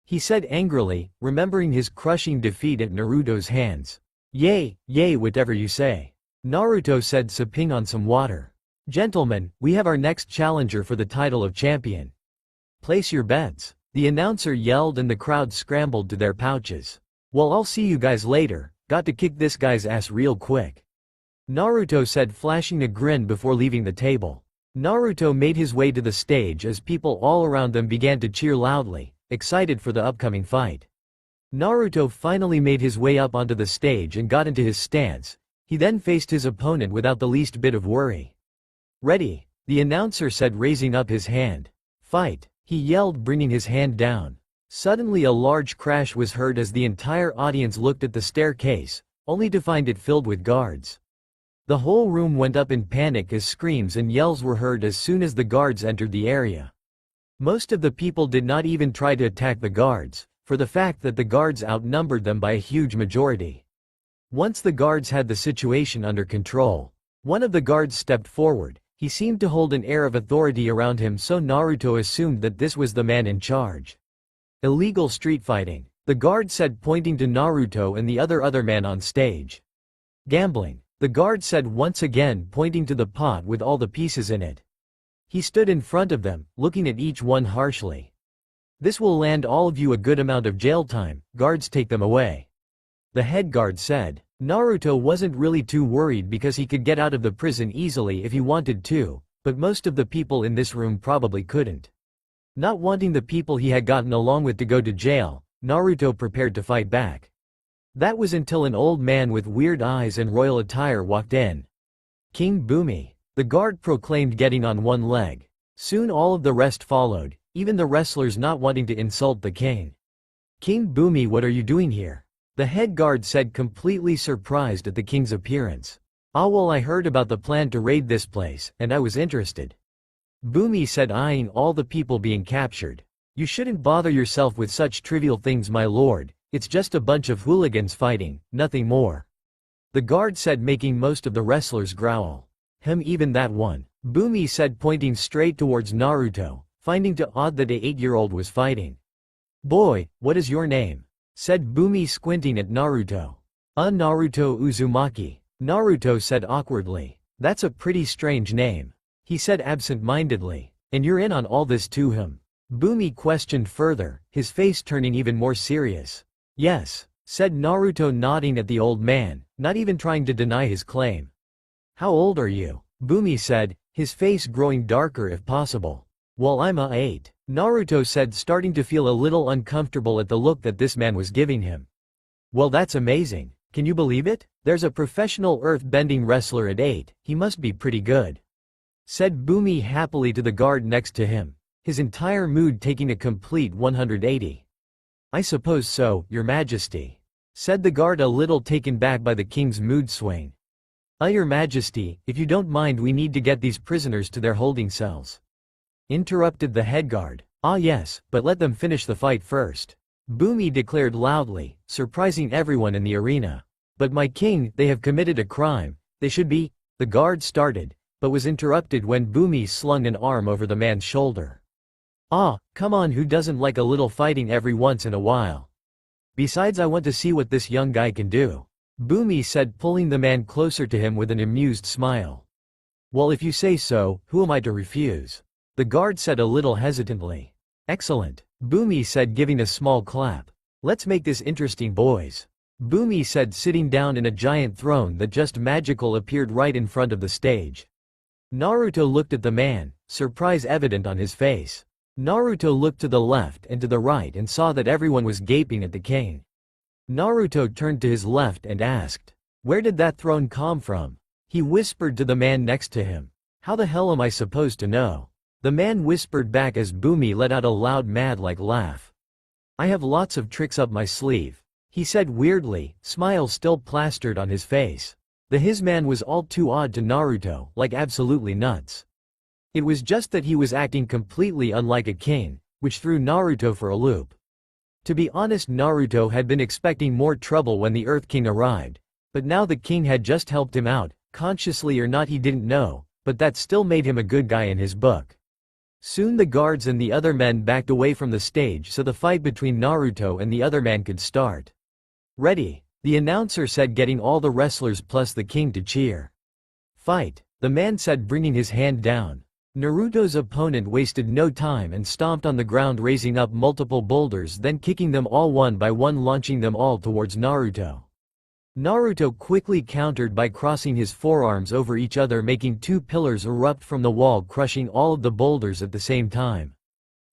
He said angrily, remembering his crushing defeat at Naruto's hands. Yay, whatever you say. Naruto said, sipping on some water. Gentlemen, we have our next challenger for the title of champion. Place your bets. The announcer yelled and the crowd scrambled to their pouches. Well, I'll see you guys later, got to kick this guy's ass real quick. Naruto said, flashing a grin before leaving the table. Naruto made his way to the stage as people all around them began to cheer loudly, excited for the upcoming fight. Naruto finally made his way up onto the stage and got into his stance. He then faced his opponent without the least bit of worry. Ready, the announcer said, raising up his hand. Fight, he yelled, bringing his hand down. Suddenly a large crash was heard as the entire audience looked at the staircase, only to find it filled with guards. The whole room went up in panic as screams and yells were heard as soon as the guards entered the area. Most of the people did not even try to attack the guards, for the fact that the guards outnumbered them by a huge majority. Once the guards had the situation under control, one of the guards stepped forward. He seemed to hold an air of authority around him, so Naruto assumed that this was the man in charge. Illegal street fighting, the guard said, pointing to Naruto and the other man on stage. Gambling, the guard said once again, pointing to the pot with all the pieces in it. He stood in front of them, looking at each one harshly. This will land all of you a good amount of jail time, guards, take them away. The head guard said. Naruto wasn't really too worried because he could get out of the prison easily if he wanted to, but most of the people in this room probably couldn't. Not wanting the people he had gotten along with to go to jail, Naruto prepared to fight back. That was until an old man with weird eyes and royal attire walked in. King Bumi, the guard proclaimed, getting on one leg. Soon all of the rest followed, even the wrestlers not wanting to insult the king. King Bumi, what are you doing here? The head guard said, completely surprised at the king's appearance. Ah, well, I heard about the plan to raid this place, and I was interested. Bumi said, eyeing all the people being captured. You shouldn't bother yourself with such trivial things, my lord. It's just a bunch of hooligans fighting, nothing more. The guard said, making most of the wrestlers growl. Even that one. Bumi said, pointing straight towards Naruto. finding it odd that an 8-year-old was fighting. "Boy, what is your name?" said Bumi, squinting at Naruto. Naruto Uzumaki," Naruto said awkwardly. "That's a pretty strange name," he said absent-mindedly. "And you're in on all this too, him?" Bumi questioned further, his face turning even more serious. "Yes," said Naruto, nodding at the old man, not even trying to deny his claim. "How old are you?" Bumi said, his face growing darker if possible. "Well, I'm 8," Naruto said, starting to feel a little uncomfortable at the look that this man was giving him. "Well, that's amazing. Can you believe it? There's a professional earth-bending wrestler at 8, he must be pretty good," said Bumi happily to the guard next to him, his entire mood taking a complete 180. "I suppose so, Your Majesty," said the guard, a little taken back by the king's mood swing. Your Majesty, if you don't mind, we need to get these prisoners to their holding cells," interrupted the head guard. "Ah yes, but let them finish the fight first," Bumi declared loudly, surprising everyone in the arena. "But my king, they have committed a crime, they should be—" the guard started, but was interrupted when Bumi slung an arm over the man's shoulder. Come on, who doesn't like a little fighting every once in a while? Besides, I want to see what this young guy can do," Bumi said, pulling the man closer to him with an amused smile. "Well, if you say so, who am I to refuse?" the guard said a little hesitantly. "Excellent," Bumi said, giving a small clap. "Let's make this interesting, boys," Bumi said, sitting down in a giant throne that just magical appeared right in front of the stage. Naruto looked at the man, surprise evident on his face. Naruto looked to the left and to the right and saw that everyone was gaping at the king. Naruto turned to his left and asked, "Where did that throne come from?" He whispered to the man next to him. "How the hell am I supposed to know?" The man whispered back as Bumi let out a loud mad-like laugh. "I have lots of tricks up my sleeve," he said weirdly, smile still plastered on his face. His man was all too odd to Naruto, like absolutely nuts. It was just that he was acting completely unlike a king, which threw Naruto for a loop. To be honest, Naruto had been expecting more trouble when the Earth King arrived, but now the king had just helped him out, consciously or not he didn't know, but that still made him a good guy in his book. Soon the guards and the other men backed away from the stage so the fight between Naruto and the other man could start. "Ready," the announcer said, getting all the wrestlers plus the king to cheer. "Fight," the man said, bringing his hand down. Naruto's opponent wasted no time and stomped on the ground, raising up multiple boulders, then kicking them all one by one, launching them all towards Naruto. Naruto quickly countered by crossing his forearms over each other, making 2 pillars erupt from the wall, crushing all of the boulders at the same time.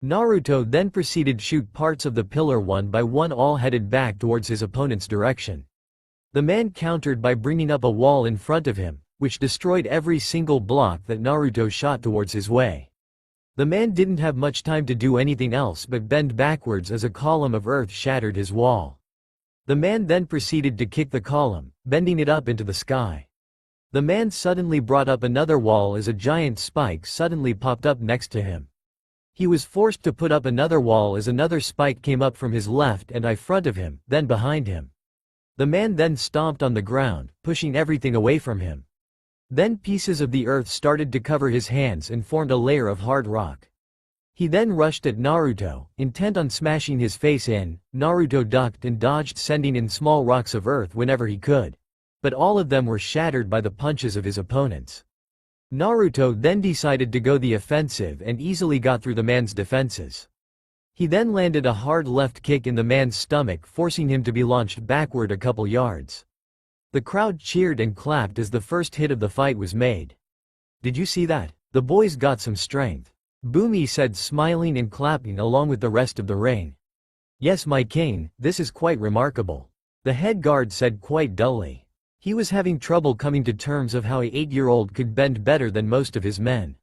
Naruto then proceeded to shoot parts of the pillar one by one, all headed back towards his opponent's direction. The man countered by bringing up a wall in front of him, which destroyed every single block that Naruto shot towards his way. The man didn't have much time to do anything else but bend backwards as a column of earth shattered his wall. The man then proceeded to kick the column, bending it up into the sky. The man suddenly brought up another wall as a giant spike suddenly popped up next to him. He was forced to put up another wall as another spike came up from his left and in front of him, then behind him. The man then stomped on the ground, pushing everything away from him. Then pieces of the earth started to cover his hands and formed a layer of hard rock. He then rushed at Naruto, intent on smashing his face in. Naruto ducked and dodged, sending in small rocks of earth whenever he could. But all of them were shattered by the punches of his opponents. Naruto then decided to go the offensive and easily got through the man's defenses. He then landed a hard left kick in the man's stomach, forcing him to be launched backward a couple yards. The crowd cheered and clapped as the first hit of the fight was made. "Did you see that? The boys got some strength," Bumi said, smiling and clapping along with the rest of the ring. "Yes, my king, this is quite remarkable," the head guard said quite dully. He was having trouble coming to terms of how an 8-year-old could bend better than most of his men.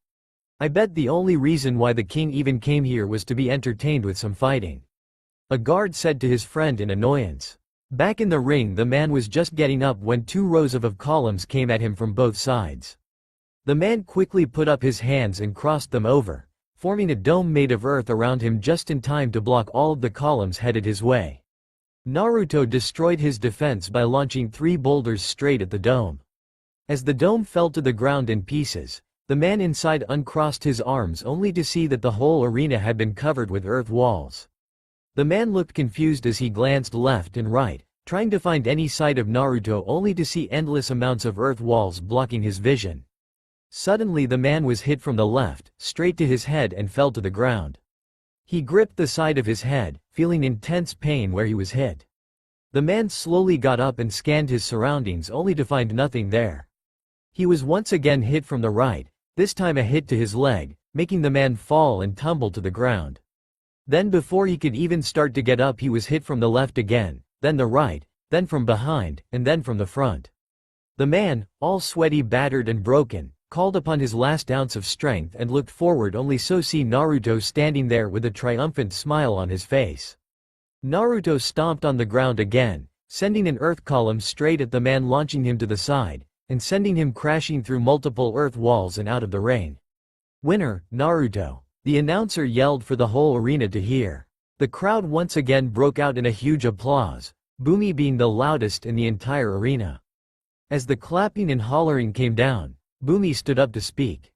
"I bet the only reason why the king even came here was to be entertained with some fighting," a guard said to his friend in annoyance. Back in the ring, the man was just getting up when 2 rows of columns came at him from both sides. The man quickly put up his hands and crossed them over, forming a dome made of earth around him just in time to block all of the columns headed his way. Naruto destroyed his defense by launching 3 boulders straight at the dome. As the dome fell to the ground in pieces, The man inside uncrossed his arms only to see that the whole arena had been covered with earth walls. The man looked confused as he glanced left and right, trying to find any sight of Naruto only to see endless amounts of earth walls blocking his vision. Suddenly the man was hit from the left, straight to his head and fell to the ground. He gripped the side of his head, feeling intense pain where he was hit. The man slowly got up and scanned his surroundings only to find nothing there. He was once again hit from the right, this time a hit to his leg, making the man fall and tumble to the ground. Then before he could even start to get up he was hit from the left again, then the right, then from behind, and then from the front. The man, all sweaty, battered and broken, called upon his last ounce of strength and looked forward only so see Naruto standing there with a triumphant smile on his face. Naruto stomped on the ground again, sending an earth column straight at the man, launching him to the side, and sending him crashing through multiple earth walls and out of the ring. "Winner, Naruto!" the announcer yelled for the whole arena to hear. The crowd once again broke out in a huge applause, Bumi being the loudest in the entire arena. As the clapping and hollering came down, Bumi stood up to speak.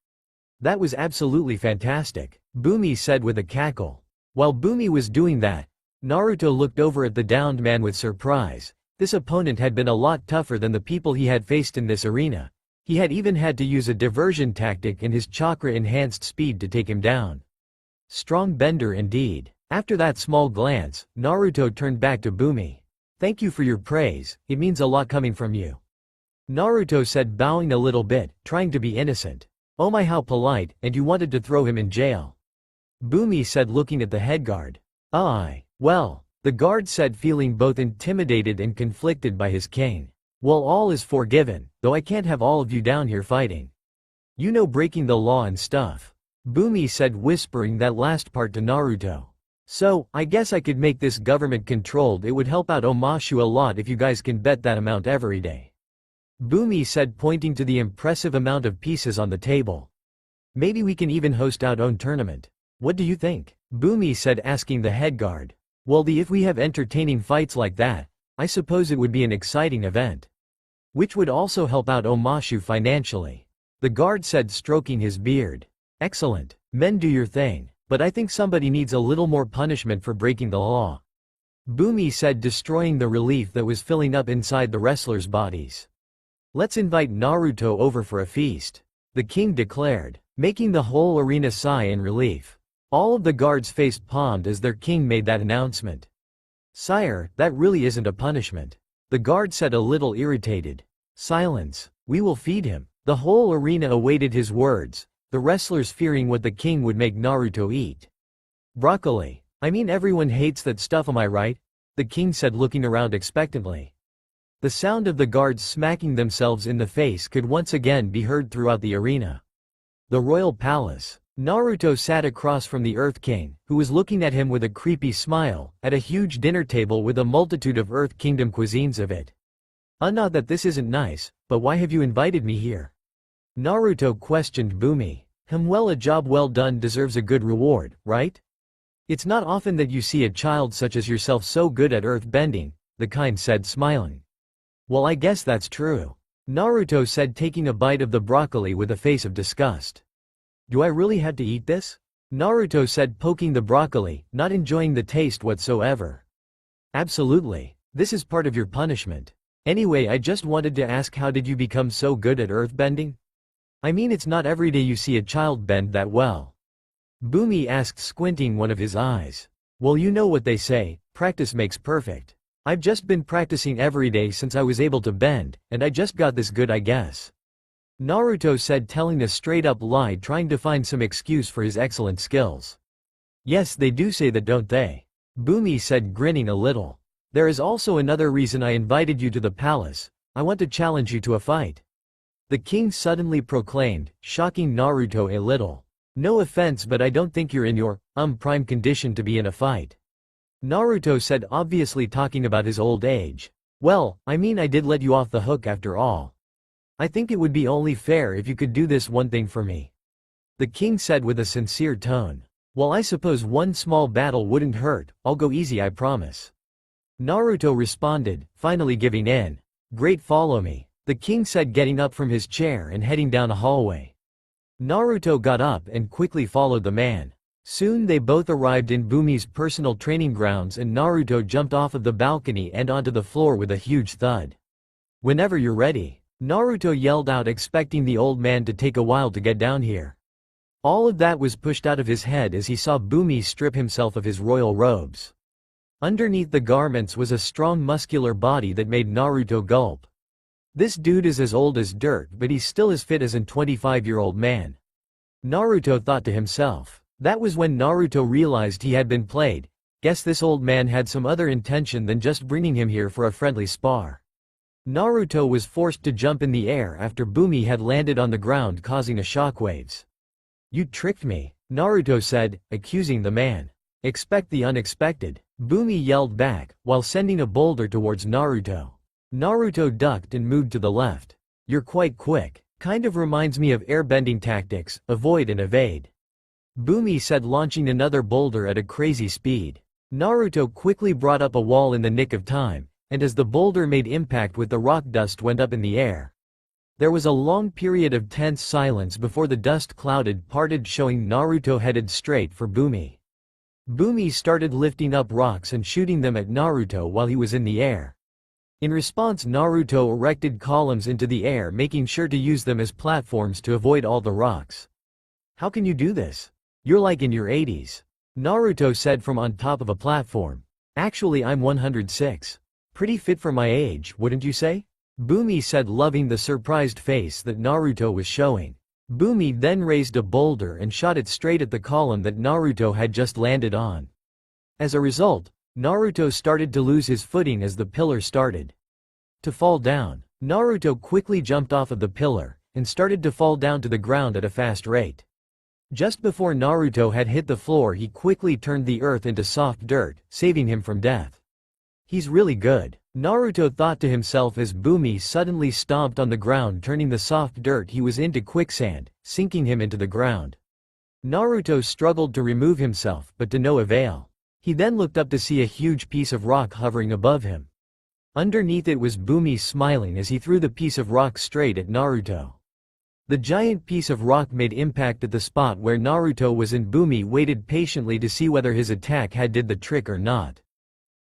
"That was absolutely fantastic," Bumi said with a cackle. While Bumi was doing that, Naruto looked over at the downed man with surprise. This opponent had been a lot tougher than the people he had faced in this arena. He had even had to use a diversion tactic and his chakra-enhanced speed to take him down. Strong bender indeed. After that small glance, Naruto turned back to Bumi. "Thank you for your praise, it means a lot coming from you," Naruto said, bowing a little bit, trying to be innocent. "Oh my, how polite, and you wanted to throw him in jail," Bumi said, looking at the headguard. Well," the guard said, feeling both intimidated and conflicted by his king. "Well, all is forgiven, though I can't have all of you down here fighting. You know, breaking the law and stuff," Bumi said, whispering that last part to Naruto. "So, I guess I could make this government controlled. It would help out Omashu a lot if you guys can bet that amount every day," Bumi said, pointing to the impressive amount of pieces on the table. "Maybe we can even host our own tournament. What do you think?" Bumi said, asking the headguard. "Well, if we have entertaining fights like that, I suppose it would be an exciting event. Which would also help out Omashu financially," the guard said, stroking his beard. "Excellent. Men, do your thing, but I think somebody needs a little more punishment for breaking the law," Bumi said, destroying the relief that was filling up inside the wrestlers' bodies. "Let's invite Naruto over for a feast," the king declared, making the whole arena sigh in relief. All of the guards face palmed as their king made that announcement. "Sire, that really isn't a punishment," the guard said, a little irritated. "Silence. We will feed him." The whole arena awaited his words, the wrestlers fearing what the king would make Naruto eat. "Broccoli. I mean, everyone hates that stuff, am I right?" the king said, looking around expectantly. The sound of the guards smacking themselves in the face could once again be heard throughout the arena. The royal palace. Naruto sat across from the Earth King, who was looking at him with a creepy smile, at a huge dinner table with a multitude of Earth Kingdom cuisines of it. "Not that this isn't nice, but why have you invited me here?" Naruto questioned Bumi. Well, a job well done deserves a good reward, right? It's not often that you see a child such as yourself so good at earth bending," the kind said, smiling. "Well, I guess that's true," Naruto said, taking a bite of the broccoli with a face of disgust. "Do I really have to eat this?" Naruto said, poking the broccoli, not enjoying the taste whatsoever. "Absolutely. This is part of your punishment. Anyway, I just wanted to ask, how did you become so good at earthbending? I mean, it's not every day you see a child bend that well," Bumi asked, squinting one of his eyes. "Well, you know what they say, practice makes perfect. I've just been practicing every day since I was able to bend, and I just got this good, I guess," Naruto said, telling a straight-up lie, trying to find some excuse for his excellent skills. "Yes, they do say that, don't they?" Bumi said, grinning a little. "There is also another reason I invited you to the palace. I want to challenge you to a fight," the king suddenly proclaimed, shocking Naruto a little. "No offense, but I don't think you're in your, prime condition to be in a fight," Naruto said, obviously talking about his old age. "Well, I mean, I did let you off the hook after all. I think it would be only fair if you could do this one thing for me," the king said with a sincere tone. "Well, I suppose one small battle wouldn't hurt. I'll go easy, I promise," Naruto responded, finally giving in. "Great, follow me," the king said, getting up from his chair and heading down a hallway. Naruto got up and quickly followed the man. Soon they both arrived in Bumi's personal training grounds and Naruto jumped off of the balcony and onto the floor with a huge thud. "Whenever you're ready," Naruto yelled out, expecting the old man to take a while to get down here. All of that was pushed out of his head as he saw Bumi strip himself of his royal robes. Underneath the garments was a strong muscular body that made Naruto gulp. This dude is as old as dirt, but he's still as fit as an 25-year-old man. Naruto thought to himself. That was when Naruto realized he had been played. Guess this old man had some other intention than just bringing him here for a friendly spar. Naruto was forced to jump in the air after Bumi had landed on the ground, causing a shockwaves. "You tricked me," Naruto said, accusing the man. "Expect the unexpected," Bumi yelled back, while sending a boulder towards Naruto. Naruto ducked and moved to the left. "You're quite quick. Kind of reminds me of airbending tactics, avoid and evade," Bumi said, launching another boulder at a crazy speed. Naruto quickly brought up a wall in the nick of time, and as the boulder made impact with the rock, dust went up in the air. There was a long period of tense silence before the dust parted, showing Naruto headed straight for Bumi. Bumi started lifting up rocks and shooting them at Naruto while he was in the air. In response, Naruto erected columns into the air, making sure to use them as platforms to avoid all the rocks. "How can you do this? You're like in your 80s. Naruto said from on top of a platform. "Actually, I'm 106. Pretty fit for my age, wouldn't you say?" Bumi said, loving the surprised face that Naruto was showing. Bumi then raised a boulder and shot it straight at the column that Naruto had just landed on. As a result, Naruto started to lose his footing as the pillar started to fall down. Naruto quickly jumped off of the pillar and started to fall down to the ground at a fast rate. Just before Naruto had hit the floor, he quickly turned the earth into soft dirt, saving him from death. "He's really good," Naruto thought to himself as Bumi suddenly stomped on the ground, turning the soft dirt he was into quicksand, sinking him into the ground. Naruto struggled to remove himself, but to no avail. He then looked up to see a huge piece of rock hovering above him. Underneath it was Bumi smiling as he threw the piece of rock straight at Naruto. The giant piece of rock made impact at the spot where Naruto was, and Bumi waited patiently to see whether his attack did the trick or not.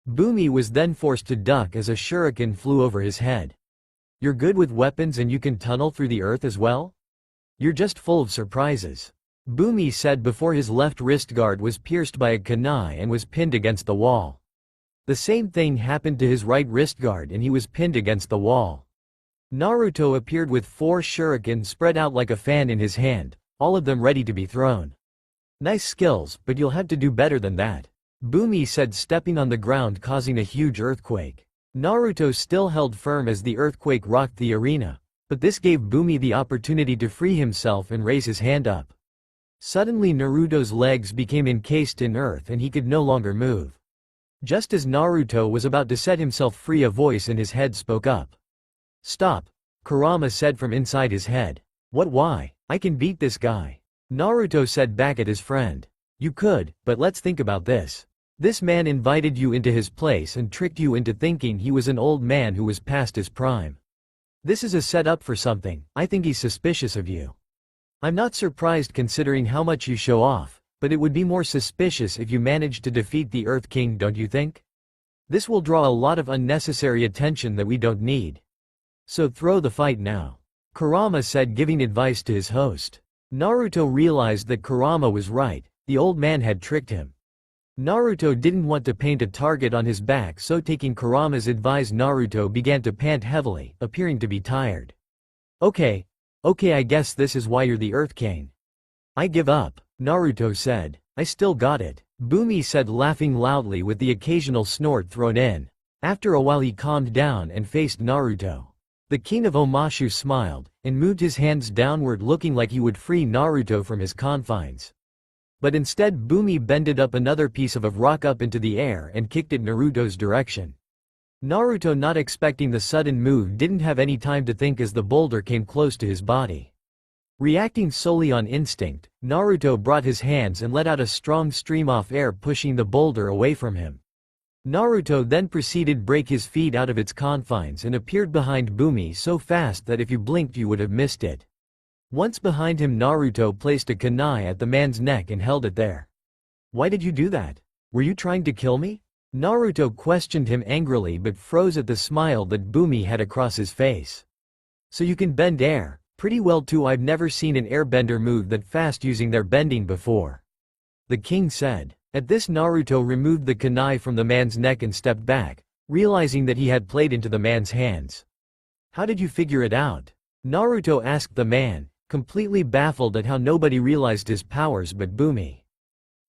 Bumi was then forced to duck as a shuriken flew over his head. "You're good with weapons and you can tunnel through the earth as well? You're just full of surprises," Bumi said before his left wrist guard was pierced by a kunai and was pinned against the wall. The same thing happened to his right wrist guard and he was pinned against the wall. Naruto appeared with 4 shurikens spread out like a fan in his hand, all of them ready to be thrown. "Nice skills, but you'll have to do better than that," Bumi said, stepping on the ground, causing a huge earthquake. Naruto still held firm as the earthquake rocked the arena, but this gave Bumi the opportunity to free himself and raise his hand up. Suddenly Naruto's legs became encased in earth and he could no longer move. Just as Naruto was about to set himself free, a voice in his head spoke up. "Stop," Kurama said from inside his head. "What? Why? I can beat this guy," Naruto said back at his friend. "You could, but let's think about this. This man invited you into his place and tricked you into thinking he was an old man who was past his prime. This is a setup for something. I think he's suspicious of you. I'm not surprised considering how much you show off, but it would be more suspicious if you managed to defeat the Earth King, don't you think? This will draw a lot of unnecessary attention that we don't need. So throw the fight now," Kurama said, giving advice to his host. Naruto realized that Kurama was right. The old man had tricked him. Naruto didn't want to paint a target on his back, so taking Kurama's advice, Naruto began to pant heavily, appearing to be tired. Okay, I guess this is why you're the Earth King." "I give up," Naruto said. "I still got it," Bumi said, laughing loudly with the occasional snort thrown in. After a while he calmed down and faced Naruto. The king of Omashu smiled, and moved his hands downward, looking like he would free Naruto from his confines. But instead Bumi bended up another piece of rock up into the air and kicked it Naruto's direction. Naruto, not expecting the sudden move, didn't have any time to think as the boulder came close to his body. Reacting solely on instinct, Naruto brought his hands and let out a strong stream of air, pushing the boulder away from him. Naruto then proceeded to break his feet out of its confines and appeared behind Bumi so fast that if you blinked you would have missed it. Once behind him, Naruto placed a kunai at the man's neck and held it there. "Why did you do that? Were you trying to kill me?" Naruto questioned him angrily but froze at the smile that Bumi had across his face. "So you can bend air, pretty well too. I've never seen an airbender move that fast using their bending before," the king said. At this, Naruto removed the kunai from the man's neck and stepped back, realizing that he had played into the man's hands. "How did you figure it out?" Naruto asked the man, completely baffled at how nobody realized his powers but Bumi.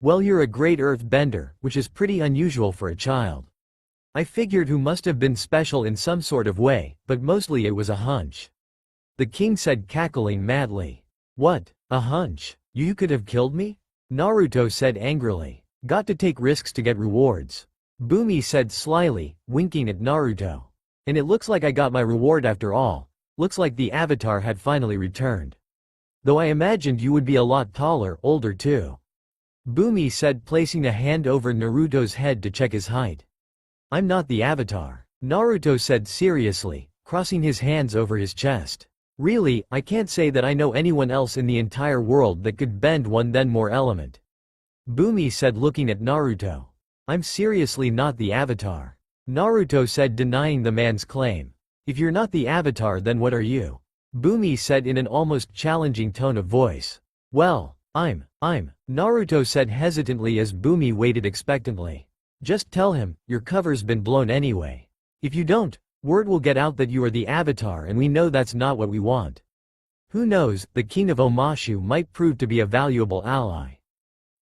"Well, you're a great earthbender, which is pretty unusual for a child. I figured who must have been special in some sort of way, but mostly it was a hunch," the king said, cackling madly. "What? A hunch? You could have killed me?" Naruto said angrily. "Got to take risks to get rewards," Bumi said slyly, winking at Naruto. "And it looks like I got my reward after all. Looks like the avatar had finally returned. Though I imagined you would be a lot taller, older too," Bumi said, placing a hand over Naruto's head to check his height. "I'm not the avatar," Naruto said seriously, crossing his hands over his chest. "Really, I can't say that I know anyone else in the entire world that could bend one then more element," Bumi said, looking at Naruto. "I'm seriously not the avatar," Naruto said, denying the man's claim. "If you're not the avatar, then what are you?" Bumi said in an almost challenging tone of voice. "Well, I'm, Naruto said hesitantly as Bumi waited expectantly. "Just tell him, your cover's been blown anyway. If you don't, word will get out that you are the avatar, and we know that's not what we want. Who knows, the king of Omashu might prove to be a valuable ally,"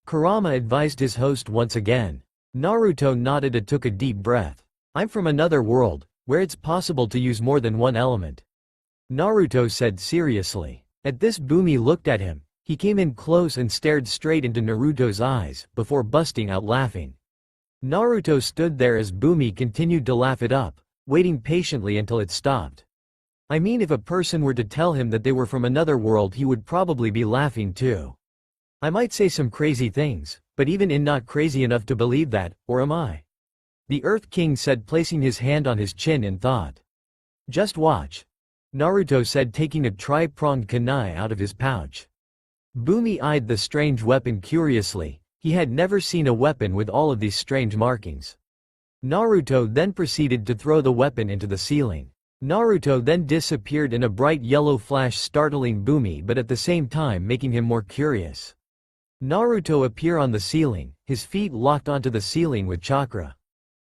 Kurama advised his host once again. Naruto nodded and took a deep breath. "I'm from another world, where it's possible to use more than one element," Naruto said seriously. At this, Bumi looked at him. He came in close and stared straight into Naruto's eyes, before busting out laughing. Naruto stood there as Bumi continued to laugh it up, waiting patiently until it stopped. I mean, if a person were to tell him that they were from another world, he would probably be laughing too. I might say some crazy things, but even in not crazy enough to believe that, or am I? The Earth King said, placing his hand on his chin in thought. "Just watch," Naruto said, taking a tri-pronged kunai out of his pouch. Bumi eyed the strange weapon curiously. He had never seen a weapon with all of these strange markings. Naruto then proceeded to throw the weapon into the ceiling. Naruto then disappeared in a bright yellow flash, startling Bumi but at the same time making him more curious. Naruto appeared on the ceiling, his feet locked onto the ceiling with chakra.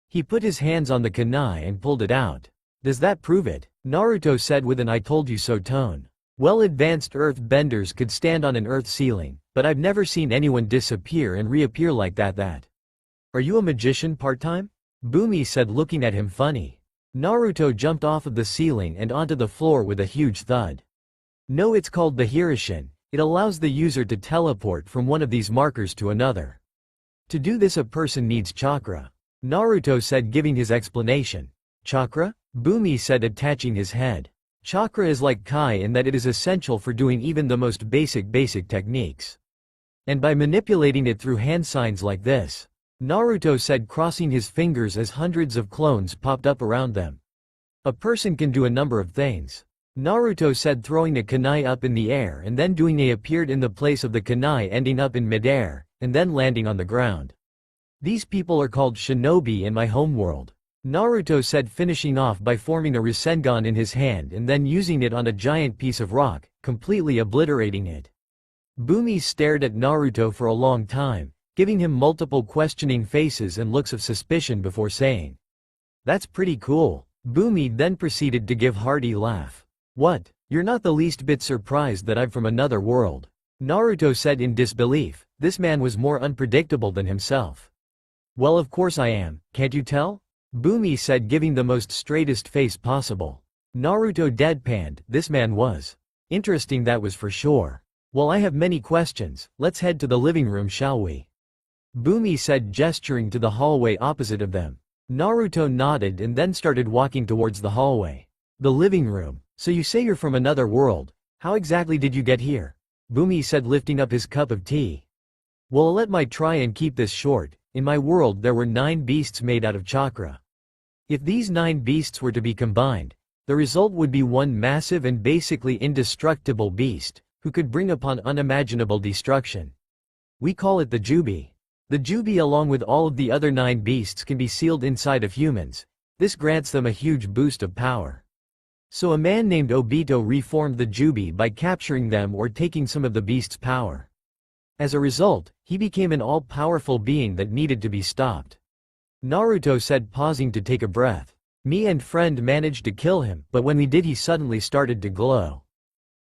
He put his hands on the kunai and pulled it out. "Does that prove it?" Naruto said with an "I told you so" tone. "Well, advanced earth benders could stand on an earth ceiling, but I've never seen anyone disappear and reappear like that. Are you a magician part-time?" Bumi said, looking at him funny. Naruto jumped off of the ceiling and onto the floor with a huge thud. "No, it's called the Hirishin. It allows the user to teleport from one of these markers to another. To do this, a person needs chakra," Naruto said, giving his explanation. "Chakra?" Bumi said, attaching his head. "Chakra is like Kai in that it is essential for doing even the most basic techniques. And by manipulating it through hand signs like this," Naruto said, crossing his fingers as hundreds of clones popped up around them. "A person can do a number of things," Naruto said, throwing a kunai up in the air and then doing a appeared in the place of the kunai, ending up in midair, and then landing on the ground. "These people are called shinobi in my homeworld," Naruto said, finishing off by forming a Rasengan in his hand and then using it on a giant piece of rock, completely obliterating it. Bumi stared at Naruto for a long time, giving him multiple questioning faces and looks of suspicion before saying, "That's pretty cool." Bumi then proceeded to give hearty laugh. "What? You're not the least bit surprised that I'm from another world?" Naruto said in disbelief. This man was more unpredictable than himself. "Well, of course I am, can't you tell?" Bumi said, giving the most straightest face possible. Naruto deadpanned. This man was interesting, that was for sure. "Well, I have many questions. Let's head to the living room, shall we?" Bumi said, gesturing to the hallway opposite of them. Naruto nodded and then started walking towards the hallway. "The living room. So you say you're from another world. How exactly did you get here?" Bumi said, lifting up his cup of tea. "Well, let me try and keep this short. In my world there were 9 beasts made out of chakra. If these 9 beasts were to be combined, the result would be one massive and basically indestructible beast, who could bring upon unimaginable destruction. We call it the Jubi. The Jubi along with all of the other 9 beasts can be sealed inside of humans. This grants them a huge boost of power. So a man named Obito reformed the Jubi by capturing them or taking some of the beast's power. As a result, he became an all-powerful being that needed to be stopped. Naruto said, pausing to take a breath. Me and friend managed to kill him, but when we did he suddenly started to glow.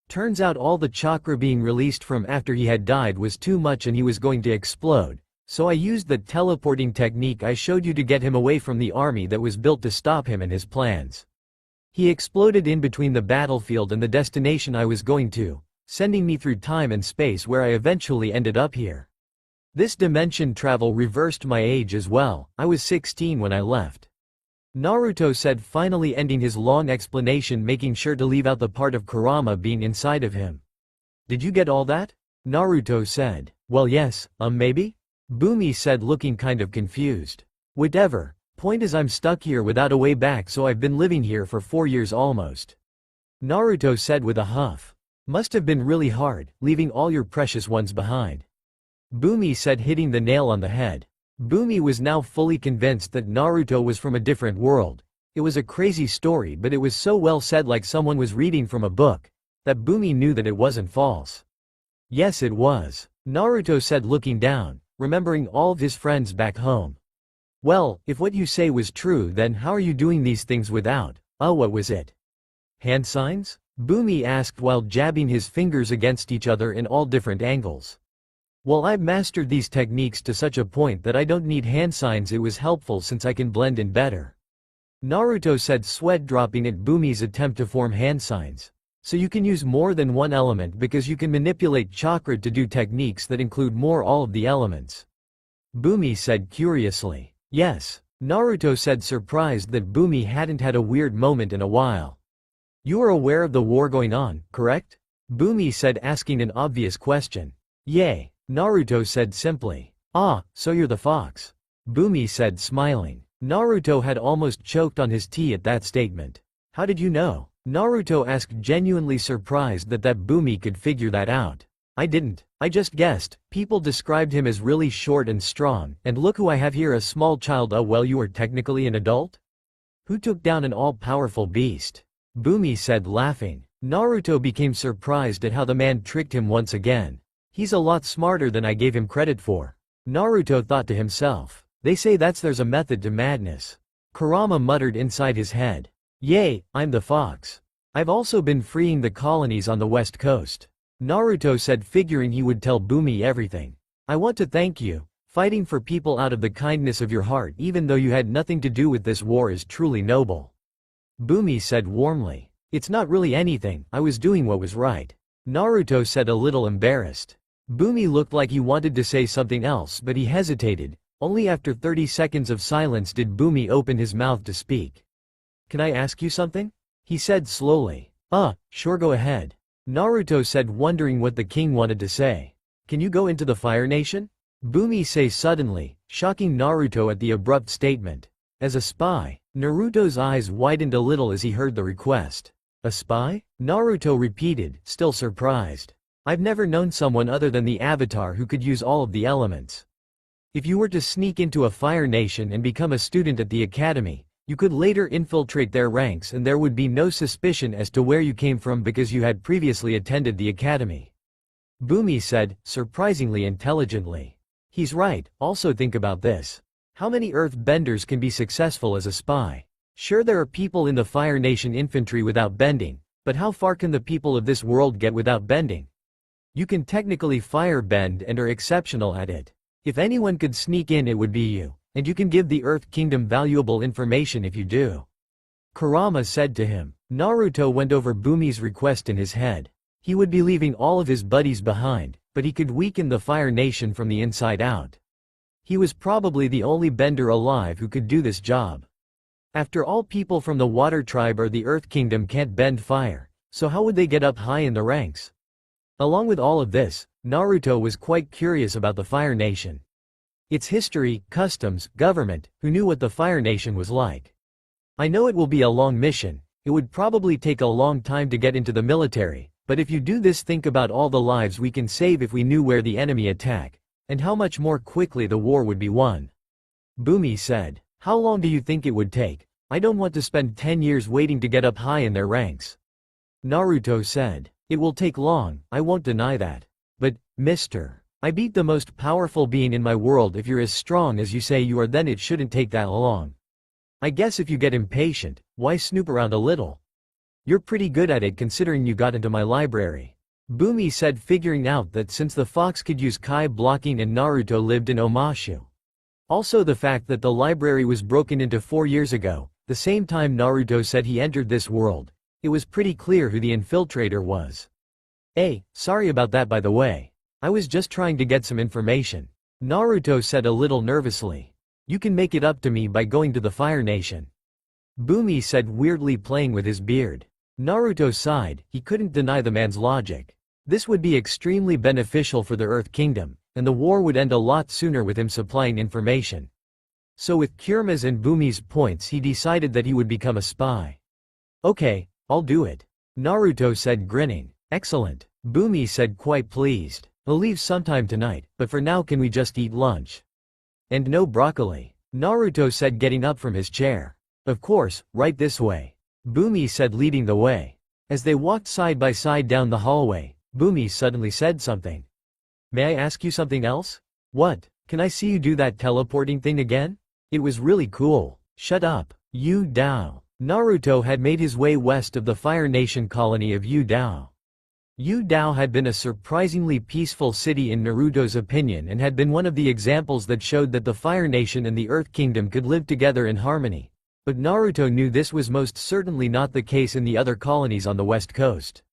Turns out all the chakra being released from after he had died was too much and he was going to explode. So I used the teleporting technique I showed you to get him away from the army that was built to stop him and his plans. He exploded in between the battlefield and the destination I was going to, sending me through time and space where I eventually ended up here. This dimension travel reversed my age as well. I was 16 when I left. Naruto said, finally ending his long explanation, making sure to leave out the part of Kurama being inside of him. Did you get all that? Naruto said. Well yes, maybe? Bumi said, looking kind of confused. Whatever. Point is I'm stuck here without a way back, so I've been living here for 4 years almost. Naruto said with a huff. Must have been really hard, leaving all your precious ones behind. Bumi said, hitting the nail on the head. Bumi was now fully convinced that Naruto was from a different world. It was a crazy story, but it was so well said, like someone was reading from a book, that Bumi knew that it wasn't false. Yes, it was. Naruto said, looking down, remembering all of his friends back home. Well, if what you say was true, then how are you doing these things without, what was it? Hand signs? Bumi asked while jabbing his fingers against each other in all different angles. Well, I've mastered these techniques to such a point that I don't need hand signs. It was helpful since I can blend in better. Naruto said, sweat dropping at Bumi's attempt to form hand signs. So you can use more than one element because you can manipulate chakra to do techniques that include all of the elements. Bumi said curiously. Yes. Naruto said, surprised that Bumi hadn't had a weird moment in a while. You are aware of the war going on, correct? Bumi said, asking an obvious question. Yay. Naruto said simply. Ah, so you're the fox. Bumi said, smiling. Naruto had almost choked on his tea at that statement. How did you know? Naruto asked, genuinely surprised that Bumi could figure that out. I didn't. I just guessed. People described him as really short and strong, and look who I have here, a small child. Oh well, you are technically an adult? Who took down an all-powerful beast? Bumi said, laughing. Naruto became surprised at how the man tricked him once again. He's a lot smarter than I gave him credit for. Naruto thought to himself. They say there's a method to madness. Kurama muttered inside his head. Yay, I'm the fox. I've also been freeing the colonies on the west coast. Naruto said, figuring he would tell Bumi everything. I want to thank you. Fighting for people out of the kindness of your heart even though you had nothing to do with this war is truly noble. Bumi said warmly. It's not really anything, I was doing what was right. Naruto said, a little embarrassed. Bumi looked like he wanted to say something else, but he hesitated. Only after 30 seconds of silence did Bumi open his mouth to speak. Can I ask you something? He said slowly. Sure, go ahead. Naruto said, wondering what the king wanted to say. Can you go into the Fire Nation? Bumi said suddenly, shocking Naruto at the abrupt statement. As a spy? Naruto's eyes widened a little as he heard the request. A spy? Naruto repeated, still surprised. I've never known someone other than the Avatar who could use all of the elements. If you were to sneak into a Fire Nation and become a student at the academy, you could later infiltrate their ranks and there would be no suspicion as to where you came from because you had previously attended the academy. Bumi said, surprisingly intelligently. He's right. Also think about this. How many Earthbenders can be successful as a spy? Sure, there are people in the Fire Nation infantry without bending, but how far can the people of this world get without bending? You can technically firebend and are exceptional at it. If anyone could sneak in, it would be you, and you can give the Earth Kingdom valuable information if you do. Kurama said to him. Naruto went over Bumi's request in his head. He would be leaving all of his buddies behind, but he could weaken the Fire Nation from the inside out. He was probably the only bender alive who could do this job. After all, people from the Water Tribe or the Earth Kingdom can't bend fire, so how would they get up high in the ranks? Along with all of this, Naruto was quite curious about the Fire Nation. Its history, customs, government, who knew what the Fire Nation was like. I know it will be a long mission, it would probably take a long time to get into the military, But if you do this, think about all the lives we can save if we knew where the enemy attack, and how much more quickly the war would be won. Bumi said, "How long do you think it would take? I don't want to spend 10 years waiting to get up high in their ranks." Naruto said, "It will take long, I won't deny that. But, mister, I beat the most powerful being in my world. If you're as strong as you say you are, then it shouldn't take that long. I guess if you get impatient, why snoop around a little? You're pretty good at it considering you got into my library." Bumi said, figuring out that since the fox could use Kai blocking and Naruto lived in Omashu. Also the fact that the library was broken into 4 years ago, the same time Naruto said he entered this world, it was pretty clear who the infiltrator was. "Hey, sorry about that by the way. I was just trying to get some information," Naruto said a little nervously. "You can make it up to me by going to the Fire Nation," Bumi said, weirdly playing with his beard. Naruto sighed, he couldn't deny the man's logic. This would be extremely beneficial for the Earth Kingdom, and the war would end a lot sooner with him supplying information. So with Kurama's and Bumi's points, he decided that he would become a spy. "Okay, I'll do it," Naruto said, grinning. "Excellent," Bumi said, quite pleased. "I'll leave sometime tonight, but for now can we just eat lunch?" "And no broccoli," Naruto said, getting up from his chair. "Of course, right this way," Bumi said, leading the way. As they walked side by side down the hallway, Bumi suddenly said something. "May I ask you something else?" "What? Can I see you do that teleporting thing again? It was really cool." "Shut up, Yu Dao." Naruto had made his way west of the Fire Nation colony of Yu Dao. Yu Dao had been a surprisingly peaceful city in Naruto's opinion and had been one of the examples that showed that the Fire Nation and the Earth Kingdom could live together in harmony. But Naruto knew this was most certainly not the case in the other colonies on the west coast.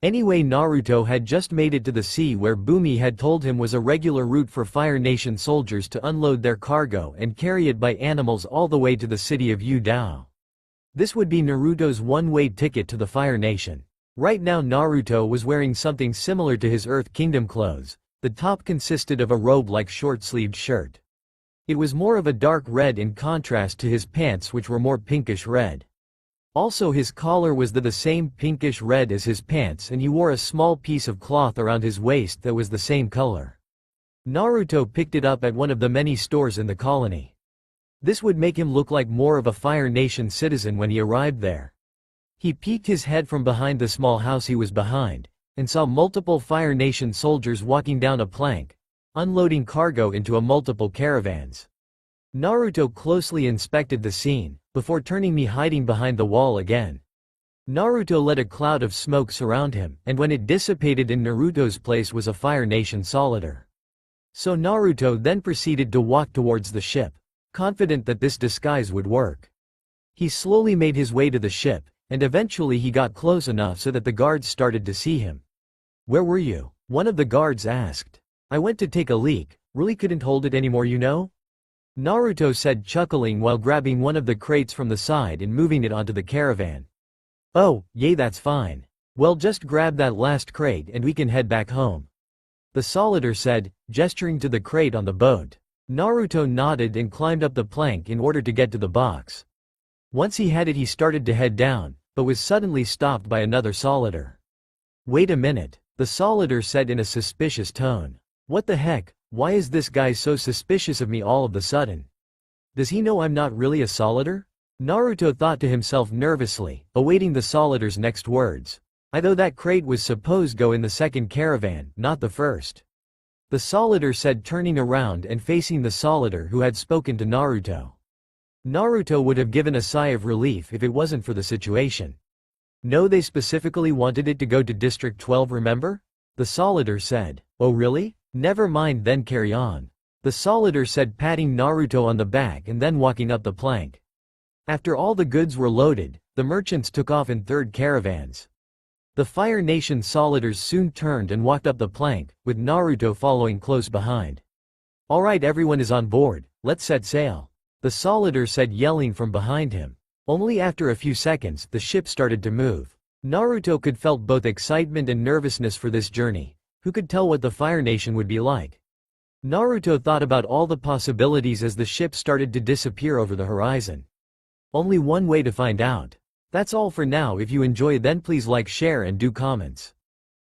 Anyway, Naruto had just made it to the sea where Bumi had told him was a regular route for Fire Nation soldiers to unload their cargo and carry it by animals all the way to the city of Yu Dao. This would be Naruto's one-way ticket to the Fire Nation. Right now Naruto was wearing something similar to his Earth Kingdom clothes. The top consisted of a robe-like short-sleeved shirt. It was more of a dark red in contrast to his pants, which were more pinkish red. Also his collar was the same pinkish red as his pants, and he wore a small piece of cloth around his waist that was the same color. Naruto picked it up at one of the many stores in the colony. This would make him look like more of a Fire Nation citizen when he arrived there. He peeked his head from behind the small house he was behind, and saw multiple Fire Nation soldiers walking down a plank, unloading cargo into multiple caravans. Naruto closely inspected the scene, before turning me hiding behind the wall again. Naruto let a cloud of smoke surround him, and when it dissipated in Naruto's place was a Fire Nation soldier. So Naruto then proceeded to walk towards the ship, confident that this disguise would work. He slowly made his way to the ship, and eventually he got close enough so that the guards started to see him. "Where were you?" one of the guards asked. "I went to take a leak, really couldn't hold it anymore, you know?" Naruto said, chuckling while grabbing one of the crates from the side and moving it onto the caravan. "Oh, yay, that's fine. Well, just grab that last crate and we can head back home," the soldier said, gesturing to the crate on the boat. Naruto nodded and climbed up the plank in order to get to the box. Once he had it, he started to head down, but was suddenly stopped by another soldier. "Wait a minute," the soldier said in a suspicious tone. "What the heck? Why is this guy so suspicious of me all of a sudden? Does he know I'm not really a soldier?" Naruto thought to himself nervously, awaiting the soldier's next words. "I thought that crate was supposed to go in the second caravan, not the first," the soldier said, turning around and facing the soldier who had spoken to Naruto. Naruto would have given a sigh of relief if it wasn't for the situation. "No, they specifically wanted it to go to District 12, remember?" the soldier said. "Oh really? Never mind, then carry on," the soldier said, patting Naruto on the back and then walking up the plank. After all the goods were loaded, the merchants took off in third caravans. The Fire Nation soldiers soon turned and walked up the plank, with Naruto following close behind. "Alright, everyone is on board, let's set sail," the soldier said, yelling from behind him. Only after a few seconds, the ship started to move. Naruto could felt both excitement and nervousness for this journey. Who could tell what the Fire Nation would be like? Naruto thought about all the possibilities as the ship started to disappear over the horizon. Only one way to find out. That's all for now. If you enjoy, then please like, share and do comments.